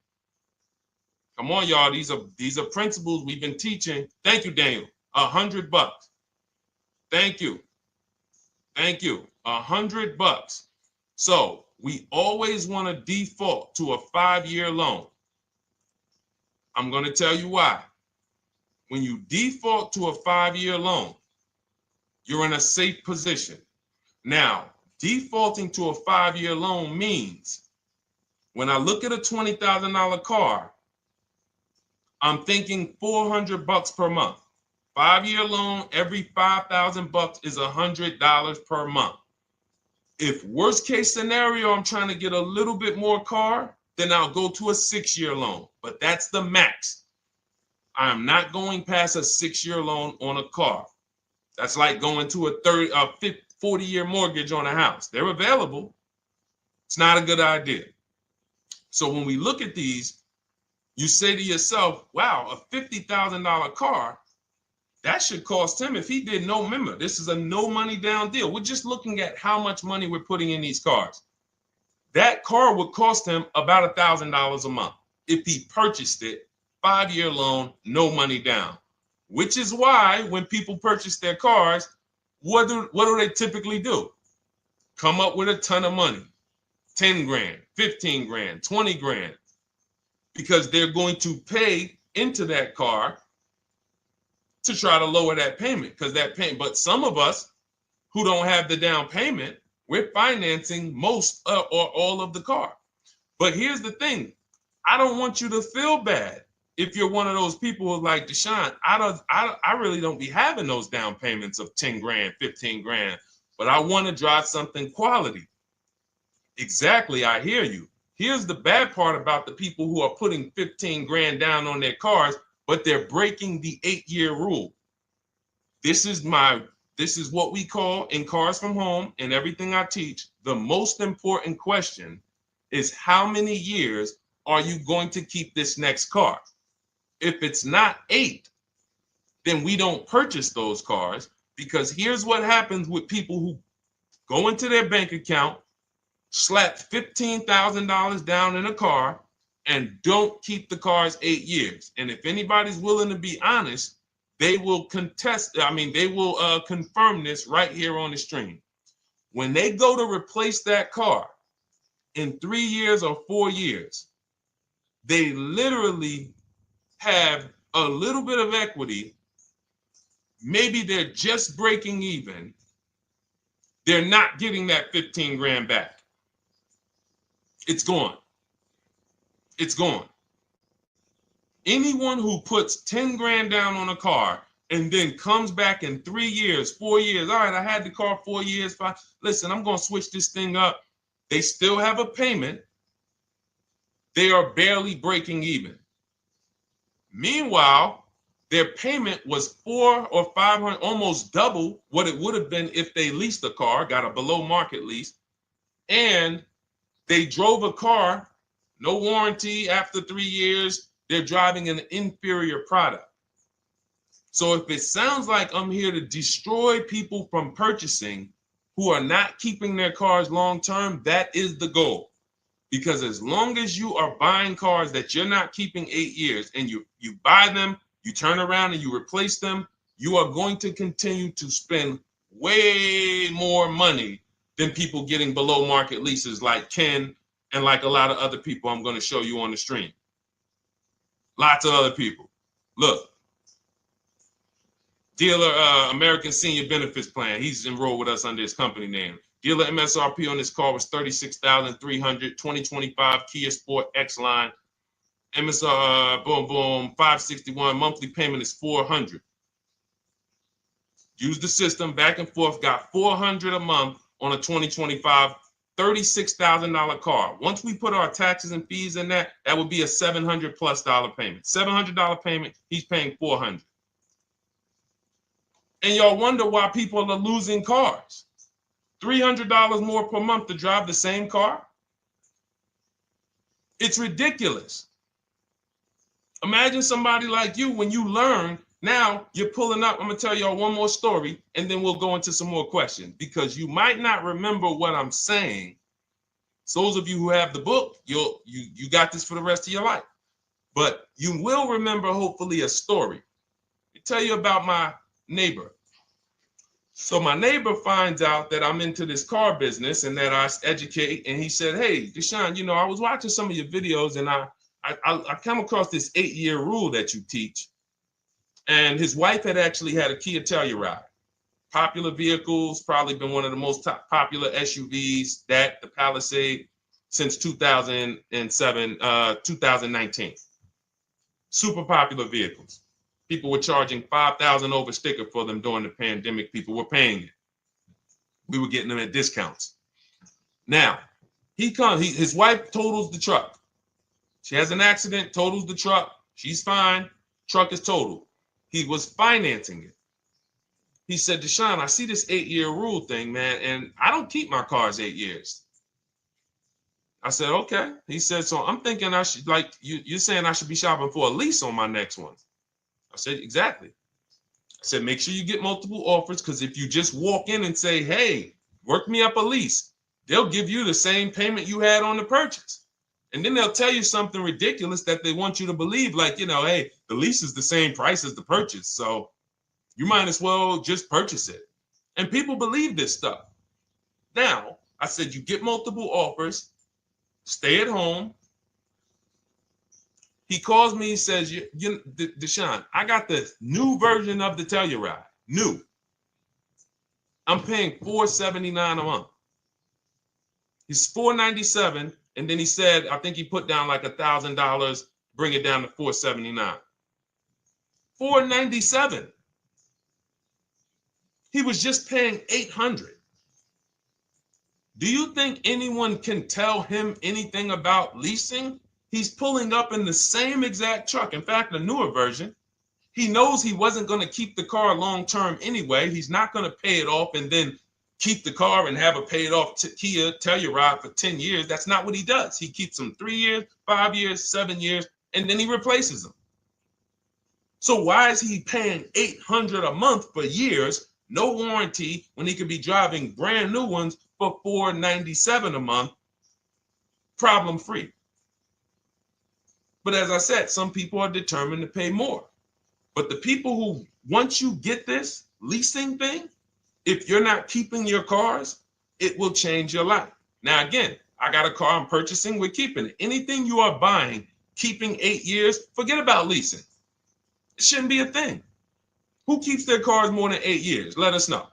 Come on, y'all. These are principles we've been teaching. Thank you, Daniel. $100. Thank you. $100. So we always want to default to a 5-year loan. I'm going to tell you why. when you default to a 5-year loan, you're in a safe position. Now, defaulting to a 5-year loan means when I look at a $20,000 car, I'm thinking $400 per month. 5-year loan, every $5,000 is $100 per month. If worst case scenario, I'm trying to get a little bit more car, then I'll go to a 6-year loan, but that's the max. I'm not going past a 6-year loan on a car. That's like going to a 40-year mortgage on a house. They're available. It's not a good idea. So when we look at these, you say to yourself, wow, a $50,000 car, that should cost him, if he did no, remember, this is a no money down deal. We're just looking at how much money we're putting in these cars. That car would cost him about $1,000 a month if he purchased it, 5-year loan, no money down. Which is why when people purchase their cars, what do they typically do? Come up with a ton of money, 10 grand, 15 grand, 20 grand, because they're going to pay into that car to try to lower that payment, because that payment. But some of us who don't have the down payment, we're financing most or all of the car. But here's the thing. I don't want you to feel bad if you're one of those people who like Deshone. I really don't be having those down payments of 10 grand, 15 grand, but I want to drive something quality. Exactly, I hear you. Here's the bad part about the people who are putting 15 grand down on their cars, but they're breaking the 8-year rule. This is what we call in Cars from Home and everything I teach. The most important question is how many years are you going to keep this next car? If it's not 8, then we don't purchase those cars, because here's what happens with people who go into their bank account, slap $15,000 down in a car, and don't keep the cars 8 years. And if anybody's willing to be honest, they will confirm this right here on the stream. When they go to replace that car in 3 years or 4 years, they literally have a little bit of equity. Maybe they're just breaking even. They're not getting that 15 grand back. It's gone. It's gone. Anyone who puts 10 grand down on a car and then comes back in 3 years, 4 years, all right, I had the car 4 years, 5, listen, I'm going to switch this thing up. They still have a payment. They are barely breaking even. Meanwhile, their payment was 400 or 500, almost double what it would have been if they leased a car, got a below market lease, and they drove a car, no warranty after 3 years. They're driving an inferior product. So if it sounds like I'm here to destroy people from purchasing who are not keeping their cars long term, that is the goal. Because as long as you are buying cars that you're not keeping 8 years, and you buy them, you turn around and you replace them, you are going to continue to spend way more money than people getting below market leases like Ken and like a lot of other people I'm going to show you on the stream. Lots of other people. Look, dealer American Senior Benefits Plan. He's enrolled with us under his company name. Dealer MSRP on this car was $36,300. 2025 Kia Sport X line. MSR boom 561. Monthly payment is $400. Use the system back and forth. Got $400 a month on a 2025 $36,000 car. Once we put our taxes and fees in that would be a $700+ payment. $700 payment. He's paying $400. And y'all wonder why people are losing cars. $300 more per month to drive the same car? It's ridiculous. Imagine somebody like you, when you learn, now you're pulling up. I'm going to tell y'all one more story, and then we'll go into some more questions, because you might not remember what I'm saying. So those of you who have the book, you got this for the rest of your life. But you will remember, hopefully, a story. I'll tell you about my neighbor. So my neighbor finds out that I'm into this car business and that I educate. And he said, hey, Deshone, I was watching some of your videos, and I come across this 8-year rule that you teach. And his wife had actually had a Kia Telluride. Popular vehicles, probably been one of the most popular SUVs, that the Palisade, since 2007, 2019. Super popular vehicles. People were charging $5,000 over sticker for them during the pandemic. People were paying it. We were getting them at discounts. Now, his wife totals the truck. She has an accident, totals the truck. She's fine. Truck is totaled. He was financing it. He said, Deshone, I see this 8-year rule thing, man, and I don't keep my cars 8 years. I said, okay. He said, so I'm thinking I should, like, you're saying I should be shopping for a lease on my next one. I said, exactly. I said, make sure you get multiple offers, because if you just walk in and say, hey, work me up a lease, they'll give you the same payment you had on the purchase. And then they'll tell you something ridiculous that they want you to believe, like, hey, the lease is the same price as the purchase, so you might as well just purchase it. And people believe this stuff. Now, I said, you get multiple offers, stay at home. He calls me, he says, Deshone, I got the new version of the Telluride, new. I'm paying $479 a month. He's $497, and then he said, I think he put down like $1,000, bring it down to $479. $497. He was just paying $800. Do you think anyone can tell him anything about leasing? He's pulling up in the same exact truck. In fact, the newer version. He knows he wasn't going to keep the car long term anyway. He's not going to pay it off and then keep the car and have a paid off Kia Telluride for 10 years. That's not what he does. He keeps them 3 years, 5 years, 7 years, and then he replaces them. So why is he paying $800 a month for years, no warranty, when he could be driving brand new ones for $497 a month, problem free? But as I said, some people are determined to pay more. But the people who, once you get this leasing thing, if you're not keeping your cars, it will change your life. Now, again, I got a car I'm purchasing, we're keeping it. Anything you are buying, keeping 8 years, forget about leasing. It shouldn't be a thing. Who keeps their cars more than 8 years? Let us know.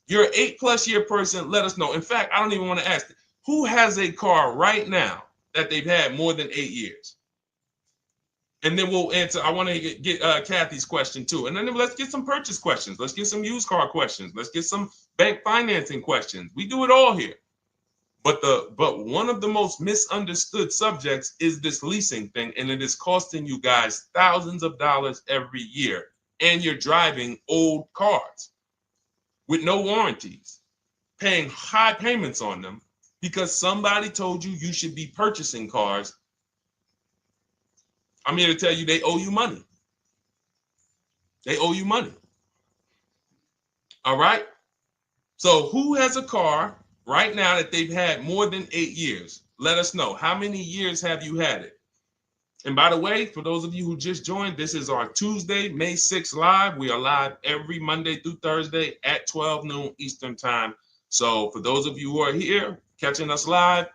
You're an 8+ year person, let us know. In fact, I don't even want to ask, who has a car right now that they've had more than 8 years? And then we'll answer. I want to get Kathy's question too. And then let's get some purchase questions. Let's get some used car questions. Let's get some bank financing questions. We do it all here. But one of the most misunderstood subjects is this leasing thing, and it is costing you guys thousands of dollars every year. And you're driving old cars with no warranties, paying high payments on them because somebody told you you should be purchasing cars. I'm here to tell you they owe you money. They owe you money. All right? So who has a car right now that they've had more than 8 years? Let us know. How many years have you had it? And by the way, for those of you who just joined, this is our Tuesday, May 6th live. We are live every Monday through Thursday at 12 noon Eastern time. So for those of you who are here catching us live,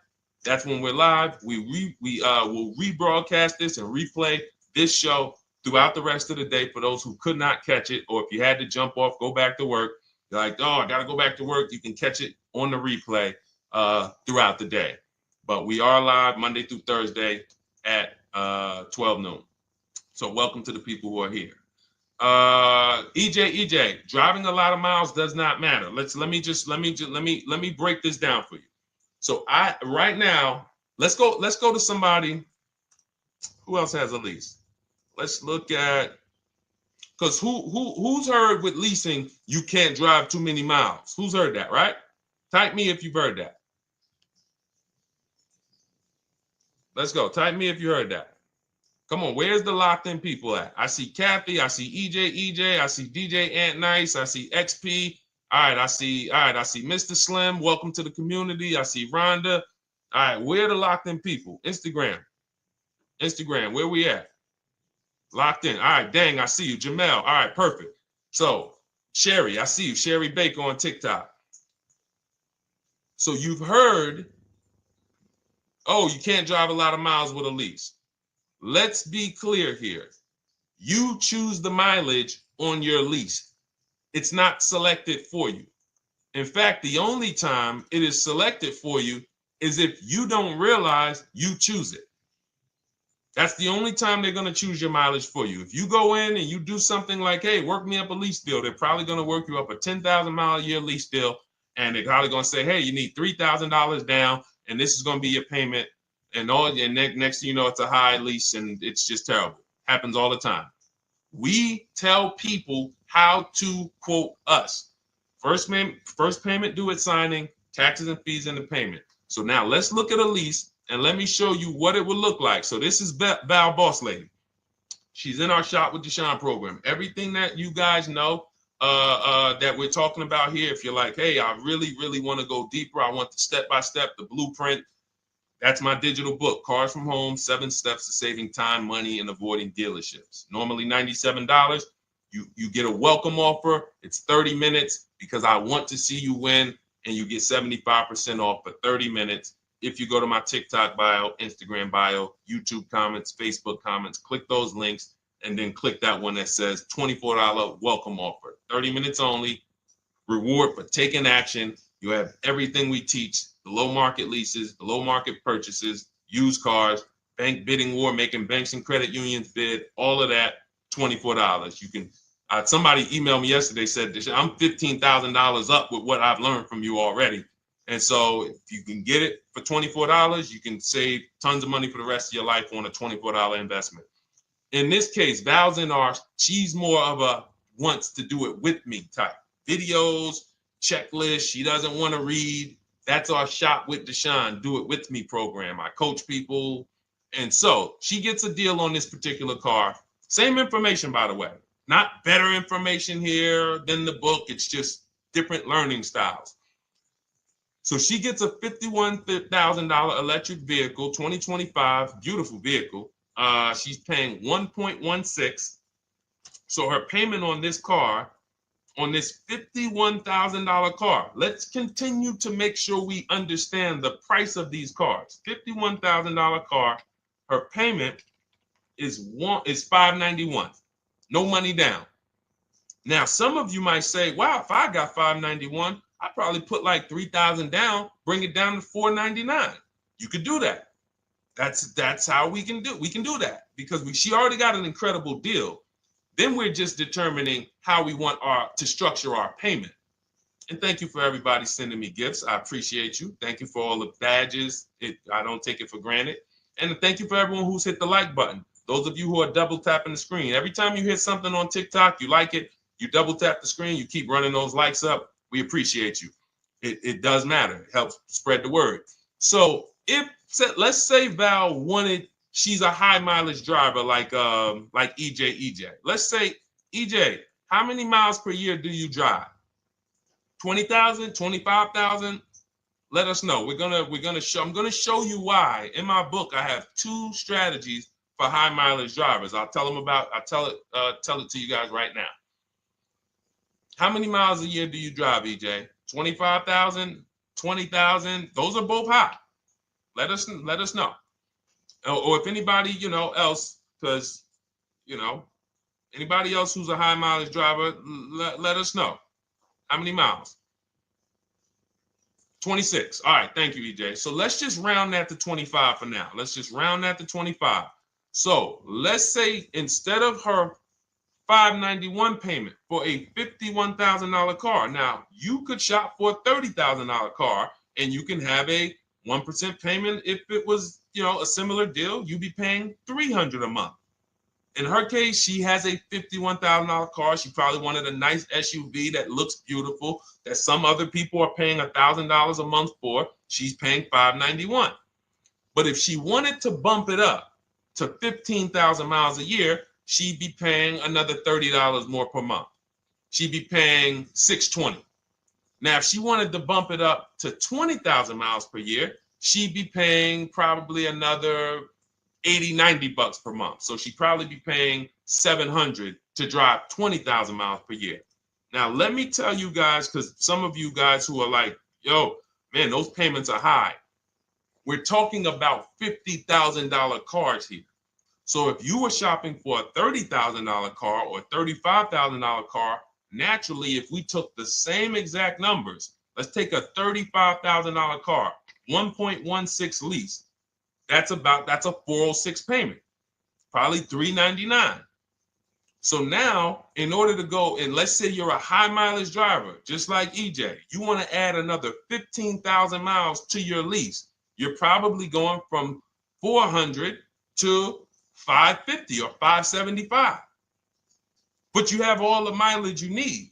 that's when we're live. We will rebroadcast this and replay this show throughout the rest of the day for those who could not catch it, or if you had to jump off, go back to work. You're like, oh, I got to go back to work. You can catch it on the replay throughout the day. But we are live Monday through Thursday at 12 noon. So welcome to the people who are here. EJ, driving a lot of miles does not matter. Let me break this down for you. So right now, let's go to somebody who else has a lease. Let's look at, because who's heard with leasing you can't drive too many miles? Who's heard that, right? Type me if you've heard that. Let's go. Type me if you heard that. Come on, where's the locked in people at? I see Kathy, I see EJ, I see DJ Ant Nice, I see XP. All right, I see Mr. Slim. Welcome to the community. I see Rhonda. All right, where are the locked in people? Instagram, where we at? Locked in. All right, dang, I see you. Jamel. All right, perfect. So, Sherry, I see you. Sherry Baker on TikTok. So you've heard, oh, you can't drive a lot of miles with a lease. Let's be clear here. You choose the mileage on your lease. It's not selected for you. In fact, the only time it is selected for you is if you don't realize you choose it. That's the only time they're going to choose your mileage for you. If you go in and you do something like, hey, work me up a lease deal, they're probably going to work you up a 10,000 mile a year lease deal. And they're probably going to say, hey, you need $3,000 down, and this is going to be your payment. And next thing you know, it's a high lease, and it's just terrible. Happens all the time. We tell people how to quote us. First payment due at signing, taxes and fees in the payment. So now let's look at a lease, and let me show you what it would look like. So this is Val Boss Lady. She's in our Shop with Deshone program. Everything that you guys know that we're talking about here, if you're like, hey, I really, really want to go deeper, I want the step-by-step, the blueprint, that's my digital book, Cars from Home, 7 Steps to Saving Time, Money, and Avoiding Dealerships. Normally $97. You get a welcome offer. It's 30 minutes because I want to see you win, and you get 75% off for 30 minutes. If you go to my TikTok bio, Instagram bio, YouTube comments, Facebook comments, click those links, and then click that one that says $24 welcome offer. 30 minutes only, reward for taking action. You have everything we teach, the low market leases, the low market purchases, used cars, bank bidding war, making banks and credit unions bid, all of that, $24. You can, somebody emailed me yesterday, said, I'm $15,000 up with what I've learned from you already. And so if you can get it for $24, you can save tons of money for the rest of your life on a $24 investment. In this case, Val's in our, she's more of a wants to do it with me type. Videos, checklist, she doesn't want to read. That's our Shop with Deshone, do it with me program. I coach people. And so she gets a deal on this particular car. Same information, by the way. Not better information here than the book. It's just different learning styles. So she gets a $51,000 electric vehicle, 2025, beautiful vehicle. She's paying 1.16. So her payment on this car, on this $51,000 car, let's continue to make sure we understand the price of these cars. $51,000 car, her payment is $591. No money down. Now, some of you might say, wow, if I got $591, I'd probably put like $3,000 down, bring it down to $499. You could do that. That's how we can do. We can do that because she already got an incredible deal. Then we're just determining how we want to structure our payment. And thank you for everybody sending me gifts. I appreciate you. Thank you for all the badges. I don't take it for granted. And thank you for everyone who's hit the like button. Those of you who are double tapping the screen. Every time you hit something on TikTok, you like it, you double tap the screen, you keep running those likes up. We appreciate you. It does matter. It helps spread the word. So let's say Val wanted, she's a high mileage driver like EJ. Let's say, EJ, how many miles per year do you drive? 20,000, 25,000? Let us know. I'm gonna show you why. In my book, I have 2 strategies for high mileage drivers. I'll tell it to you guys right now. How many miles a year do you drive, EJ? 25,000, 20,000? Those are both high. Let us know. Or if anybody, else, because, anybody else who's a high mileage driver, let us know. How many miles? 26. All right. Thank you, EJ. So let's just round that to 25 for now. Let's just round that to 25. So let's say instead of her $591 payment for a $51,000 car, now you could shop for a $30,000 car and you can have a 1% payment. If it was, a similar deal, you'd be paying $300 a month. In her case, she has a $51,000 car. She probably wanted a nice SUV that looks beautiful, that some other people are paying $1,000 a month for. She's paying $591. But if she wanted to bump it up to 15,000 miles a year, she'd be paying another $30 more per month. She'd be paying $620. Now, if she wanted to bump it up to 20,000 miles per year, she'd be paying probably another $80-90 per month. So she'd probably be paying $700 to drive 20,000 miles per year. Now, let me tell you guys, because some of you guys who are like, yo, man, those payments are high. We're talking about $50,000 cars here. So if you were shopping for a $30,000 car or $35,000 car, naturally, if we took the same exact numbers, let's take a $35,000 car, 1.16 lease. That's a 406 payment, probably $399. So now, in order to go, and let's say you're a high mileage driver, just like EJ, you want to add another 15,000 miles to your lease. You're probably going from 400 to 550 or 575. But you have all the mileage you need.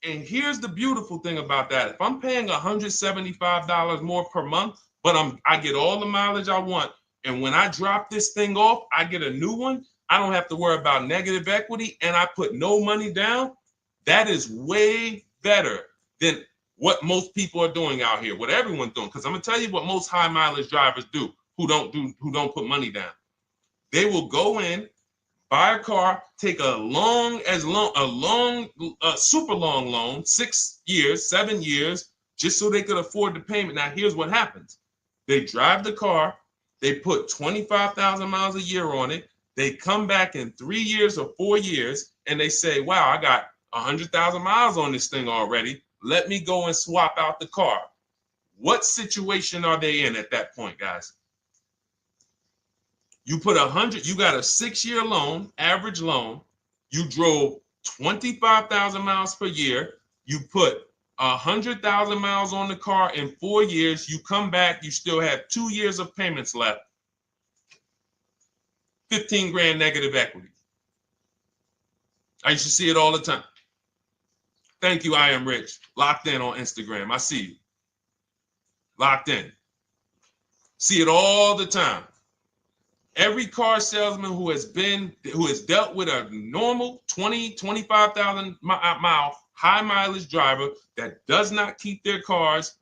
And here's the beautiful thing about that. If I'm paying $175 more per month, but I get all the mileage I want, and when I drop this thing off, I get a new one, I don't have to worry about negative equity, and I put no money down. That is way better than what most people are doing out here, what everyone's doing. Because I'm gonna tell you what most high mileage drivers do who don't put money down. They will go in, buy a car, take a super long loan, 6 years, 7 years, just so they could afford the payment. Now, here's what happens. They drive the car, they put 25,000 miles a year on it. They come back in 3 years or 4 years, and they say, wow, I got 100,000 miles on this thing already. Let me go and swap out the car. What situation are they in at that point, guys? You put 100, you got a 6-year loan, average loan. You drove 25,000 miles per year. You put 100,000 miles on the car in 4 years. You come back, you still have 2 years of payments left. 15 grand negative equity. I used to see it all the time. Thank you, I am rich. Locked in on Instagram. I see you. Locked in. See it all the time. Every car salesman who has dealt with a normal 25,000 mile high mileage driver that does not keep their cars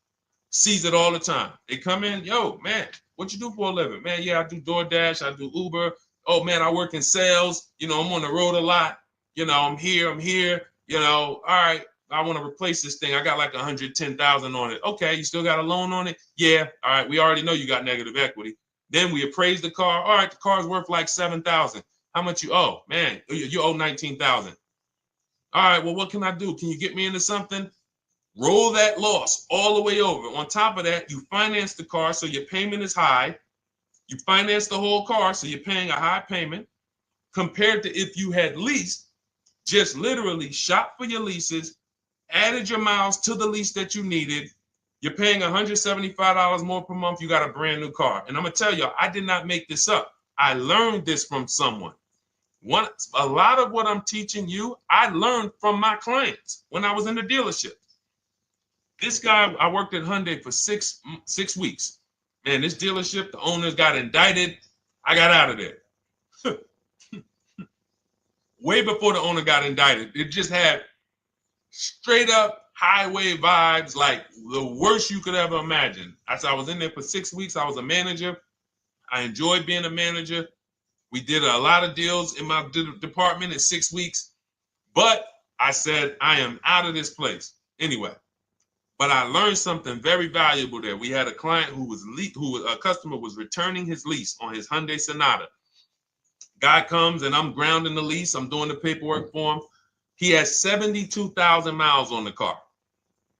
sees it all the time. They come in, yo, man, what you do for a living? Man, yeah, I do DoorDash, I do Uber. Oh man, I work in sales. You know, I'm on the road a lot. You know, I'm here. You know, all right, I want to replace this thing. I got like 110,000 on it. Okay, you still got a loan on it? Yeah. All right, we already know you got negative equity. Then we appraise the car. All right, the car's worth like 7,000. How much you owe? Man, you owe 19,000. All right, well, what can I do? Can you get me into something? Roll that loss all the way over. On top of that, you finance the car, so your payment is high. You finance the whole car, so you're paying a high payment compared to if you had leased, just literally shop for your leases, added your miles to the lease that you needed. You're paying $175 more per month. You got a brand new car. And I'm going to tell you, I did not make this up. I learned this from someone. A lot of what I'm teaching you, I learned from my clients when I was in the dealership. This guy, I worked at Hyundai for six weeks. Man, this dealership, the owners got indicted. I got out of there. Way before the owner got indicted. It just had straight up highway vibes, like the worst you could ever imagine. As I was in there for 6 weeks, I was a manager. I enjoyed being a manager. We did a lot of deals in my department in 6 weeks. But I said, I am out of this place. Anyway. But I learned something very valuable there. We had a client a customer was returning his lease on his Hyundai Sonata. Guy comes and I'm grounding the lease. I'm doing the paperwork for him. He has 72,000 miles on the car.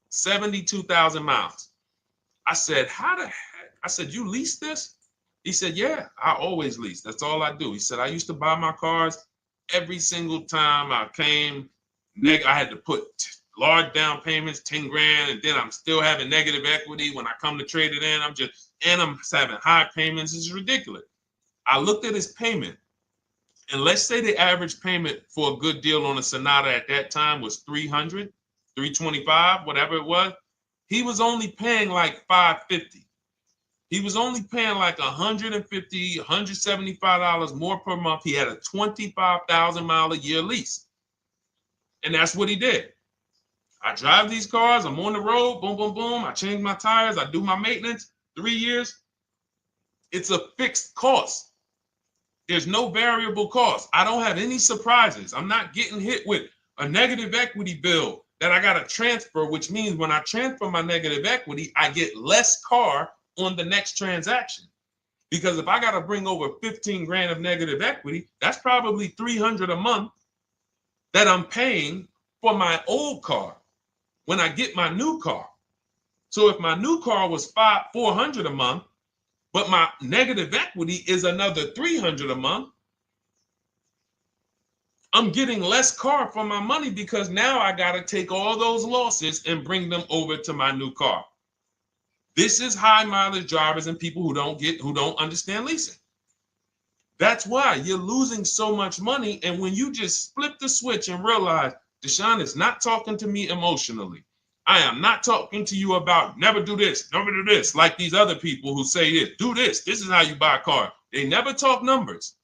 72,000 miles. I said, how the heck? I said, you lease this? He said, yeah, I always lease. That's all I do. He said, I used to buy my cars every single time I came. I had to put large down payments, 10 grand, and then I'm still having negative equity when I come to trade it in. I'm having high payments. It's ridiculous. I looked at his payment, and let's say the average payment for a good deal on a Sonata at that time was $300, $325, whatever it was. He was only paying like $550. He was only paying like $150, $175 more per month. He had a 25,000 mile a year lease. And that's what he did. I drive these cars. I'm on the road. Boom, boom, boom. I change my tires. I do my maintenance. 3 years. It's a fixed cost. There's no variable cost. I don't have any surprises. I'm not getting hit with a negative equity bill that I got to transfer, which means when I transfer my negative equity, I get less car on the next transaction. Because if I got to bring over 15 grand of negative equity, that's probably 300 a month that I'm paying for my old car when I get my new car. So if my new car was 400 a month, but my negative equity is another 300 a month, I'm getting less car for my money because now I got to take all those losses and bring them over to my new car. This is high mileage drivers and people who don't understand leasing. That's why you're losing so much money. And when you just flip the switch and realize Deshone is not talking to me emotionally, I am not talking to you about never do this, like these other people who say this, do this. This is how you buy a car. They never talk numbers.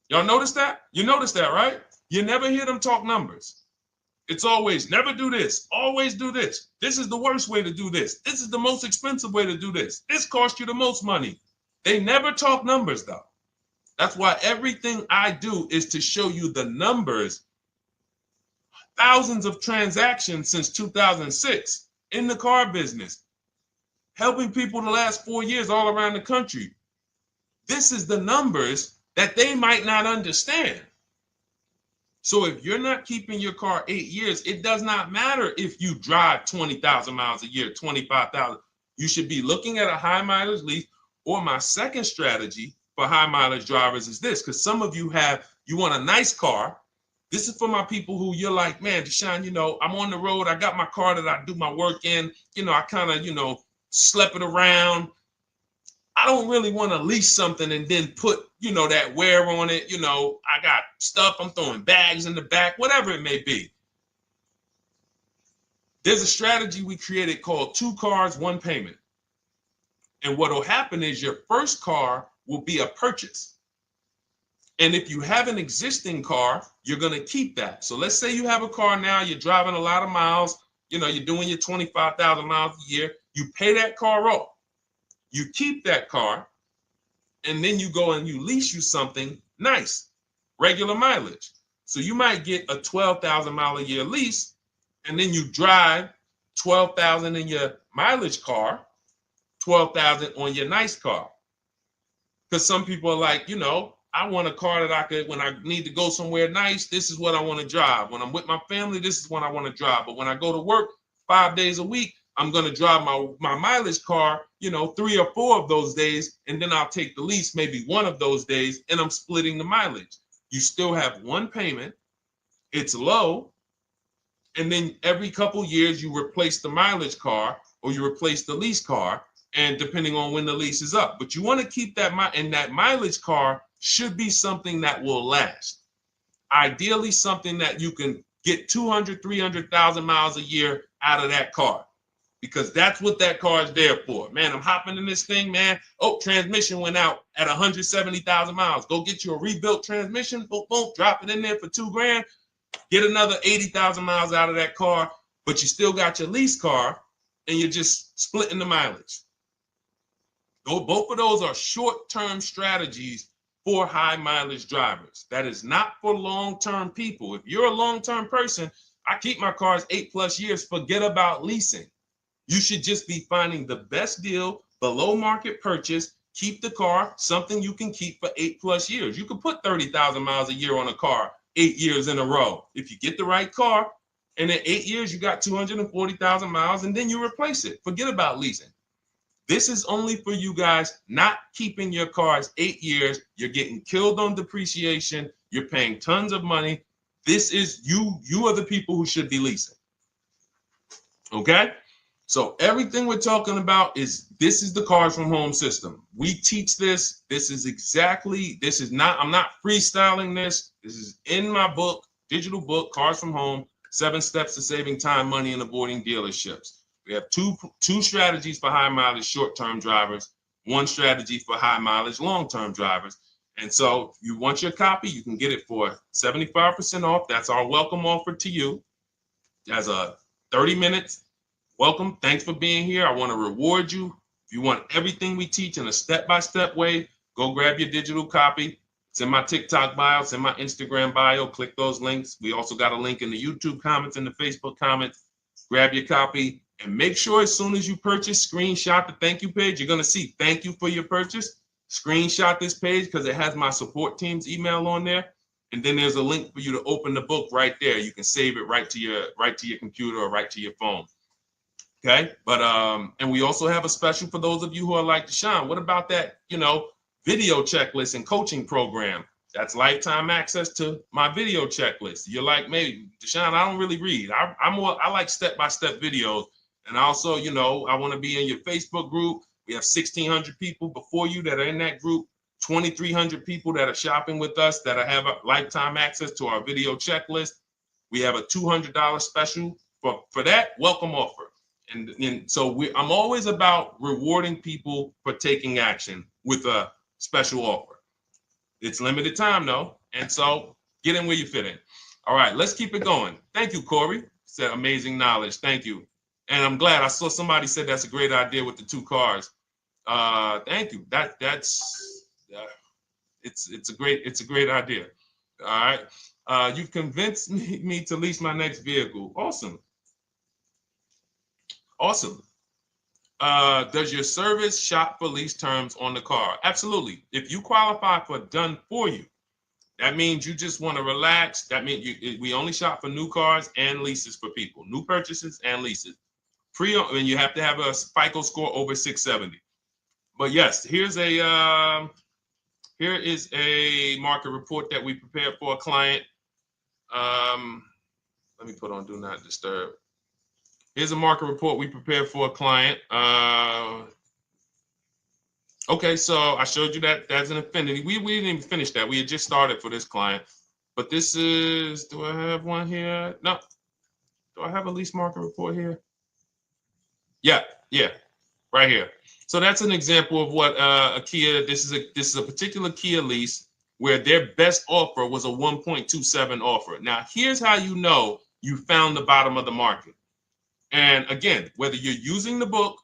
Y'all notice that? You notice that, right? You never hear them talk numbers. It's always never do this, always do this. This is the worst way to do this. This is the most expensive way to do this. This costs you the most money. They never talk numbers, though. That's why everything I do is to show you the numbers. Thousands of transactions since 2006 in the car business, helping people the last 4 years all around the country. This is the numbers that they might not understand. So if you're not keeping your car 8 years, it does not matter if you drive 20,000 miles a year, 25,000. You should be looking at a high mileage lease. Or my second strategy for high mileage drivers is this, because some of you want a nice car. This is for my people who you're like, man, Deshone, I'm on the road. I got my car that I do my work in. I kind of, slep it around. I don't really want to lease something and then put, that wear on it. I got stuff. I'm throwing bags in the back, whatever it may be. There's a strategy we created called 2 cars, 1 payment. And what will happen is your first car will be a purchase. And if you have an existing car, you're going to keep that. So let's say you have a car now, you're driving a lot of miles, you're doing your 25,000 miles a year. You pay that car off. You keep that car, and then you go and you lease you something nice, regular mileage. So you might get a 12,000 mile a year lease, and then you drive 12,000 in your mileage car, 12,000 on your nice car. Because some people are like, I want a car that I could, when I need to go somewhere nice, this is what I want to drive. When I'm with my family, this is what I want to drive. But when I go to work 5 days a week, I'm going to drive my mileage car, 3 or 4 of those days, and then I'll take the lease maybe 1 of those days, and I'm splitting the mileage. You still have 1 payment. It's low. And then every couple years, you replace the mileage car or you replace the lease car, and depending on when the lease is up. But you want to keep that, and that mileage car should be something that will last. Ideally, something that you can get 200, 300,000 miles a year out of that car, because that's what that car is there for. Man, I'm hopping in this thing, man. Oh, transmission went out at 170,000 miles. Go get you a rebuilt transmission, boom, boom, drop it in there for $2 grand, get another 80,000 miles out of that car, but you still got your lease car and you're just splitting the mileage. Both of those are short-term strategies for high mileage drivers. That is not for long-term people. If you're a long-term person, I keep my cars 8+ years, forget about leasing. You should just be finding the best deal, below market purchase, keep the car, something you can keep for 8+ years. You can put 30,000 miles a year on a car 8 years in a row. If you get the right car, and in 8 years, you got 240,000 miles, and then you replace it. Forget about leasing. This is only for you guys not keeping your cars 8 years. You're getting killed on depreciation. You're paying tons of money. This is you are the people who should be leasing. Okay? So everything we're talking about this is the Cars from Home system. We teach this. I'm not freestyling this. This is in my book, digital book, Cars from Home, 7 Steps to Saving Time, Money, and Avoiding Dealerships. We have two strategies for high mileage short-term drivers, 1 strategy for high mileage long-term drivers. And so if you want your copy, you can get it for 75% off. That's our welcome offer to you. As a 30 minutes welcome. Thanks for being here. I want to reward you. If you want everything we teach in a step-by-step way, go grab your digital copy. It's in my TikTok bio. It's in my Instagram bio. Click those links. We also got a link in the YouTube comments and the Facebook comments. Grab your copy. And make sure as soon as you purchase, screenshot the thank you page. You're going to see thank you for your purchase. screenshot this page because it has my support team's email on there. And then there's a link for you to open the book right there. You can save it right to your computer or right to your phone. Okay. But and we also have a special for those of you who are like Deshone. What about that, video checklist and coaching program? That's lifetime access to my video checklist. You're like, maybe Deshone, I don't really read. I like step-by-step videos. And also, I want to be in your Facebook group. We have 1,600 people before you that are in that group, 2,300 people that are shopping with us that have a lifetime access to our video checklist. We have a $200 special for that welcome offer. And so I'm always about rewarding people for taking action with a special offer. It's limited time though. And so get in where you fit in. All right, let's keep it going. Thank you, Corey. Said amazing knowledge. Thank you. And I'm glad I saw somebody said that's a great idea with the 2 cars. Thank you. It's a great idea. All right. You've convinced me to lease my next vehicle. Awesome. Awesome. Does your service shop for lease terms on the car? Absolutely. If you qualify for done for you, that means you just want to relax. That means we only shop for new cars and leases for people, new purchases and leases. And you have to have a FICO score over 670. But yes, here is a market report that we prepared for a client. Let me put on do not disturb. Here's a market report we prepared for a client. Okay, so I showed you that that's an affinity. We didn't even finish that. We had just started for this client. But this is, do I have one here? No. Do I have a lease market report here? Yeah, right here. So that's an example of what a Kia, this is a particular Kia lease where their best offer was a 1.27 offer. Now, here's how you know you found the bottom of the market. And again, whether you're using the book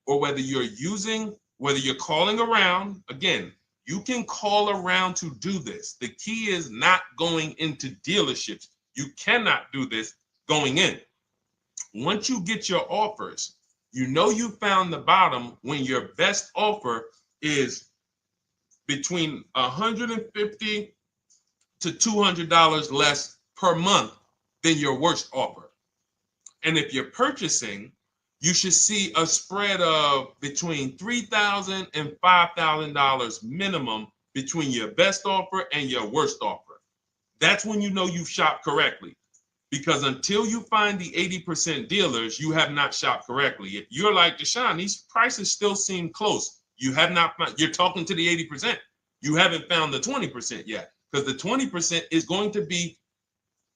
or whether you're calling around, again, you can call around to do this. The key is not going into dealerships. You cannot do this going in. Once you get your offers, you know you found the bottom when your best offer is between $150 to $200 less per month than your worst offer. And if you're purchasing, you should see a spread of between $3,000 and $5,000 minimum between your best offer and your worst offer. That's when you know you've shopped correctly. Because until you find the 80% dealers, you have not shopped correctly. If you're like Deshone, these prices still seem close. You have not found, you're talking to the 80%. You haven't found the 20% yet. Because the 20% is going to be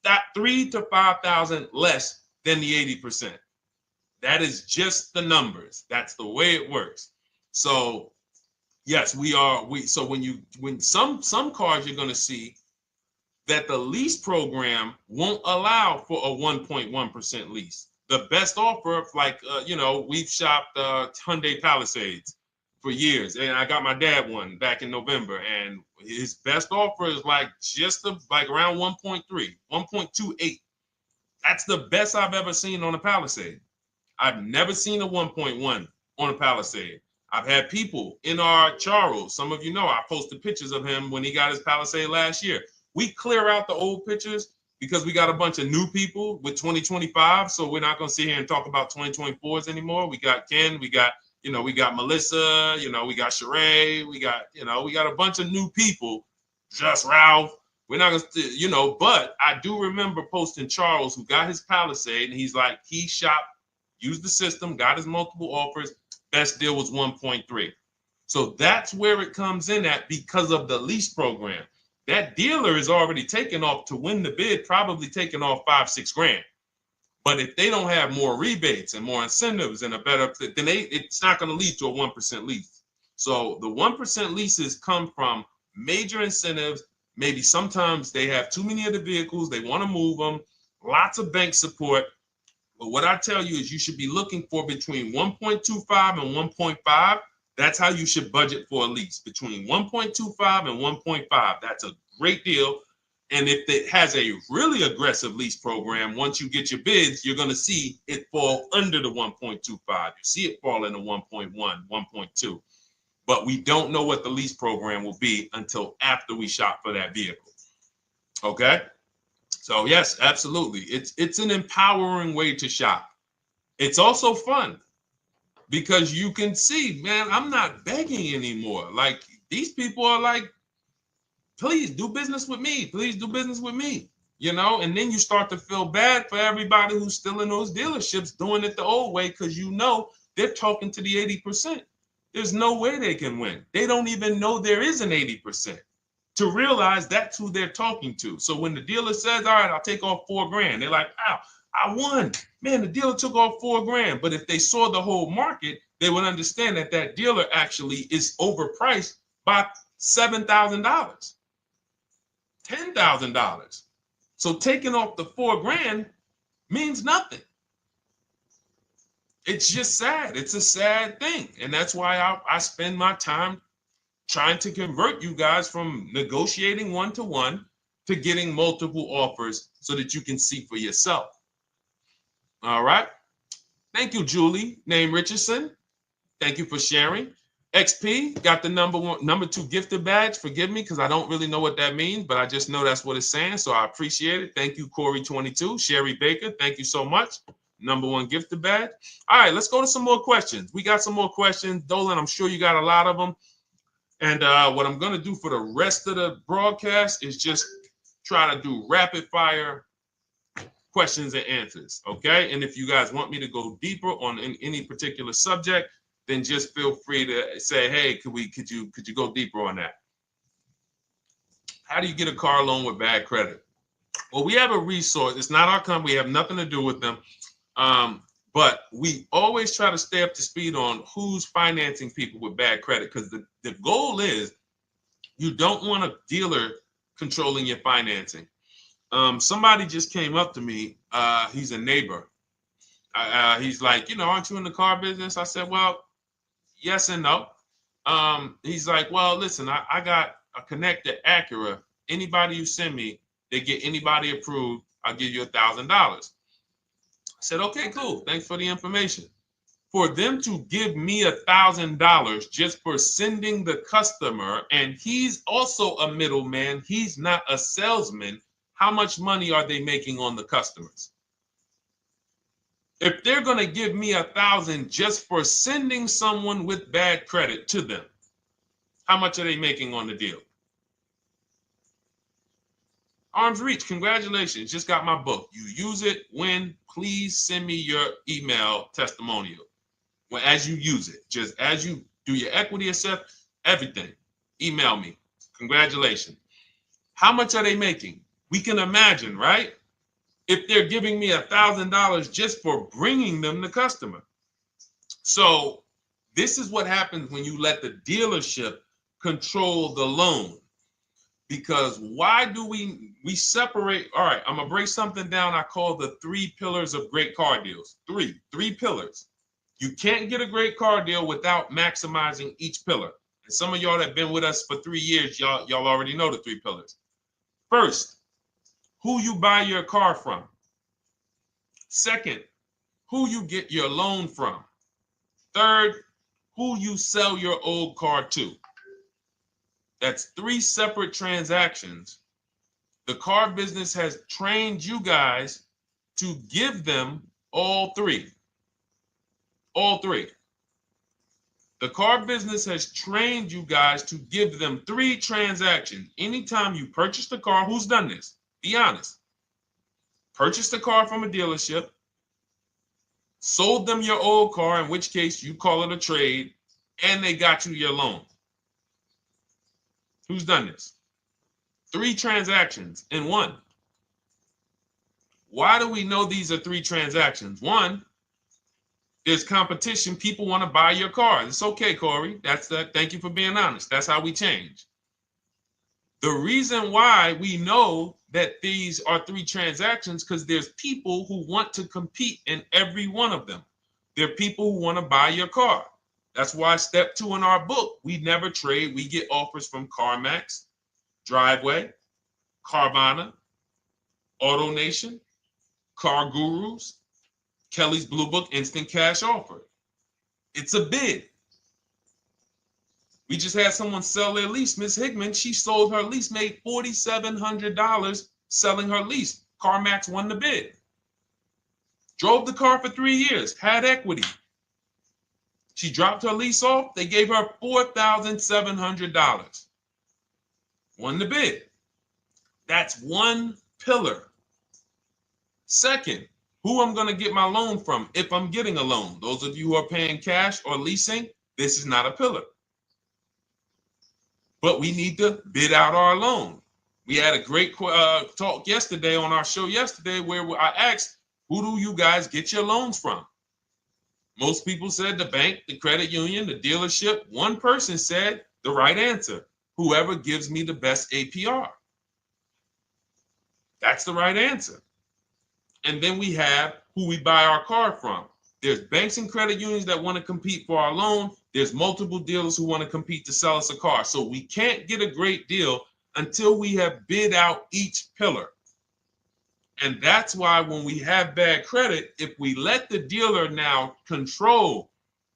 that $3,000 to $5,000 less than the 80%. That is just the numbers. That's the way it works. So yes, so when some cars you're going to see that the lease program won't allow for a 1.1% lease. The best offer, like, we've shopped Hyundai Palisades for years. And I got my dad one back in November. And his best offer is like around 1.3, 1.28. That's the best I've ever seen on a Palisade. I've never seen a 1.1 on a Palisade. I've had people in our Charles. Some of you know I posted pictures of him when he got his Palisade last year. We clear out the old pictures because we got a bunch of new people with 2025. So we're not going to sit here and talk about 2024s anymore. We got Ken, we got Melissa, we got Sheree, we got a bunch of new people, just Ralph. We're not going to, but I do remember posting Charles who got his Palisade and he's like, he shopped, used the system, got his multiple offers. Best deal was 1.3. So that's where it comes in at because of the lease program. That dealer is already taken off to win the bid, probably taking off $5-6 grand. But if they don't have more rebates and more incentives and then it's not going to lead to a 1% lease. So the 1% leases come from major incentives. Maybe sometimes they have too many of the vehicles. They want to move them. Lots of bank support. But what I tell you is you should be looking for between 1.25 and 1.5. That's how you should budget for a lease, between 1.25 and 1.5. That's a great deal. And if it has a really aggressive lease program, once you get your bids, you're going to see it fall under the 1.25. You see it fall into 1.1, 1.2. but we don't know what the lease program will be until after we shop for that vehicle. Okay? So yes, absolutely. It's an empowering way to shop. It's also fun because you can see, man, I'm not begging anymore. Like these people are like, please do business with me. Please do business with me. And then you start to feel bad for everybody who's still in those dealerships doing it the old way because they're talking to the 80%. There's no way they can win. They don't even know there is an 80% to realize that's who they're talking to. So when the dealer says, all right, I'll take off $4,000, they're like, wow, I won. Man, the dealer took off $4,000. But if they saw the whole market, they would understand that that dealer actually is overpriced by $7,000, $10,000. So taking off the $4,000 means nothing. It's just sad. It's a sad thing. And that's why I spend my time trying to convert you guys from negotiating one-to-one to getting multiple offers so that you can see for yourself. All right. Thank you, Julie, name Richardson. Thank you for sharing. XP got the number 2 gifted badge. Forgive me because I don't really know what that means, but I just know that's what it's saying. So I appreciate it. Thank you, Corey22. Sherry Baker, thank you so much. Number 1 gifted badge. All right, let's go to some more questions. We got some more questions. Dolan, I'm sure you got a lot of them. And what I'm going to do for the rest of the broadcast is just try to do rapid fire questions and answers. Okay. And if you guys want me to go deeper on any particular subject, then just feel free to say, hey, could you go deeper on that? How do you get a car loan with bad credit? Well, we have a resource. It's not our company. We have nothing to do with them. But we always try to stay up to speed on who's financing people with bad credit, because the goal is you don't want a dealer controlling your financing. Somebody just came up to me. He's a neighbor. He's like, aren't you in the car business? I said, well, yes and no. He's like, well, listen, I got a connect to Acura. Anybody you send me, they get anybody approved, I'll give you $1,000. I said, okay, cool. Thanks for the information. For them to give me $1,000 just for sending the customer, and he's also a middleman, he's not a salesman, how much money are they making on the customers? If they're going to give me $1,000 just for sending someone with bad credit to them, how much are they making on the deal? Arms Reach, congratulations. Just got my book. You use it when, please send me your email testimonial. Well, as you use it, just as you do your equity assess, everything, email me. Congratulations. How much are they making? We can imagine, right? If they're giving me $1,000 just for bringing them the customer. So this is what happens when you let the dealership control the loan. Because why do we separate? All right, I'm going to break something down I call the 3 pillars of great car deals. Three pillars. You can't get a great car deal without maximizing each pillar. And some of y'all that have been with us for 3 years, y'all already know the 3 pillars. First, who you buy your car from. Second, who you get your loan from. Third, who you sell your old car to. That's 3 separate transactions. The car business has trained you guys to give them all 3. All 3. The car business has trained you guys to give them 3 transactions. Anytime you purchase the car, who's done this? Be honest. Purchased the car from a dealership, sold them your old car, in which case you call it a trade, and they got you your loan. Who's done this? 3 transactions in one. Why do we know these are 3 transactions? One, there's competition. People want to buy your car. It's okay, Corey. That's that. Thank you for being honest. That's how we change. The reason why we know that these are 3 transactions because there's people who want to compete in every one of them. There are people who want to buy your car. That's why step 2 in our book, we never trade. We get offers from CarMax, Driveway, Carvana, AutoNation, Car Gurus, Kelly's Blue Book Instant Cash Offer. It's a bid. We just had someone sell their lease. Miss Hickman, she sold her lease, made $4,700 selling her lease. CarMax won the bid. Drove the car for 3 years, had equity. She dropped her lease off. They gave her $4,700. Won the bid. That's one pillar. Second, who I'm going to get my loan from if I'm getting a loan. Those of you who are paying cash or leasing, this is not a pillar. But we need to bid out our loan. We had a great talk yesterday on our show yesterday where I asked, who do you guys get your loans from? Most people said the bank, the credit union, the dealership. One person said the right answer, whoever gives me the best APR. That's the right answer. And then we have who we buy our car from. There's banks and credit unions that want to compete for our loan. There's multiple dealers who want to compete to sell us a car. So we can't get a great deal until we have bid out each pillar. And that's why when we have bad credit, if we let the dealer now control,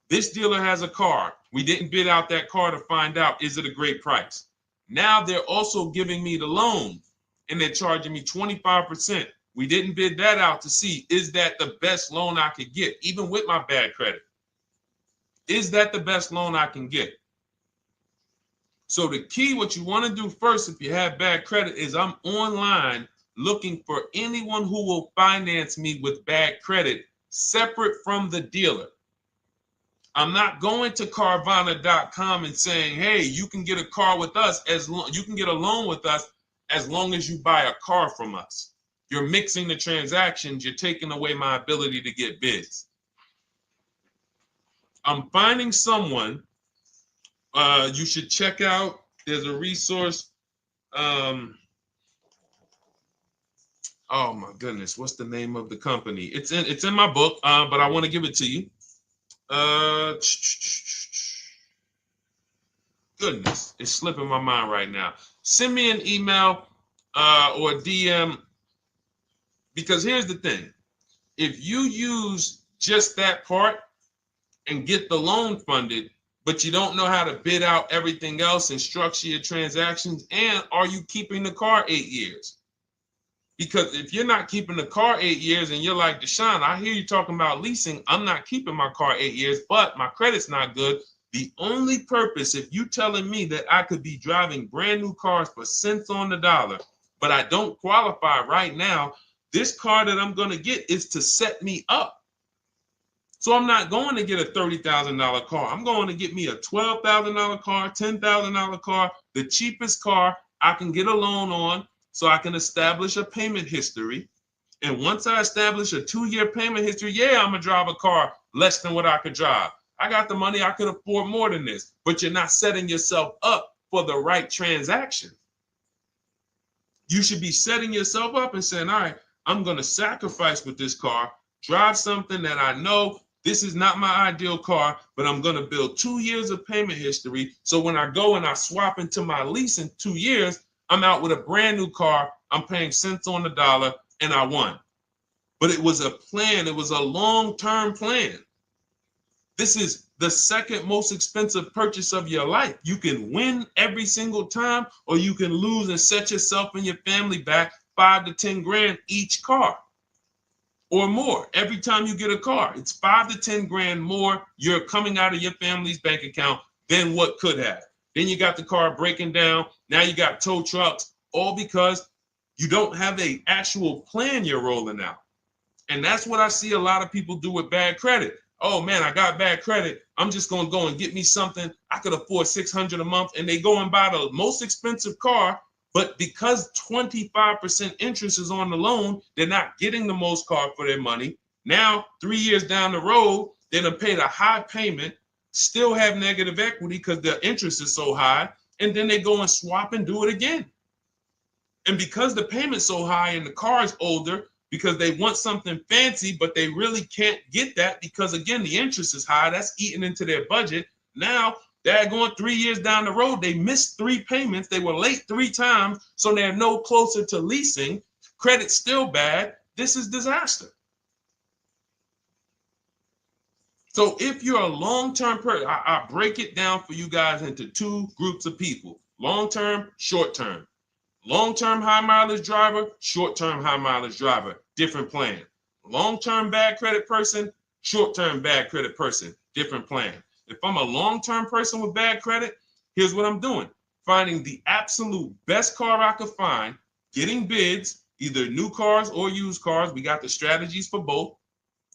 this dealer has a car. We didn't bid out that car to find out, is it a great price? Now they're also giving me the loan and they're charging me 25%. We didn't bid that out to see, is that the best loan I could get, even with my bad credit? Is that the best loan I can get? So the key, what you want to do first if you have bad credit is I'm online looking for anyone who will finance me with bad credit separate from the dealer. I'm not going to Carvana.com and saying, hey, you can get a car with us you can get a loan with us as long as you buy a car from us. You're mixing the transactions. You're taking away my ability to get bids. I'm finding someone you should check out. There's a resource. Oh my goodness, what's the name of the company? It's in my book, but I want to give it to you. Goodness, it's slipping my mind right now. Send me an email or DM, because here's the thing. If you use just that part and get the loan funded, but you don't know how to bid out everything else and structure your transactions, and are you keeping the car 8 years? Because if you're not keeping the car 8 years and you're like, Deshone, I hear you talking about leasing. I'm not keeping my car 8 years, but my credit's not good. The only purpose, if you telling me that I could be driving brand new cars for cents on the dollar, but I don't qualify right now, this car that I'm going to get is to set me up. So I'm not going to get a $30,000 car. I'm going to get me a $12,000 car, $10,000 car, the cheapest car I can get a loan on, so I can establish a payment history. And once I establish a 2-year payment history, yeah, I'm going to drive a car less than what I could drive. I got the money. I could afford more than this. But you're not setting yourself up for the right transaction. You should be setting yourself up and saying, all right, I'm going to sacrifice with this car, drive something that I know this is not my ideal car, but I'm going to build 2 years of payment history. So when I go and I swap into my lease in 2 years, I'm out with a brand new car. I'm paying cents on the dollar, and I won. But it was a plan. It was a long-term plan. This is the second most expensive purchase of your life. You can win every single time, or you can lose and set yourself and your family back 5 to 10 grand each car or more. Every time you get a car, it's 5 to 10 grand more you're coming out of your family's bank account than what could have. Then you got the car breaking down. Now you got tow trucks, all because you don't have an actual plan you're rolling out. And that's what I see a lot of people do with bad credit. Oh man, I got bad credit. I'm just going to go and get me something. I could afford $600 a month. And they go and buy the most expensive car. But because 25% interest is on the loan, they're not getting the most car for their money. Now, 3 years down the road, they're going to pay the high payment, still have negative equity because the interest is so high. And then they go and swap and do it again. And because the payment's so high and the car is older, because they want something fancy, but they really can't get that because, again, the interest is high. That's eating into their budget. Now, they're going 3 years down the road. They missed 3 payments. They were late 3 times, so they're no closer to leasing. Credit's still bad. This is disaster. So if you're a long-term person, I break it down for you guys into two groups of people: long-term, short-term. Long-term high mileage driver, short-term high mileage driver, different plan. Long-term bad credit person, short-term bad credit person, different plan. If I'm a long-term person with bad credit, here's what I'm doing: finding the absolute best car I could find, getting bids, either new cars or used cars. We got the strategies for both.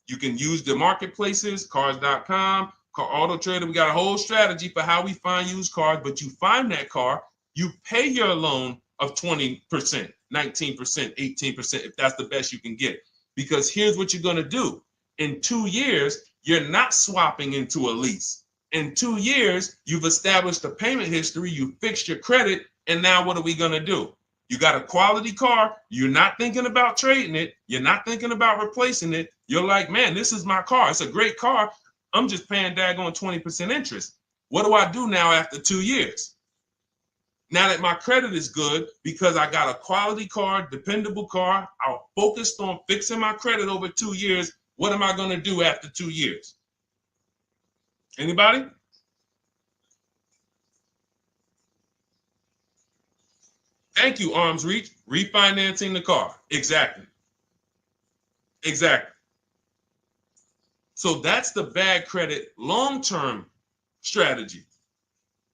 You can use the marketplaces, cars.com, Car Auto Trader. We got a whole strategy for how we find used cars, but you find that car, you pay your loan of 20%, 19%, 18%, if that's the best you can get. Because here's what you're going to do. In 2 years, you're not swapping into a lease. In 2 years, you've established a payment history, you fixed your credit, and now what are we going to do? You got a quality car. You're not thinking about trading it. You're not thinking about replacing it. You're like, man, this is my car. It's a great car. I'm just paying daggone 20% interest. What do I do now after 2 years? Now that my credit is good because I got a quality car, dependable car, I'm focused on fixing my credit over 2 years. What am I going to do after 2 years? Anybody? Thank you, Arms Reach. Refinancing the car. Exactly. Exactly. So that's the bad credit long-term strategy.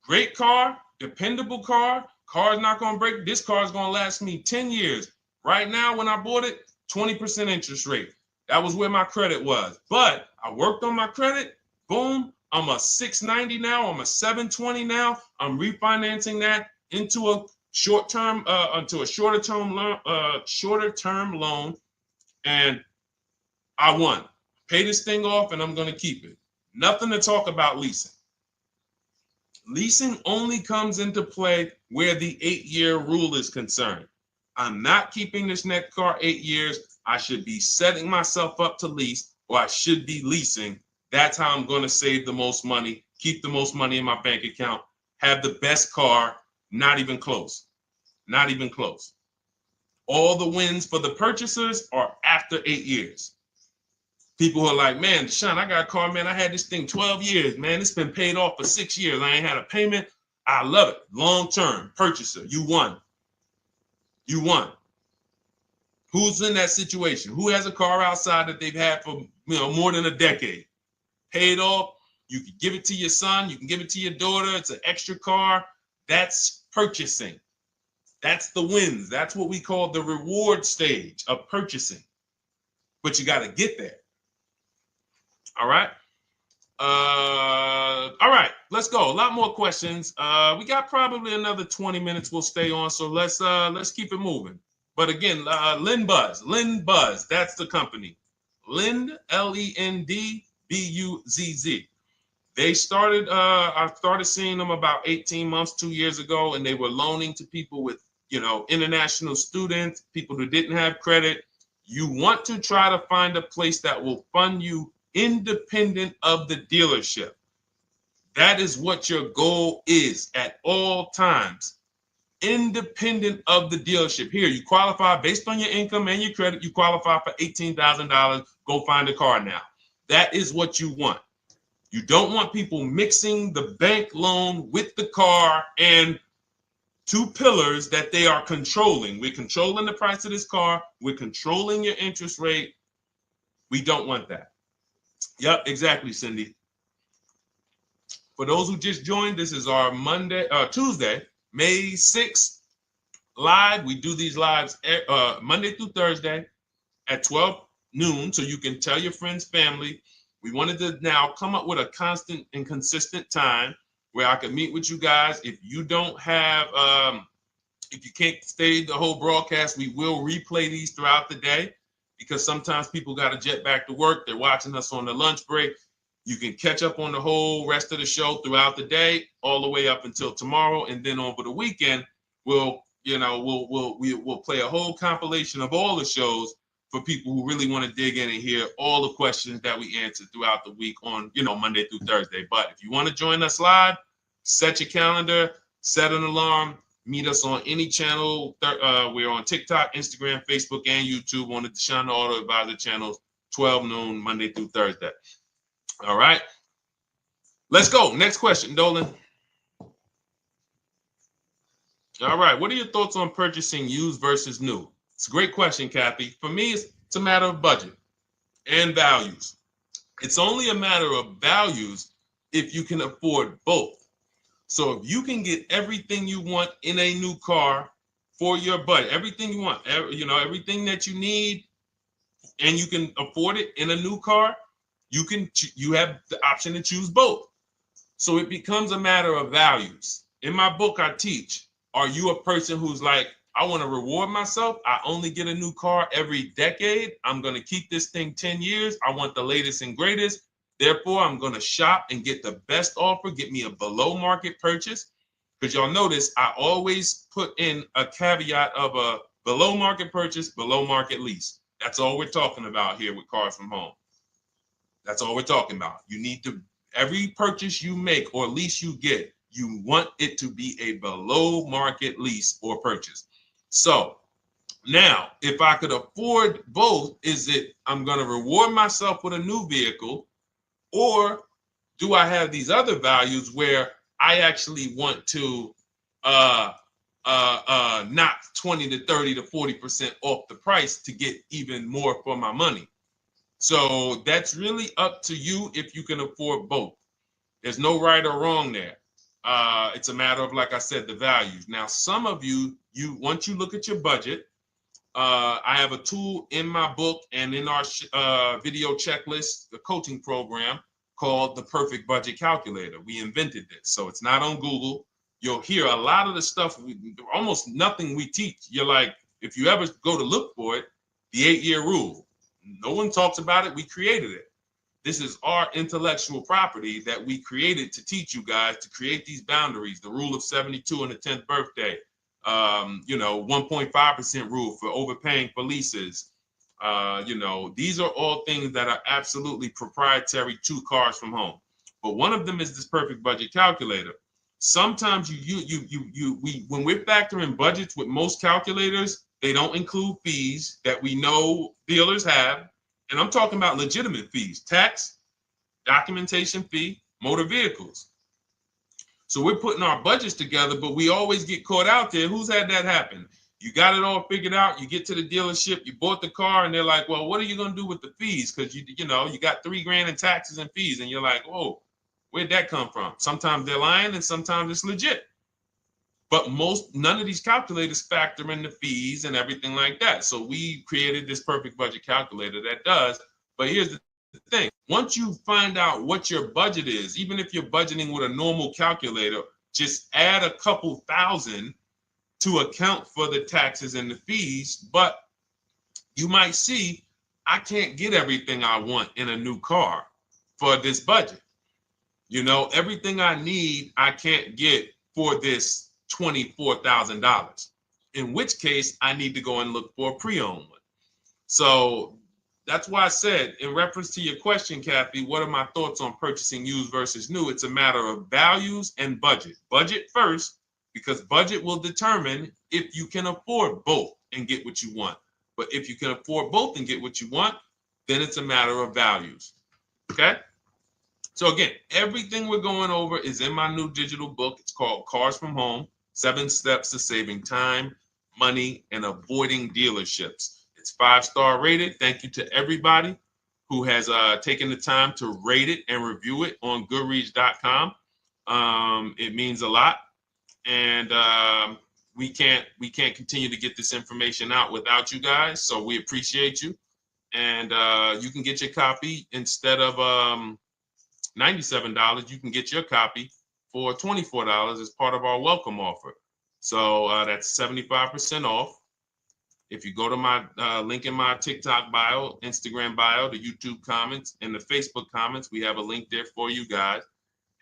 Great car, dependable car, car's not going to break. This car is going to last me 10 years. Right now, when I bought it, 20% interest rate. That was where my credit was. But I worked on my credit. Boom. I'm a 690 now. I'm a 720 now. I'm refinancing that into a short-term, into a shorter-term loan, and I won. Pay this thing off, and I'm going to keep it. Nothing to talk about leasing. Leasing only comes into play where the 8-year rule is concerned. I'm not keeping this next car 8 years. I should be setting myself up to lease, or I should be leasing. That's how I'm going to save the most money, keep the most money in my bank account, have the best car. Not even close. Not even close. All the wins for the purchasers are after 8 years. People are like, man, Deshone, I got a car, man. I had this thing 12 years, man. It's been paid off for 6 years. I ain't had a payment. I love it. Long-term purchaser. You won. You won. Who's in that situation? Who has a car outside that they've had for more than a decade? Paid off. You can give it to your son. You can give it to your daughter. It's an extra car. That's purchasing. That's the wins. That's what we call the reward stage of purchasing. But you got to get there. All right. All right. Let's go. A lot more questions. We got probably another 20 minutes. We'll stay on. So let's keep it moving. But again, Lynn Buzz. That's the company. Lend, LENDBUZZ. They started, I started seeing them about 18 months, 2 years ago, and they were loaning to people with, international students, people who didn't have credit. You want to try to find a place that will fund you independent of the dealership. That is what your goal is at all times. Independent of the dealership. Here, you qualify based on your income and your credit. You qualify for $18,000. Go find a car now. That is what you want. You don't want people mixing the bank loan with the car and two pillars that they are controlling. We're controlling the price of this car. We're controlling your interest rate. We don't want that. Yep, exactly, Cindy. For those who just joined, this is our Tuesday, May 6th live. We do these lives Monday through Thursday at 12 noon, so you can tell your friends, family. We wanted to now come up with a constant and consistent time where I can meet with you guys. If you don't have, if you can't stay the whole broadcast, we will replay these throughout the day because sometimes people got to jet back to work. They're watching us on the lunch break. You can catch up on the whole rest of the show throughout the day, all the way up until tomorrow, and then over the weekend, we'll play a whole compilation of all the shows for people who really want to dig in and hear all the questions that we answered throughout the week on, Monday through Thursday. But if you want to join us live, set your calendar, set an alarm, meet us on any channel. We're on TikTok, Instagram, Facebook, and YouTube on the Deshone the Auto Advisor channels, 12 noon, Monday through Thursday. All right. Let's go. Next question, Dolan. All right. What are your thoughts on purchasing used versus new? It's a great question, Kathy. For me, it's a matter of budget and values. It's only a matter of values if you can afford both. So if you can get everything you want in a new car for your budget, everything you want, everything that you need, and you can afford it in a new car, you have the option to choose both. So it becomes a matter of values. In my book, I teach, are you a person who's like, I want to reward myself. I only get a new car every decade. I'm going to keep this thing 10 years. I want the latest and greatest. Therefore, I'm going to shop and get the best offer, get me a below market purchase. Because y'all notice I always put in a caveat of a below market purchase, below market lease. That's all we're talking about here with Cars from Home. That's all we're talking about. You need to, every purchase you make or lease you get, you want it to be a below market lease or purchase. So now, if I could afford both, is it I'm going to reward myself with a new vehicle, or do I have these other values where I actually want to knock 20 to 30 to 40% off the price to get even more for my money? So that's really up to you if you can afford both. There's no right or wrong there. It's a matter of, like I said, the values. Now, some of you once you look at your budget, I have a tool in my book and in our video checklist, the coaching program called the Perfect Budget Calculator. We invented this, so it's not on Google. You'll hear a lot of the stuff, almost nothing we teach. You're like, if you ever go to look for it, the 8-year rule. No one talks about it. We created it. This is our intellectual property that we created to teach you guys to create these boundaries, the rule of 72 and the 10th birthday, 1.5% rule for overpaying for leases. These are all things that are absolutely proprietary to Cars from Home. But one of them is this Perfect Budget Calculator. Sometimes when we're factoring budgets with most calculators, they don't include fees that we know dealers have. And I'm talking about legitimate fees, tax, documentation fee, motor vehicles. So we're putting our budgets together, but we always get caught out there. Who's had that happen? You got it all figured out. You get to the dealership, you bought the car, and they're like, well, what are you going to do with the fees? Because you got $3,000 in taxes and fees. And you're like, oh, where'd that come from? Sometimes they're lying and sometimes it's legit. But none of these calculators factor in the fees and everything like that. So we created this Perfect Budget Calculator that does. But here's the thing. Once you find out what your budget is, even if you're budgeting with a normal calculator, just add a couple thousand to account for the taxes and the fees. But you might see, I can't get everything I want in a new car for this budget. Everything I need, I can't get for this $24,000, in which case I need to go and look for a pre-owned one. So that's why I said, in reference to your question, Kathy, what are my thoughts on purchasing used versus new? It's a matter of values and budget. Budget first, because budget will determine if you can afford both and get what you want. But if you can afford both and get what you want, then it's a matter of values. Okay? So again, everything we're going over is in my new digital book. It's called Cars from Home, 7 Steps to Saving Time, Money, and Avoiding Dealerships. It's 5-star rated. Thank you to everybody who has taken the time to rate it and review it on Goodreads.com. It means a lot. And we can't continue to get this information out without you guys. So we appreciate you. And you can get your copy instead of $97, you can get your copy for $24 as part of our welcome offer. So that's 75% off. If you go to my link in my TikTok bio, Instagram bio, the YouTube comments, and the Facebook comments, we have a link there for you guys.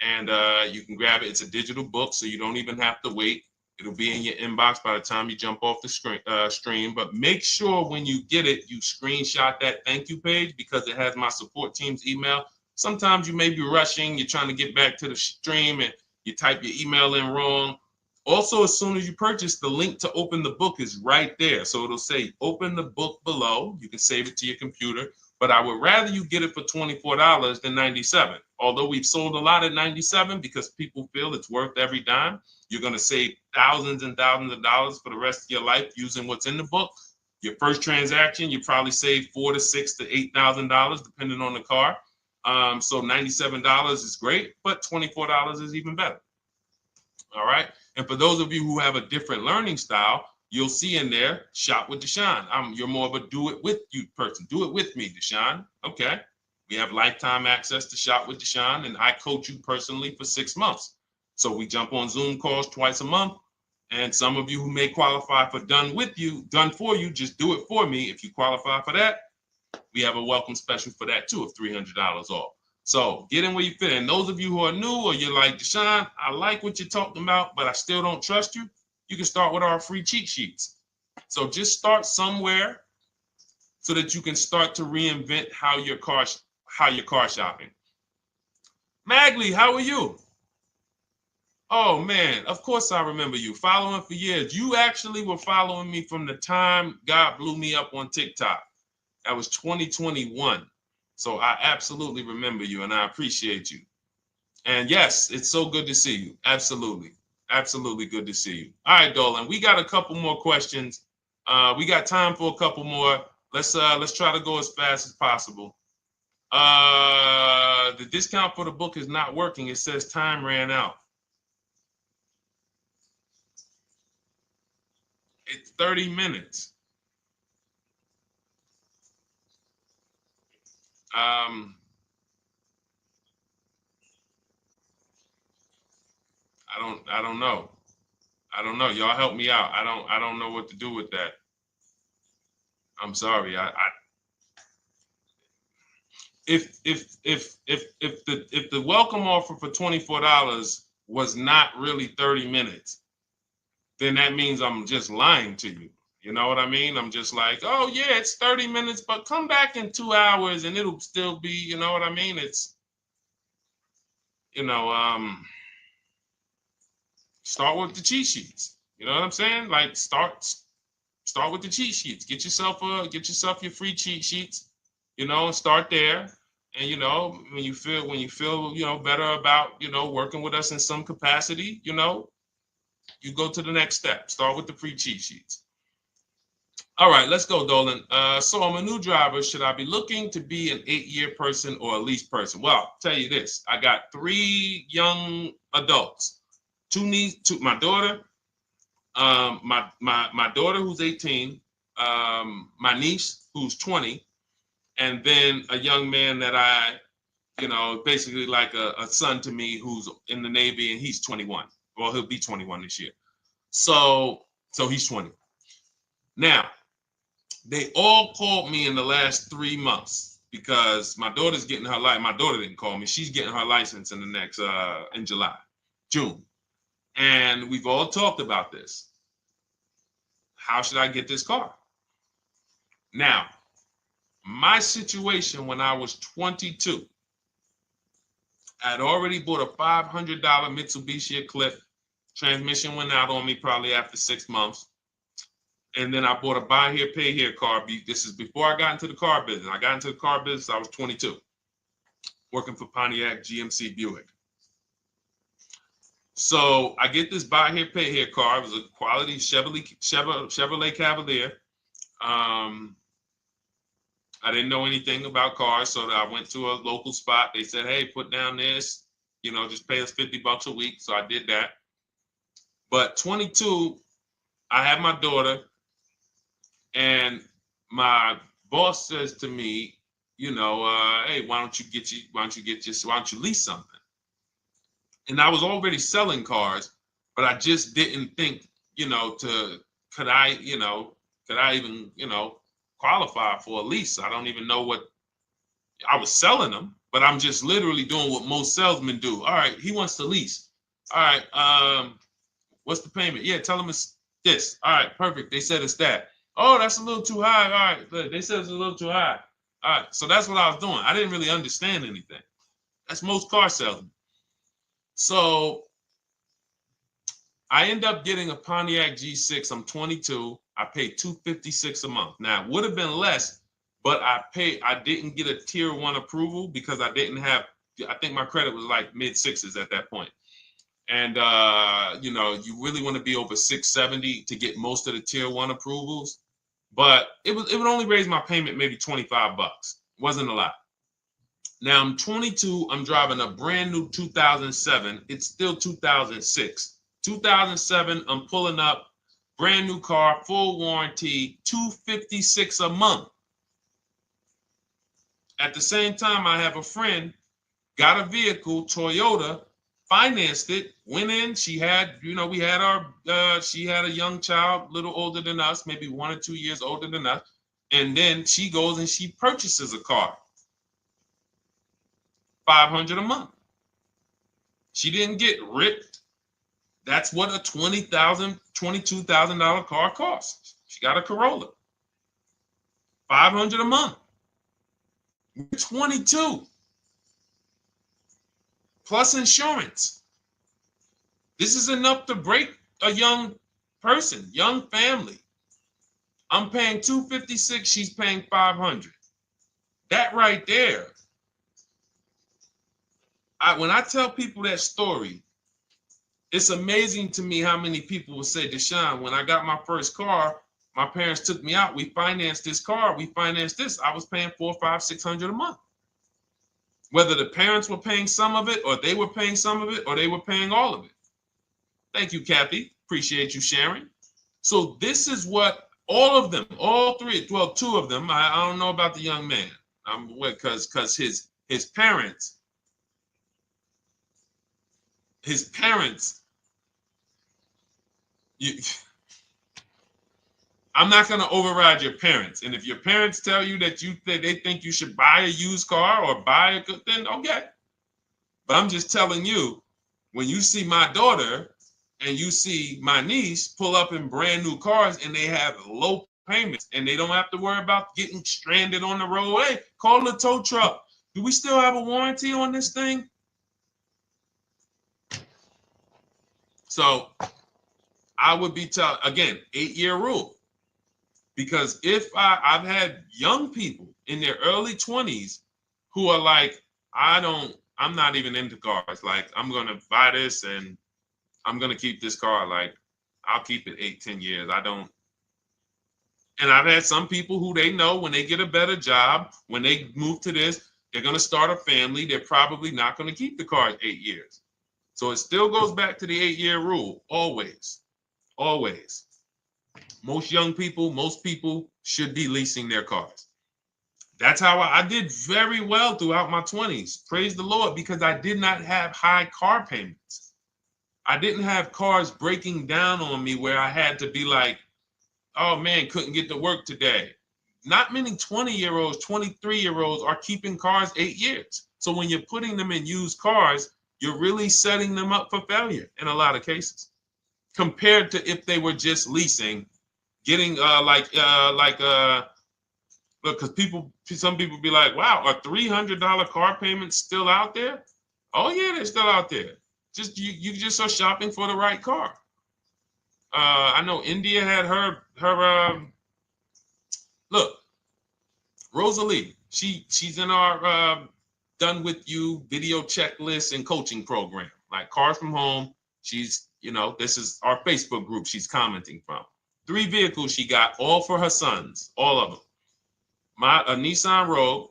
And you can grab it. It's a digital book, so you don't even have to wait. It'll be in your inbox by the time you jump off the stream. But make sure when you get it, you screenshot that thank you page, because it has my support team's email. Sometimes you may be rushing, you're trying to get back to the stream and you type your email in wrong. Also, as soon as you purchase, the link to open the book is right there. So it'll say open the book below. You can save it to your computer. but I would rather you get it for $24 than $97. Although we've sold a lot at $97 because people feel it's worth every dime. You're going to save thousands and thousands of dollars for the rest of your life using what's in the book. Your first transaction, you probably save $4,000 to $6,000 to $8,000 depending on the car. So $97 is great, but $24 is even better. All right. And for those of you who have a different learning style, you'll see in there, shop with Deshone. You're more of a do it with you person. Do it with me, Deshone. Okay. We have lifetime access to shop with Deshone, and I coach you personally for 6 months. So we jump on Zoom calls twice a month. And some of you who may qualify for done for you, just do it for me. If you qualify for that, we have a welcome special for that too of $300 off. So get in where you fit. And those of you who are new or you're like, Deshone, I like what you're talking about, but I still don't trust you. You can start with our free cheat sheets. So just start somewhere so that you can start to reinvent how you're car shopping. Magley, how are you? Oh man, of course I remember you. Following for years. You actually were following me from the time God blew me up on TikTok. That was 2021. So I absolutely remember you and I appreciate you. And yes, it's so good to see you. Absolutely. Absolutely good to see you. All right, Dolan, we got a couple more questions. We got time for a couple more. Let's try to go as fast as possible. The discount for the book is not working. It says time ran out. It's 30 minutes. I don't know. I don't know. Y'all help me out. I don't know what to do with that. I'm sorry. If the welcome offer for $24 was not really 30 minutes, then that means I'm just lying to you. You know what I mean? I'm just like, oh yeah, it's 30 minutes, but come back in 2 hours and it'll still be, you know what I mean? It's, start with the cheat sheets. You know what I'm saying? Like start with the cheat sheets. Get yourself your free cheat sheets, and start there. And when you feel better about working with us in some capacity, you go to the next step. Start with the free cheat sheets. All right, let's go, Dolan. So I'm a new driver. Should I be looking to be an 8-year person or a lease person? Well, I'll tell you this. I got 3 young adults. 2 my daughter, my daughter who's 18, my niece who's 20, and then a young man that I, basically like a son to me who's in the Navy and he's 21. Well, he'll be 21 this year. So he's 20. Now, they all called me in the last 3 months because my daughter's getting her license. My daughter didn't call me. She's getting her license in the next, in June. And we've all talked about this. How should I get this car? Now, my situation when I was 22, I'd already bought a $500 Mitsubishi Eclipse. Transmission went out on me probably after 6 months. And then I bought a buy here, pay here car. This is before I got into the car business. I got into the car business, I was 22, working for Pontiac GMC Buick. So I get this buy here, pay here car. It was a quality Chevrolet Cavalier. I didn't know anything about cars, so I went to a local spot. They said, hey, put down this, just pay us $50 a week. So I did that. But 22, I had my daughter, and my boss says to me, hey, why don't you lease something? And I was already selling cars, but I just didn't think, could I even, qualify for a lease? I don't even know what I was selling them, but I'm just literally doing what most salesmen do. All right, he wants to lease. All right, what's the payment? Yeah, tell him it's this. All right, perfect. They said it's that. Oh, that's a little too high. All right, they said it's a little too high. All right, so that's what I was doing. I didn't really understand anything. That's most car salesmen. So I end up getting a Pontiac G6. I'm 22. I paid $256 a month. Now, it would have been less, but I didn't get a tier 1 approval because I didn't have, I think my credit was like mid sixes at that point. And you know, you really want to be over 670 to get most of the tier 1 approvals. But it would only raise my payment maybe $25. Wasn't a lot. Now I'm 22. I'm driving a brand new 2007. It's still 2006. 2007. I'm pulling up, brand new car, full warranty, $256 a month. At the same time, I have a friend, got a vehicle, Toyota, financed it, went in. She had, you know, we had our, she had a young child, a little older than us, maybe 1 or 2 years older than us. And then she goes and she purchases a car. $500 a month. She didn't get ripped. That's what a $20,000, $22,000 car costs. She got a Corolla. $500 a month. We're 22. Plus insurance. This is enough to break a young person, young family. I'm paying $256. She's paying $500. That right there. When I tell people that story, it's amazing to me how many people will say, Deshone, when I got my first car, my parents took me out. We financed this car. We financed this. I was paying $400, $500, $600 a month. Whether the parents were paying some of it, or they were paying some of it, or they were paying all of it. Thank you, Kathy. Appreciate you sharing. So this is what all of them, all three, well, 2 of them. I don't know about the young man. Because his parents. His parents, I'm not going to override your parents. And if your parents tell you that they think you should buy a used car or buy a good, then okay. But I'm just telling you, when you see my daughter and you see my niece pull up in brand new cars and they have low payments and they don't have to worry about getting stranded on the road, hey, call the tow truck. Do we still have a warranty on this thing? So I would be telling, again, 8-year rule. Because if I've had young people in their early 20s who are like, I'm not even into cars. Like, I'm going to buy this and I'm going to keep this car. Like, I'll keep it 8, 10 years. I don't. And I've had some people who they know when they get a better job, when they move to this, they're going to start a family. They're probably not going to keep the car 8 years. So it still goes back to the 8-year rule. Always. Always. Most young people, most people should be leasing their cars. That's how I did very well throughout my 20s. Praise the Lord, because I did not have high car payments. I didn't have cars breaking down on me where I had to be like, oh man, couldn't get to work today. Not many 20-year-olds, 23-year-olds are keeping cars 8 years. So when you're putting them in used cars, you're really setting them up for failure in a lot of cases, compared to if they were just leasing, getting look, because some people be like, wow, are $300 car payments still out there? Oh yeah, they're still out there. Just you just are shopping for the right car. I know India had her look, Rosalie, she's in our Done With You video checklist and coaching program, like Cars from Home. She's, this is our Facebook group she's commenting from. 3 vehicles she got, all for her sons, all of them. A Nissan Rogue,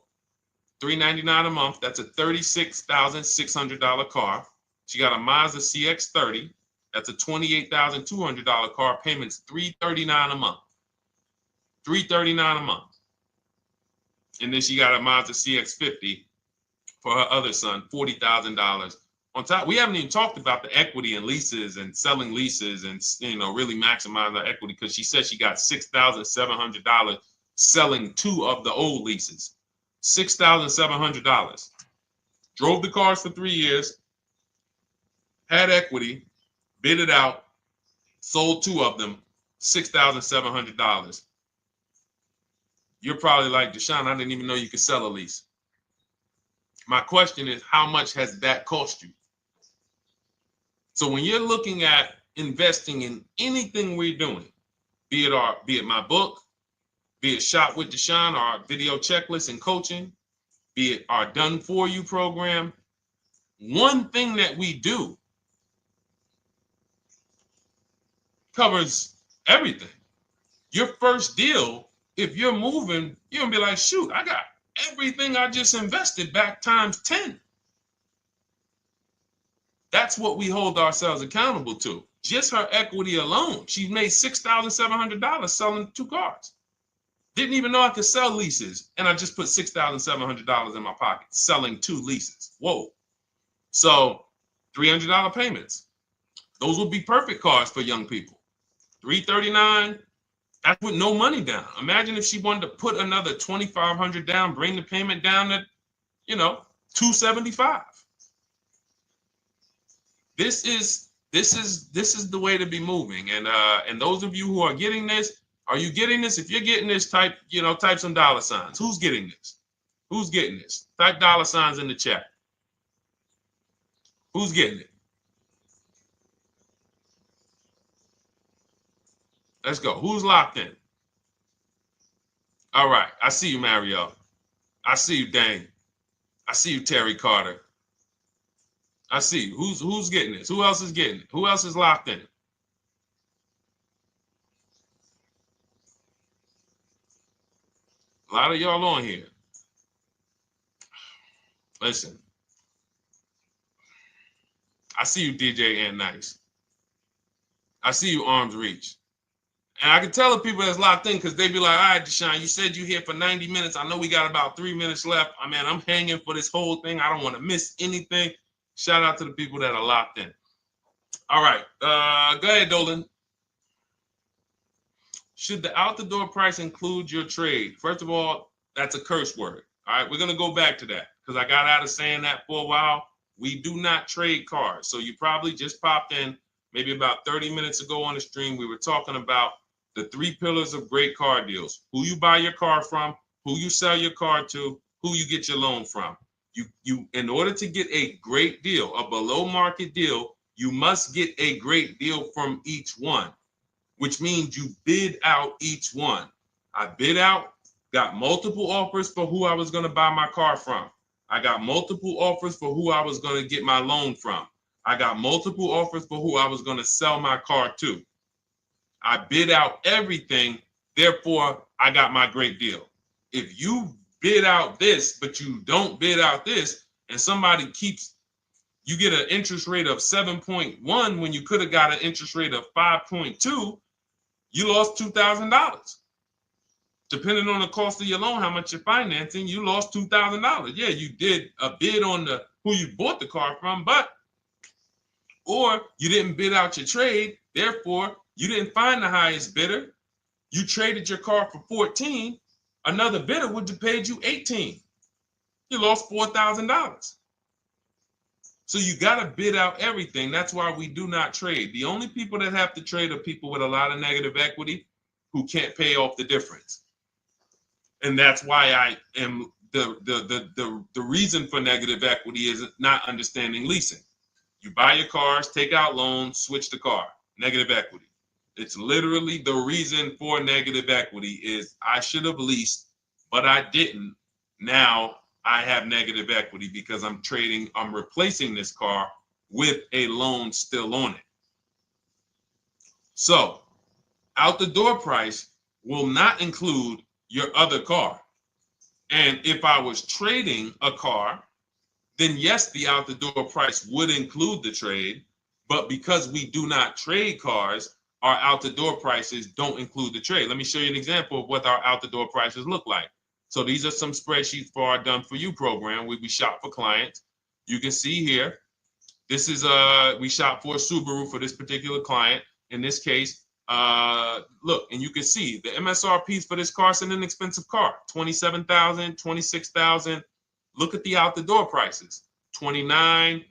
$399 a month. That's a $36,600 car. She got a Mazda CX-30. That's a $28,200 car. Payments $339 a month. $339 a month. And then she got a Mazda CX-50 for her other son, $40,000. On top, we haven't even talked about the equity and leases and selling leases and really maximize her equity, because she said she got $6,700 selling 2 of the old leases. $6,700. Drove the cars for 3 years, had equity, bid it out, sold 2 of them, $6,700. You're probably like, Deshone, I didn't even know you could sell a lease. My question is, how much has that cost you? So when you're looking at investing in anything we're doing, be it my book, be it Shop with Deshone, our video checklist and coaching, be it our Done For You program. One thing that we do covers everything. Your first deal, if you're moving, you're gonna be like, shoot, I got everything I just invested back times 10. That's what we hold ourselves accountable to. Just her equity alone, she made $6,700 selling 2 cars. Didn't even know I could sell leases, and I just put $6,700 in my pocket selling 2 leases. Whoa. So $300 payments. Those would be perfect cars for young people. $339, that's with no money down. Imagine if she wanted to put another $2,500 down, bring the payment down to, $275. This is the way to be moving. And those of you who are getting this, are you getting this? If you're getting this, type some dollar signs. Who's getting this? Who's getting this? Type dollar signs in the chat. Who's getting it? Let's go. Who's locked in? All right. I see you, Mario. I see you, Dane. I see you, Terry Carter. I see you. Who's getting this? Who else is getting it? Who else is locked in? A lot of y'all on here. Listen. I see you, DJ and Nice. I see you, Arms Reach. And I can tell the people that's locked in because they be like, all right, Deshone, you said you're here for 90 minutes. I know we got about 3 minutes left. I mean, I'm hanging for this whole thing. I don't want to miss anything. Shout out to the people that are locked in. All right. Go ahead, Dolan. Should the out-the-door price include your trade? First of all, that's a curse word. All right, we're going to go back to that because I got out of saying that for a while. We do not trade cars. So you probably just popped in maybe about 30 minutes ago on the stream. We were talking about the 3 pillars of great car deals: who you buy your car from, who you sell your car to, who you get your loan from. You in order to get a great deal, a below market deal, you must get a great deal from each one, which means you bid out each one. I bid out, got multiple offers for who I was going to buy my car from. I got multiple offers for who I was going to get my loan from. I got multiple offers for who I was going to sell my car to. I bid out everything, therefore I got my great deal. If you bid out this, but you don't bid out this, and somebody you get an interest rate of 7.1 when you could have got an interest rate of 5.2, you lost $2,000. Depending on the cost of your loan, how much you're financing, you lost $2,000. Yeah, you did a bid on who you bought the car from, or you didn't bid out your trade, therefore you didn't find the highest bidder. You traded your car for 14. Another bidder would have paid you 18. You lost $4,000. So you got to bid out everything. That's why we do not trade. The only people that have to trade are people with a lot of negative equity who can't pay off the difference. And that's why I am the reason for negative equity is not understanding leasing. You buy your cars, take out loans, switch the car. Negative equity. It's literally the reason for negative equity is I should have leased, but I didn't. Now I have negative equity because I'm replacing this car with a loan still on it. So out the door price will not include your other car. And if I was trading a car, then yes, the out the door price would include the trade. But because we do not trade cars, our out the door prices don't include the trade. Let me show you an example of what our out the door prices look like. So these are some spreadsheets for our Done For You program where we shop for clients. You can see here, this is we shop for a Subaru for this particular client. In this case, look, and you can see the MSRPs for this car is an inexpensive car, $27,000, $26,000. Look at the out the door prices, 29,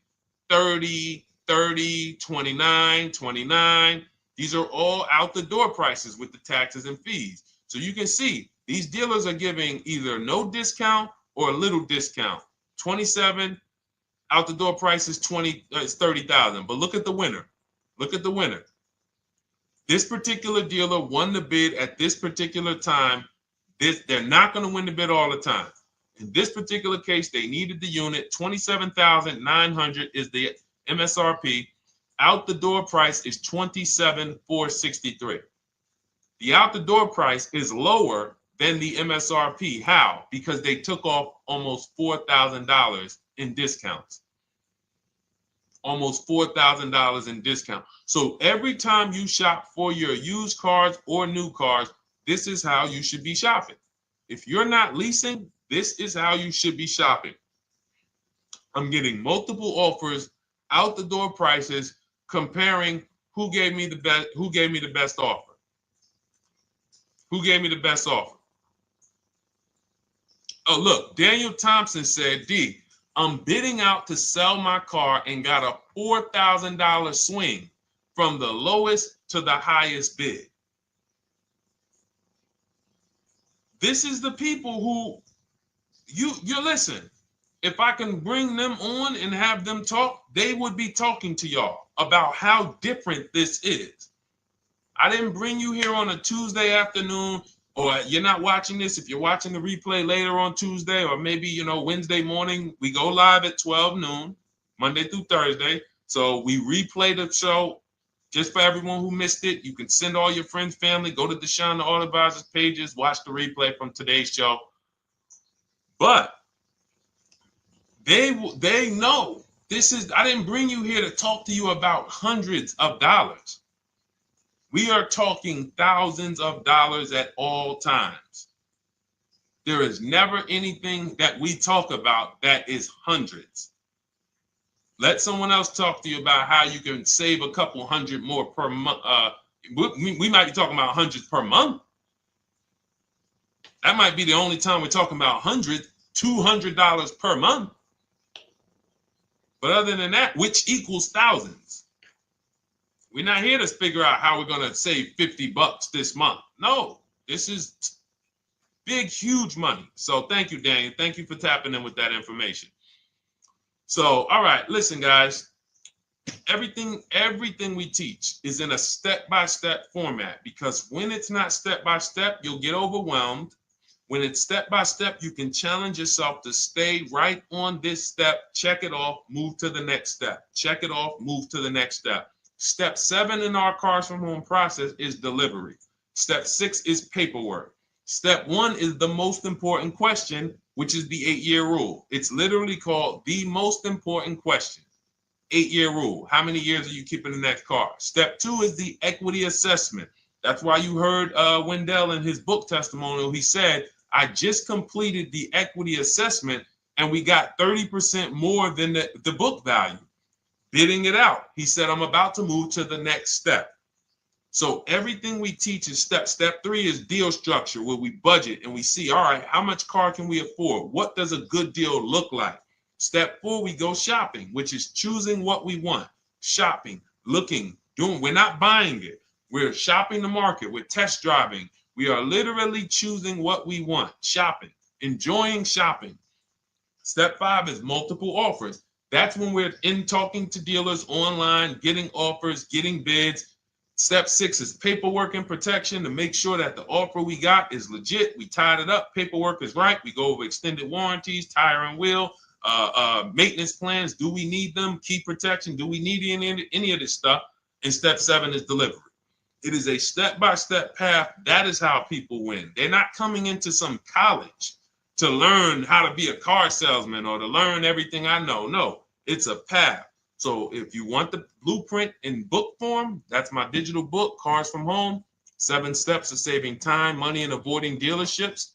30, 30, 29, 29. These are all out the door prices with the taxes and fees. So you can see these dealers are giving either no discount or a little discount. 27 out the door price is 30,000. But look at the winner. Look at the winner. This particular dealer won the bid at this particular time They're not going to win the bid all the time. In this particular case, they needed the unit. $27,900 is the MSRP. Out the door price is $27,463. The out the door price is lower than the MSRP. How? Because they took off almost $4,000 in discounts. Almost $4,000 in discount. So every time you shop for your used cars or new cars, this is how you should be shopping. If you're not leasing, this is how you should be shopping. I'm getting multiple offers, out the door prices, comparing who gave me the best offer. Who gave me the best offer? Oh, look, Daniel Thompson said, D, I'm bidding out to sell my car and got a $4,000 swing from the lowest to the highest bid. This is the people who you listen. If I can bring them on and have them talk, they would be talking to y'all about how different this is. I didn't bring you here on a Tuesday afternoon, or you're not watching this. If you're watching the replay later on Tuesday, or maybe, Wednesday morning, we go live at 12 noon, Monday through Thursday. So we replay the show just for everyone who missed it. You can send all your friends, family, go to Deshone the Auto Advisor's pages, watch the replay from today's show. But they know this is, I didn't bring you here to talk to you about hundreds of dollars. We are talking thousands of dollars at all times. There is never anything that we talk about that is hundreds. Let someone else talk to you about how you can save a couple hundred more per month. We might be talking about hundreds per month. That might be the only time we're talking about hundreds, $200 per month. But other than that, which equals thousands. We're not here to figure out how we're going to save $50 this month. No, this is big, huge money. So thank you, Daniel. Thank you for tapping in with that information. So, all right, listen, guys. Everything we teach is in a step-by-step format, because when it's not step-by-step, you'll get overwhelmed. When it's step-by-step, you can challenge yourself to stay right on this step, check it off, move to the next step. Check it off, move to the next step. Step 7 in our Cars from Home process is delivery. Step 6 is paperwork. Step 1 is the most important question, which is the 8-year rule. It's literally called the most important question. 8-year rule. How many years are you keeping the next car? Step 2 is the equity assessment. That's why you heard Wendell in his book testimonial. He said, I just completed the equity assessment and we got 30% more than the book value. Bidding it out. He said, I'm about to move to the next step. So everything we teach is step. Step 3 is deal structure, where we budget and we see, all right, how much car can we afford? What does a good deal look like? Step 4, we go shopping, which is choosing what we want. Shopping, looking, doing. We're not buying it. We're shopping the market. We're test driving. We are literally choosing what we want. Shopping, enjoying shopping. Step 5 is multiple offers. That's when we're in talking to dealers online, getting offers, getting bids. Step 6 is paperwork and protection, to make sure that the offer we got is legit. We tied it up. Paperwork is right. We go over extended warranties, tire and wheel, maintenance plans. Do we need them? Key protection. Do we need any of this stuff? And step 7 is delivery. It is a step-by-step path. That is how people win. They're not coming into some college to learn how to be a car salesman or to learn everything I know. No, it's a path. So if you want the blueprint in book form, that's my digital book, Cars from Home, 7 Steps of Saving Time, Money, and Avoiding Dealerships.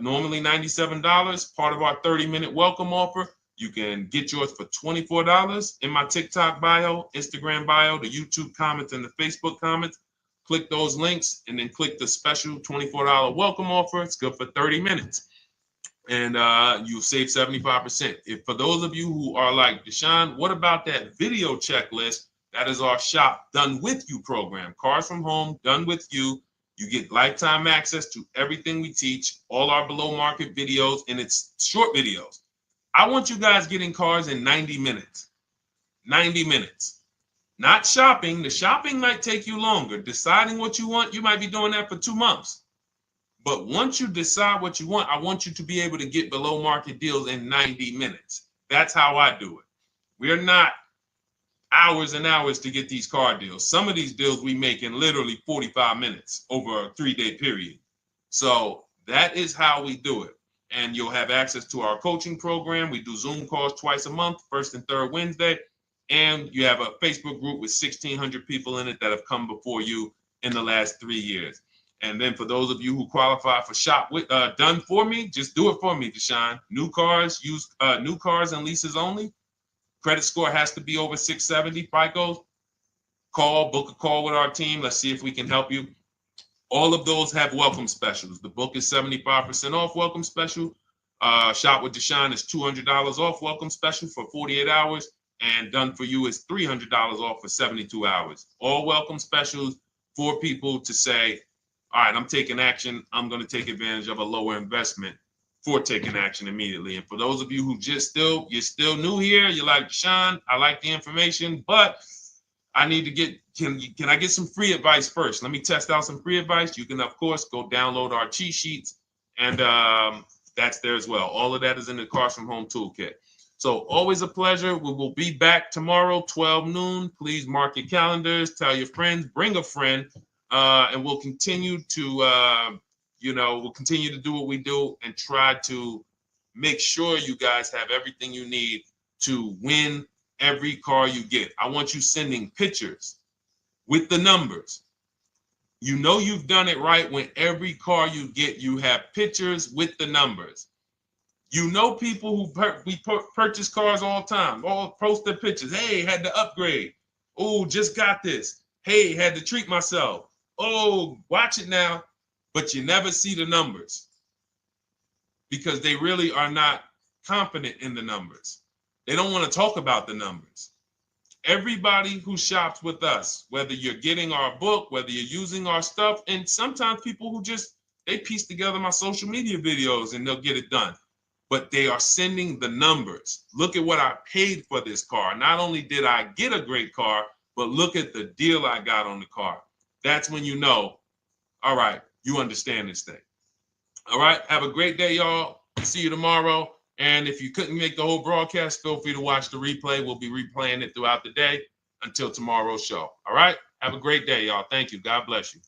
Normally $97, part of our 30-minute welcome offer. You can get yours for $24 in my TikTok bio, Instagram bio, the YouTube comments, and the Facebook comments. Click those links and then click the special $24 welcome offer. It's good for 30 minutes. And you'll save 75%. If for those of you who are like, Deshone, what about that video checklist? That is our Shop Done With You program. Cars from Home, Done With You. You get lifetime access to everything we teach, all our below market videos, and it's short videos. I want you guys getting cars in 90 minutes. 90 minutes. Not shopping. The shopping might take you longer. Deciding what you want, you might be doing that for 2 months. But once you decide what you want, I want you to be able to get below market deals in 90 minutes. That's how I do it. We're not hours and hours to get these car deals. Some of these deals we make in literally 45 minutes over a 3-day period. So that is how we do it. And you'll have access to our coaching program. We do Zoom calls twice a month, first and third Wednesday. And you have a Facebook group with 1,600 people in it that have come before you in the last 3 years. And then for those of you who qualify for shop with done for me, just do it for me, Deshone. New cars, new cars and leases only. Credit score has to be over 670 FICO. Book a call with our team. Let's see if we can help you. All of those have welcome specials. The book is 75% off welcome special. Shop with Deshone is $200 off welcome special for 48 hours. And done for you is $300 off for 72 hours. All welcome specials for people to say, all right, I'm taking action. I'm going to take advantage of a lower investment for taking action immediately. And for those of you who you're still new here, you're like, Deshone, I like the information, but I need to get, can I get some free advice first? Let me test out some free advice. You can, of course, go download our cheat sheets, and that's there as well. All of that is in the Cars from Home Toolkit. So always a pleasure. We will be back tomorrow, 12 noon. Please mark your calendars, tell your friends, bring a friend, and we'll continue to, we'll continue to do what we do and try to make sure you guys have everything you need to win every car you get. I want you sending pictures with the numbers. You know you've done it right when every car you get, you have pictures with the numbers. You know people who purchase cars all the time, all post their pictures. Hey, had to upgrade. Oh, just got this. Hey, had to treat myself. Oh, watch it now. But you never see the numbers because they really are not confident in the numbers. They don't want to talk about the numbers. Everybody who shops with us, whether you're getting our book, whether you're using our stuff, and sometimes people who they piece together my social media videos and they'll get it done. But they are sending the numbers. Look at what I paid for this car. Not only did I get a great car, but look at the deal I got on the car. That's when you know, all right, you understand this thing. All right, have a great day, y'all. See you tomorrow. And if you couldn't make the whole broadcast, feel free to watch the replay. We'll be replaying it throughout the day until tomorrow's show. All right, have a great day, y'all. Thank you. God bless you.